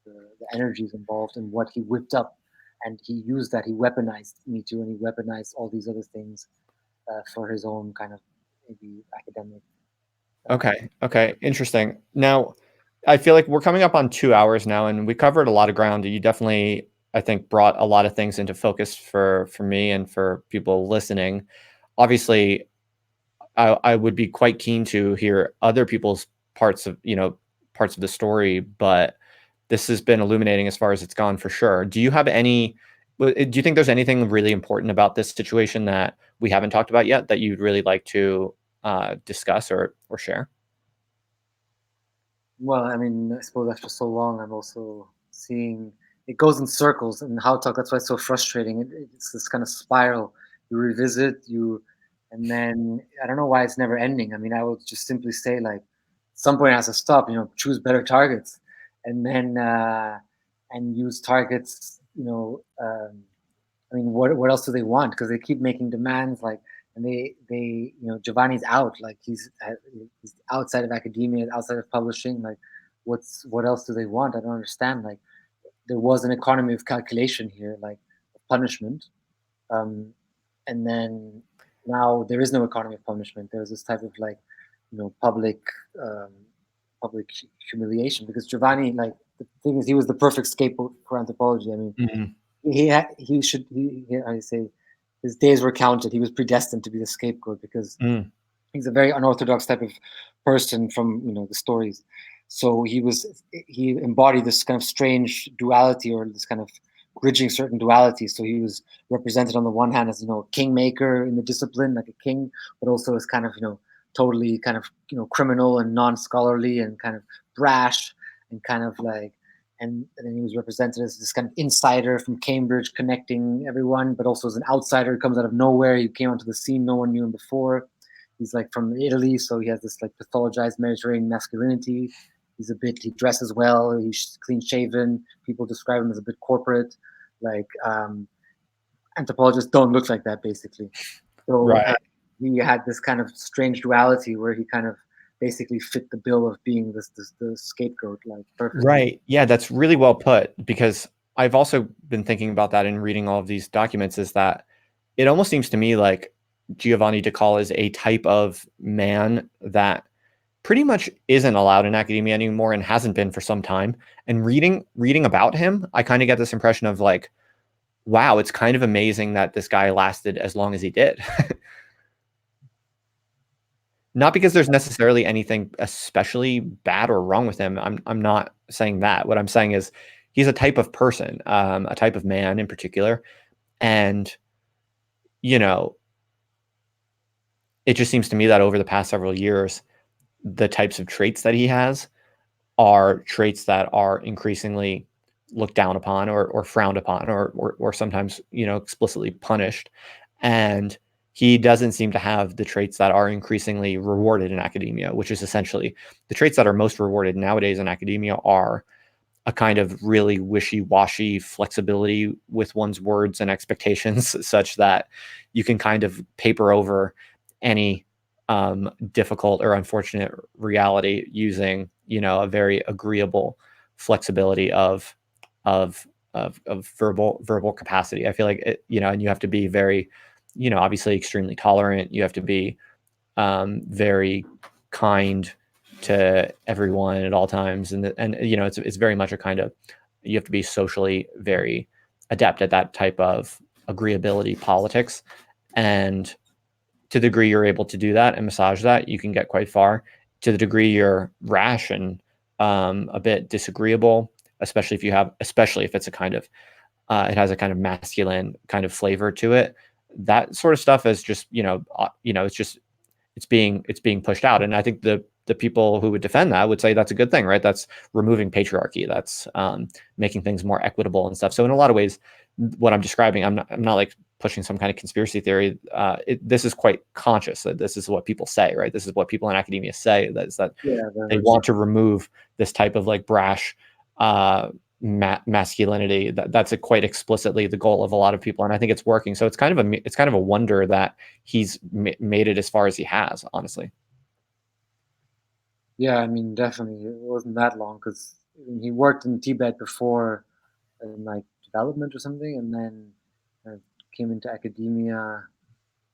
the energies involved and what he whipped up, and he used that. He weaponized Me Too, and he weaponized all these other things for his own kind of maybe academic. Okay, interesting. Now, I feel like we're coming up on 2 hours now, and we covered a lot of ground. You definitely, I think, brought a lot of things into focus for me and for people listening. Obviously, I would be quite keen to hear other people's parts of the story, but this has been illuminating as far as it's gone for sure. Do you have any? Do you think there's anything really important about this situation that we haven't talked about yet that you'd really like to discuss or share? Well, I mean, I suppose after so long, I'm also seeing it goes in circles, and how talk. That's why it's so frustrating. It's this kind of spiral. You revisit, and then I don't know why it's never ending. I mean, I would just simply say like, some point it has to stop. Choose better targets, and then and use targets. I mean, what else do they want? Because they keep making demands like, and Giovanni's out, like he's outside of academia, outside of publishing. Like, what else do they want? I don't understand. Like, there was an economy of calculation here, like of punishment, and then now there is no economy of punishment. There's this type of like, public, um, public humiliation. Because Giovanni, like the thing is, he was the perfect scapegoat for anthropology. I mean, Mhm. I say his days were counted. He was predestined to be the scapegoat because Mm. he's a very unorthodox type of person from the stories. So he embodied this kind of strange duality, or this kind of bridging certain dualities. So he was represented on the one hand as a kingmaker in the discipline, like a king, but also as kind of totally kind of criminal and non-scholarly and kind of brash and kind of like, and then he was represented as this kind of insider from Cambridge, connecting everyone, but also as an outsider who comes out of nowhere. He came onto the scene, no one knew him before. He's like from Italy, so he has this like pathologized Mediterranean masculinity. He dresses well, he's clean shaven. People describe him as a bit corporate. Like, anthropologists don't look like that, basically. So Right. he had this kind of strange duality where he kind of basically fit the bill of being the scapegoat, like perfectly. Right. Yeah, that's really well put, because I've also been thinking about that in reading all of these documents, is that it almost seems to me like Giovanni de Call is a type of man that pretty much isn't allowed in academia anymore and hasn't been for some time. And reading about him, I kind of get this impression of like, wow, it's kind of amazing that this guy lasted as long as he did. Not because there's necessarily anything especially bad or wrong with him. I'm not saying that. What I'm saying is he's a type of person, a type of man in particular, and you know, it just seems to me that over the past several years, the types of traits that he has are traits that are increasingly looked down upon or frowned upon or sometimes explicitly punished, and he doesn't seem to have the traits that are increasingly rewarded in academia, which is essentially the traits that are most rewarded nowadays in academia are a kind of really wishy-washy flexibility with one's words and expectations such that you can kind of paper over any difficult or unfortunate reality using a very agreeable flexibility of verbal capacity. I feel like and you have to be very obviously extremely tolerant. You have to be very kind to everyone at all times, and it's very much a kind of, you have to be socially very adept at that type of agreeability politics, and to the degree you're able to do that and massage that, you can get quite far. To the degree you're rash and a bit disagreeable, especially if it's a kind of it has a kind of masculine kind of flavor to it, that sort of stuff is just it's being pushed out. And I think the people who would defend that would say that's a good thing, right? That's removing patriarchy. That's making things more equitable and stuff. So in a lot of ways, what I'm describing, I'm not like pushing some kind of conspiracy theory. This is quite conscious. That this is what people say, right? This is what people in academia say. That is that they want to remove this type of like brash masculinity. That's quite explicitly the goal of a lot of people, and I think it's working. So it's kind of a wonder that he's made it as far as he has, honestly. Yeah, I mean, definitely, it wasn't that long because he worked in Tibet before in like development or something, and then came into academia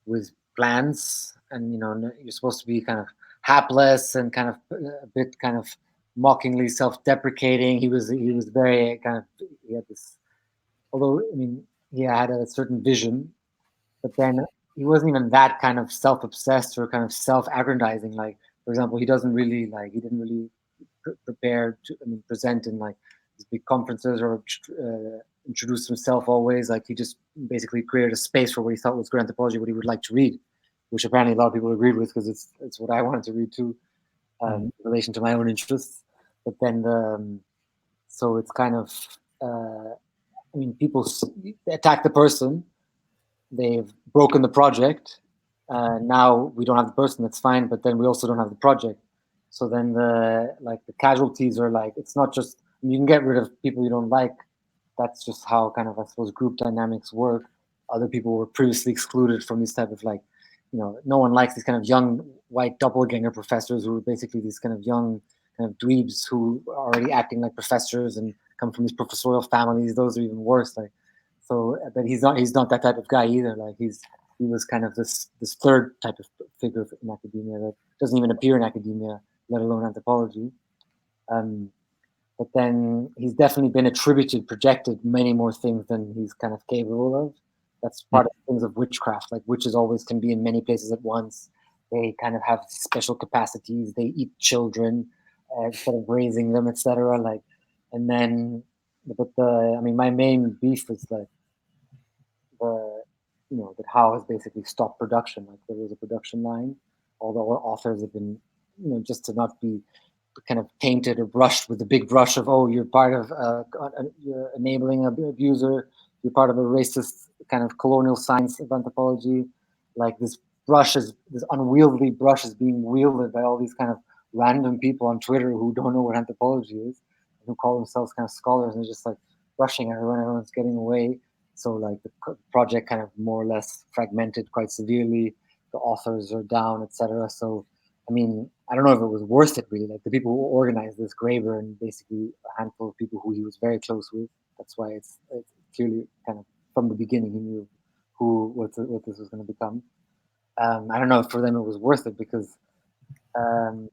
with plans. And you're supposed to be kind of hapless and kind of a bit kind of mockingly self-deprecating. He was very kind of, he had this, although I mean he had a certain vision, but then he wasn't even that kind of self-obsessed or kind of self-aggrandizing. Like, for example, he didn't really prepare to present in like these big conferences or introduce himself always. Like, he just basically created a space for what he thought was good anthropology, what he would like to read, which apparently a lot of people agreed with, because it's what I wanted to read too, in relation to my own interests. But then so it's kind of people attack the person, they've broken the project. Now we don't have the person, that's fine, but then we also don't have the project. So then the casualties are like, it's not just, you can get rid of people you don't like. That's just how kind of, I suppose, group dynamics work. Other people were previously excluded from these type of no one likes these kind of young white doppelganger professors who are basically these kind of young kind of dweebs who are already acting like professors and come from these professorial families. Those are even worse. So, but he's not that type of guy either. Like, he was kind of this third type of figure in academia that doesn't even appear in academia, let alone anthropology. But then he's definitely been projected many more things than he's kind of capable of. That's part of things of witchcraft. Like, witches always can be in many places at once. They kind of have special capacities. They eat children instead of raising them, etc. My main beef is that that HAU has basically stopped production. Like, there was a production line. All the authors have been, just to not be kind of tainted or brushed with the big brush of, oh, you're part of, you're enabling an abuser, you're part of a racist kind of colonial science of anthropology. Like, this unwieldy brush is being wielded by all these kind of random people on Twitter who don't know what anthropology is, and who call themselves kind of scholars, and just like brushing everyone's getting away. So like the project kind of more or less fragmented quite severely. The authors are down, etc. So, I mean, I don't know if it was worth it really. Like, the people who organized this, Graeber and basically a handful of people who he was very close with. That's why it's clearly kind of from the beginning he knew what this was going to become. I don't know if for them it was worth it, because now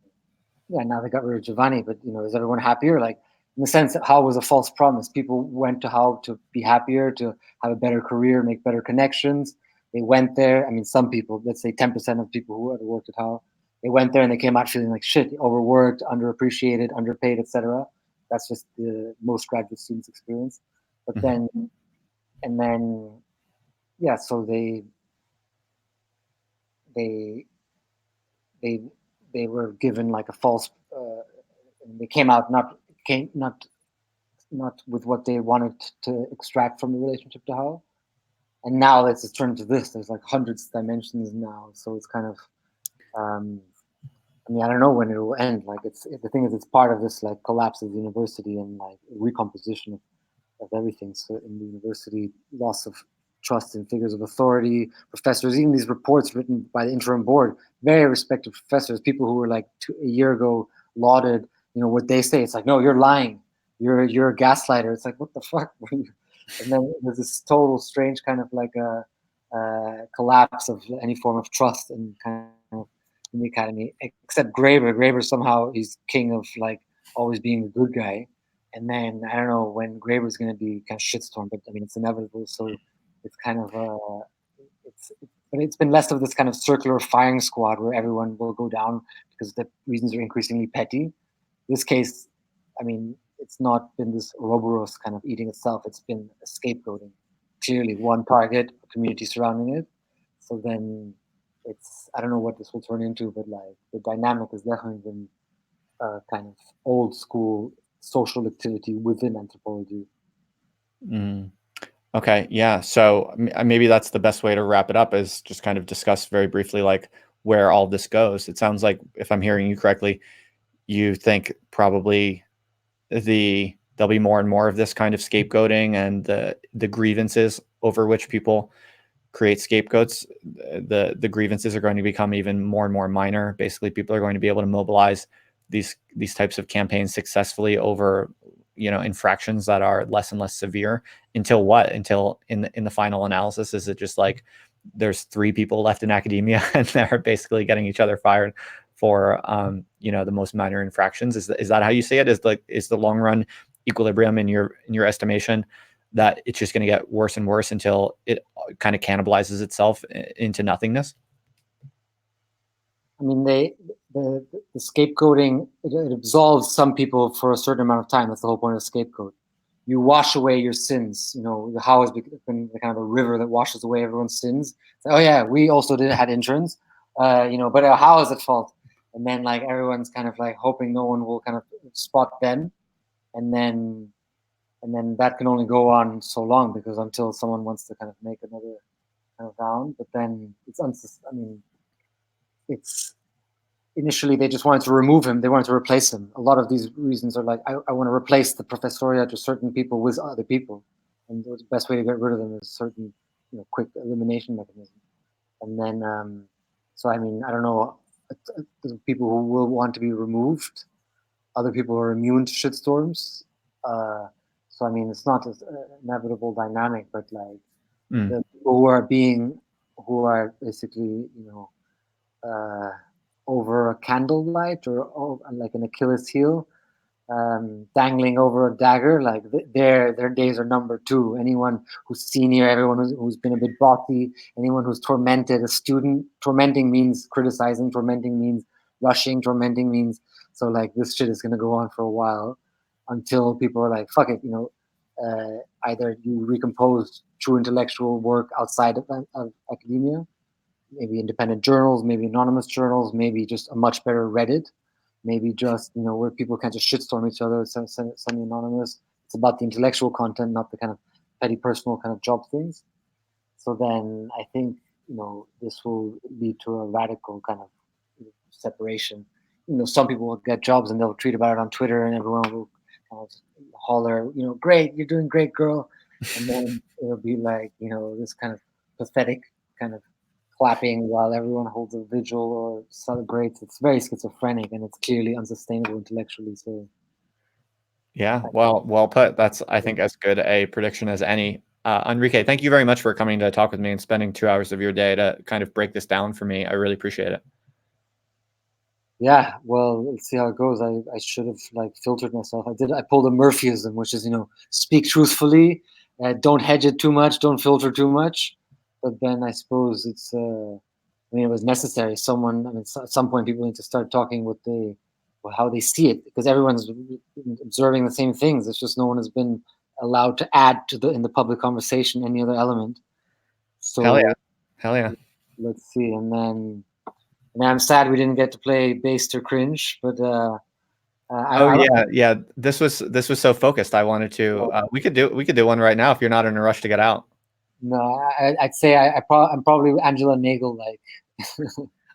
they got rid of Giovanni, but is everyone happier? Like, in the sense that HAU was a false promise. People went to HAU to be happier, to have a better career, make better connections. They went there. I mean, some people, let's say 10% of people who ever worked at HAU, they went there and they came out feeling like shit, overworked, underappreciated, underpaid, etc. That's just the most graduate students' experience. But then, so they were given like a false. They came out not with what they wanted to extract from the relationship to HAU. And now it's turned to this. There's like hundreds of dimensions now, so it's kind of. I don't know when it will end. Like, the thing is, it's part of this like collapse of the university and like recomposition of everything. So in the university, loss of trust in figures of authority, professors, even these reports written by the interim board, very respected professors, people who were like a year ago lauded, what they say. It's like, no, you're lying. You're a gaslighter. It's like, what the fuck? And then there's this total strange kind of like a collapse of any form of trust and kind of in the academy, except Graeber. Graeber somehow, he's king of like always being a good guy. And then I don't know when Graeber's going to be kind of shitstorm, but I mean, it's inevitable. So it's kind of it's been less of this kind of circular firing squad where everyone will go down because the reasons are increasingly petty. This case, I mean, it's not been this Ouroboros kind of eating itself. It's been a scapegoating. Clearly, one target, a community surrounding it. So then I don't know what this will turn into, but like the dynamic has definitely been kind of old school social activity within anthropology. Okay, yeah. So maybe that's the best way to wrap it up, is just kind of discuss very briefly like where all this goes. It sounds like, if I'm hearing you correctly, you think probably there'll be more and more of this kind of scapegoating, and the grievances over which people create scapegoats, the grievances are going to become even more and more minor. Basically, people are going to be able to mobilize these types of campaigns successfully over infractions that are less and less severe, until in the final analysis, is it just like there's 3 people left in academia and they're basically getting each other fired for the most minor infractions. Is that how you see it? Is the long run equilibrium in your estimation that it's just going to get worse and worse until it kind of cannibalizes itself into nothingness? I mean, the scapegoating, it absolves some people for a certain amount of time. That's the whole point of scapegoat. You wash away your sins. The HAU has been kind of a river that washes away everyone's sins. Oh yeah, we also had interns, but HAU is at fault. And then like everyone's kind of like hoping no one will kind of spot them, and then that can only go on so long, because until someone wants to kind of make another kind of round. But then it's initially they just wanted to remove him. They wanted to replace him. A lot of these reasons are like, I want to replace the professoriate or certain people with other people, and the best way to get rid of them is certain quick elimination mechanism. And then so I don't know, the people who will want to be removed, other people are immune to shitstorms. So it's not an inevitable dynamic, but like the people who are basically over a candlelight or like an Achilles heel, dangling over a dagger, like their days are numbered too. Anyone who's senior, everyone who's been a bit bossy, anyone who's tormented a student. Tormenting means criticizing, tormenting means rushing, tormenting means, so like this shit is going to go on for a while until people are like, fuck it, either you recompose true intellectual work outside of academia, maybe independent journals, maybe anonymous journals, maybe just a much better Reddit, maybe just where people can't just shitstorm each other, semi-anonymous. It's about the intellectual content, not the kind of petty personal kind of job things. So then I think this will lead to a radical kind of separation. Some people will get jobs and they'll tweet about it on Twitter, and everyone will kind of holler, great, you're doing great, girl. And then it'll be like this kind of pathetic kind of clapping while everyone holds a vigil or celebrates. It's very schizophrenic, and it's clearly unsustainable intellectually. So yeah, well put. That's, I think, as good a prediction as any. Enrique, thank you very much for coming to talk with me and spending 2 hours of your day to kind of break this down for me. I really appreciate it. Yeah, well, let's see how it goes. I should have like filtered myself. I pulled a Murphyism, which is speak truthfully, don't hedge it too much, don't filter too much. But then I suppose it's it was necessary. At some point people need to start talking how they see it, because everyone's observing the same things. It's just no one has been allowed to add in the public conversation any other element. So hell yeah. Let's see. And then I'm sad we didn't get to play Based or Cringe, but yeah. This was so focused. I wanted to. We could do one right now if you're not in a rush to get out. No, I'd say I'm probably Angela Nagel like.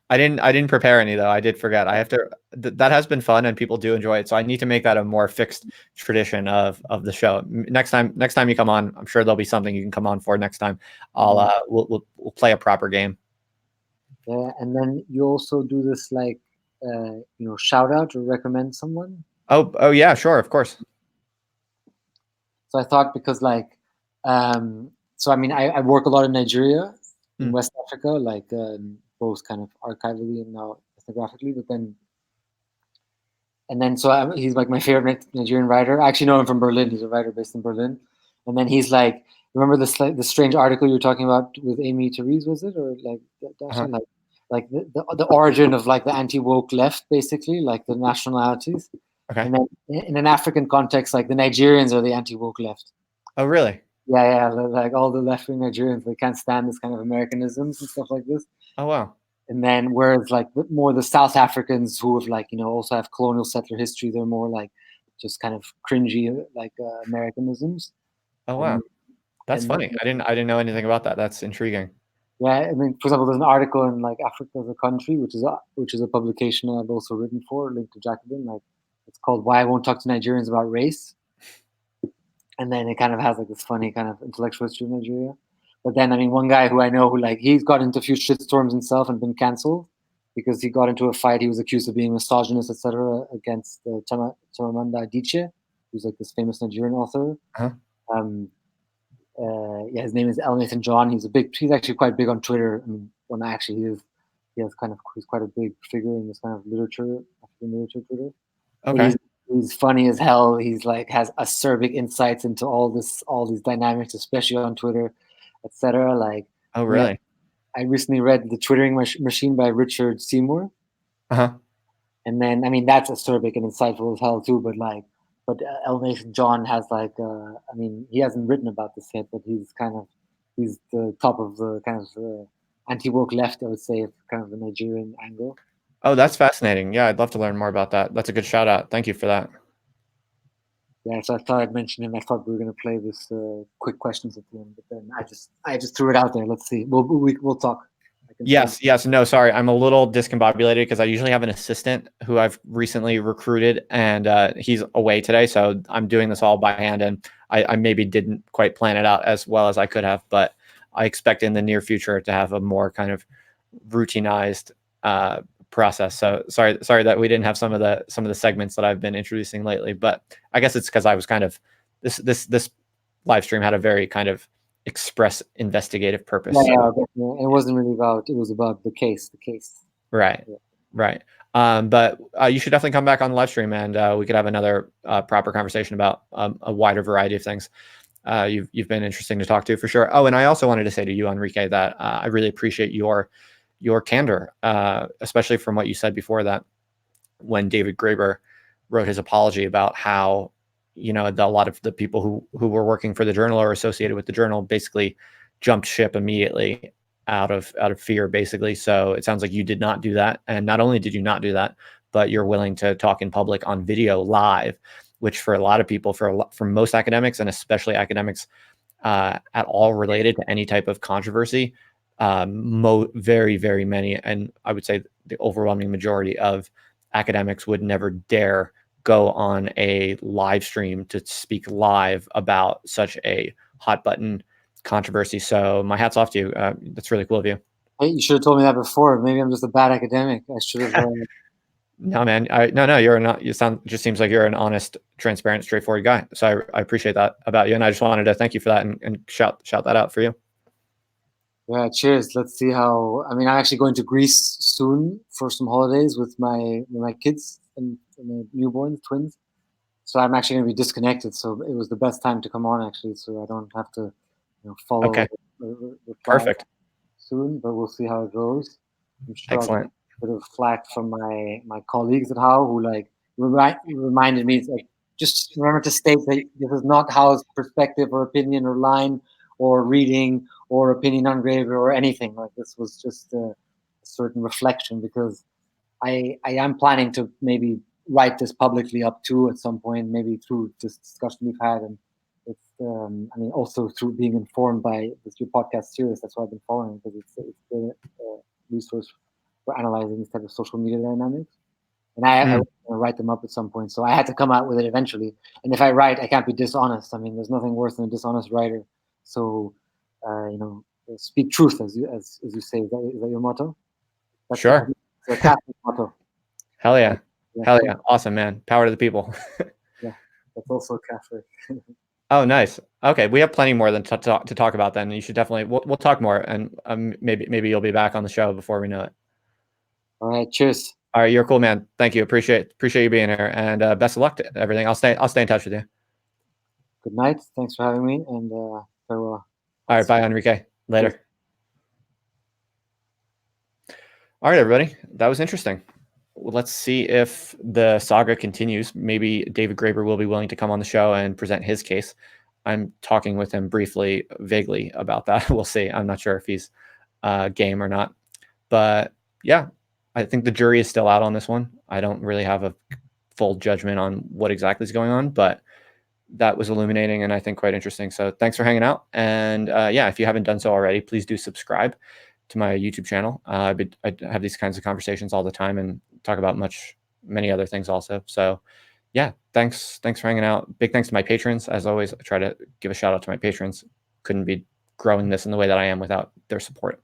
I didn't prepare any though. I did forget. I have to. That has been fun and people do enjoy it. So I need to make that a more fixed tradition of the show. Next time you come on, I'm sure there'll be something you can come on for next time. We'll play a proper game. Yeah, and then you also do this like shout out or recommend someone. Oh yeah, sure, of course. So I thought, because like I work a lot in Nigeria, in West Africa, like both kind of archivally and now ethnographically, so he's like my favorite Nigerian writer. I actually know him from Berlin. He's a writer based in Berlin. And then he's like, remember the strange article you were talking about with Amy Therese, was it? Or like, like the origin of like the anti-woke left, basically, like the nationalities. Okay. And then in an African context, like the Nigerians are the anti-woke left. Oh, really? Yeah, like all the left-wing Nigerians, they can't stand this kind of Americanisms and stuff like this. Oh, wow. And then whereas like more the South Africans who have like, also have colonial settler history, they're more like just kind of cringy, like Americanisms. Oh, wow. That's funny. I didn't know anything about that. That's intriguing. Yeah, for example, there's an article in like Africa as a Country, which is a publication I've also written for, linked to Jacobin. Like, it's called "Why I Won't Talk to Nigerians About Race," and then it kind of has like this funny kind of intellectual history of Nigeria. But then, one guy who I know who like he's got into a few shitstorms himself and been cancelled because he got into a fight. He was accused of being misogynist, etc., against Chimamanda Adichie, who's like this famous Nigerian author. His name is L. Nathan John. He's actually quite big on Twitter. He is. he's quite a big figure in this kind of literature, African literature Twitter. Okay. He's funny as hell. He's like has acerbic insights into all these dynamics, especially on Twitter, etc. Like, oh, really? I recently read The Twittering Machine by Richard Seymour. Uh-huh. And then, I mean, that's acerbic and insightful as hell too. But L. Nathan John has like, I mean, he hasn't written about this yet, but he's the top of the kind of anti-woke left, I would say, kind of the Nigerian angle. Oh, that's fascinating. Yeah, I'd love to learn more about that. That's a good shout out. Thank you for that. Yeah, so I thought I'd mention him. I thought we were going to play this quick questions at the end, but then I just threw it out there. Let's see. We'll talk. Yes. No, sorry. I'm a little discombobulated because I usually have an assistant who I've recently recruited, and he's away today. So I'm doing this all by hand, and I maybe didn't quite plan it out as well as I could have, but I expect in the near future to have a more kind of routinized process. So sorry that we didn't have some of the segments that I've been introducing lately, but I guess it's because I was kind of this live stream had a very kind of express investigative purpose. Yeah, it wasn't really about, it was about the case. Right. Yeah. Right. But you should definitely come back on the live stream, and we could have another proper conversation about a wider variety of things. You've been interesting to talk to for sure. Oh, and I also wanted to say to you, Enrique, that I really appreciate your candor, especially from what you said before, that when David Graeber wrote his apology about how, a lot of the people who were working for the journal or associated with the journal basically jumped ship immediately out of fear, basically. So it sounds like you did not do that. And not only did you not do that, but you're willing to talk in public on video live, which for a lot of people, for most academics, and especially academics at all related to any type of controversy, very, very many, and I would say the overwhelming majority of academics would never dare go on a live stream to speak live about such a hot button controversy. So my hat's off to you. That's really cool of you. Hey, you should have told me that before. Maybe I'm just a bad academic. I should have. No, man. No, you're not. Just seems like you're an honest, transparent, straightforward guy. So I appreciate that about you. And I just wanted to thank you for that and shout that out for you. Yeah, cheers. Let's see how. I mean, I'm actually going to Greece soon for some holidays with my kids and my newborn twins. So I'm actually going to be disconnected. So it was the best time to come on, actually, so I don't have to follow. Okay. The Perfect. Soon, but we'll see how it goes. I'm sure Excellent. I'll get a bit of flack from my colleagues at HAU who like reminded me, like, just remember to state that this is not HAU's perspective or opinion or line or reading or opinion on Graeber or anything. Like, this was just a certain reflection, because I am planning to maybe write this publicly up too at some point, maybe through this discussion we've had, and it's I mean, also through being informed by your podcast series. That's why I've been following, because it's been a resource for analyzing these type of social media dynamics. And I want to write them up at some point, so I had to come out with it eventually. And if I write, I can't be dishonest. I mean, there's nothing worse than a dishonest writer. So speak truth, as you say. Is that your motto? That's sure. The Catholic motto. Hell yeah. Hell yeah. Awesome, man. Power to the people. Yeah, that's also Catholic. Oh, nice. Okay, we have plenty more than to talk about then. You should definitely, we'll talk more, and maybe you'll be back on the show before we know it. All right, cheers. All right, you're cool, man. Thank you. Appreciate you being here, and best of luck to everything. I'll stay in touch with you. Good night. Thanks for having me, and farewell. All right, bye, Enrique. Later. Cheers. All right, everybody. That was interesting. Let's see if the saga continues. Maybe David Graeber will be willing to come on the show and present his case. I'm talking with him briefly, vaguely about that. We'll see. I'm not sure if he's game or not. But yeah, I think the jury is still out on this one. I don't really have a full judgment on what exactly is going on, but that was illuminating and I think quite interesting. So thanks for hanging out. And yeah, if you haven't done so already, please do subscribe to my YouTube channel. I have these kinds of conversations all the time and talk about many other things also. So yeah, thanks for hanging out. Big thanks to my patrons. As always, I try to give a shout out to my patrons. Couldn't be growing this in the way that I am without their support.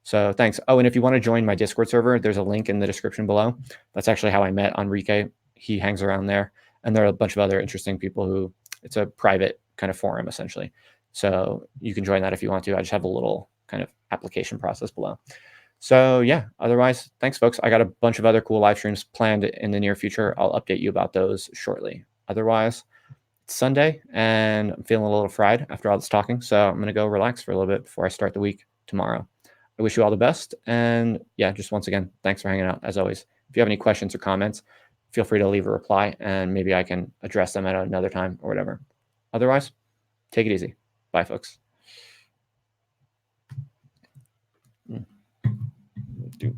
So thanks. Oh, and if you want to join my Discord server, there's a link in the description below. That's actually how I met Enrique. He hangs around there. And there are a bunch of other interesting people who, it's a private kind of forum essentially. So you can join that if you want to. I just have a little kind of application process below. So yeah, otherwise, thanks, folks. I got a bunch of other cool live streams planned in the near future. I'll update you about those shortly. Otherwise, it's Sunday, and I'm feeling a little fried after all this talking, so I'm going to go relax for a little bit before I start the week tomorrow. I wish you all the best, and yeah, just once again, thanks for hanging out, as always. If you have any questions or comments, feel free to leave a reply, and maybe I can address them at another time or whatever. Otherwise, take it easy. Bye, folks. Do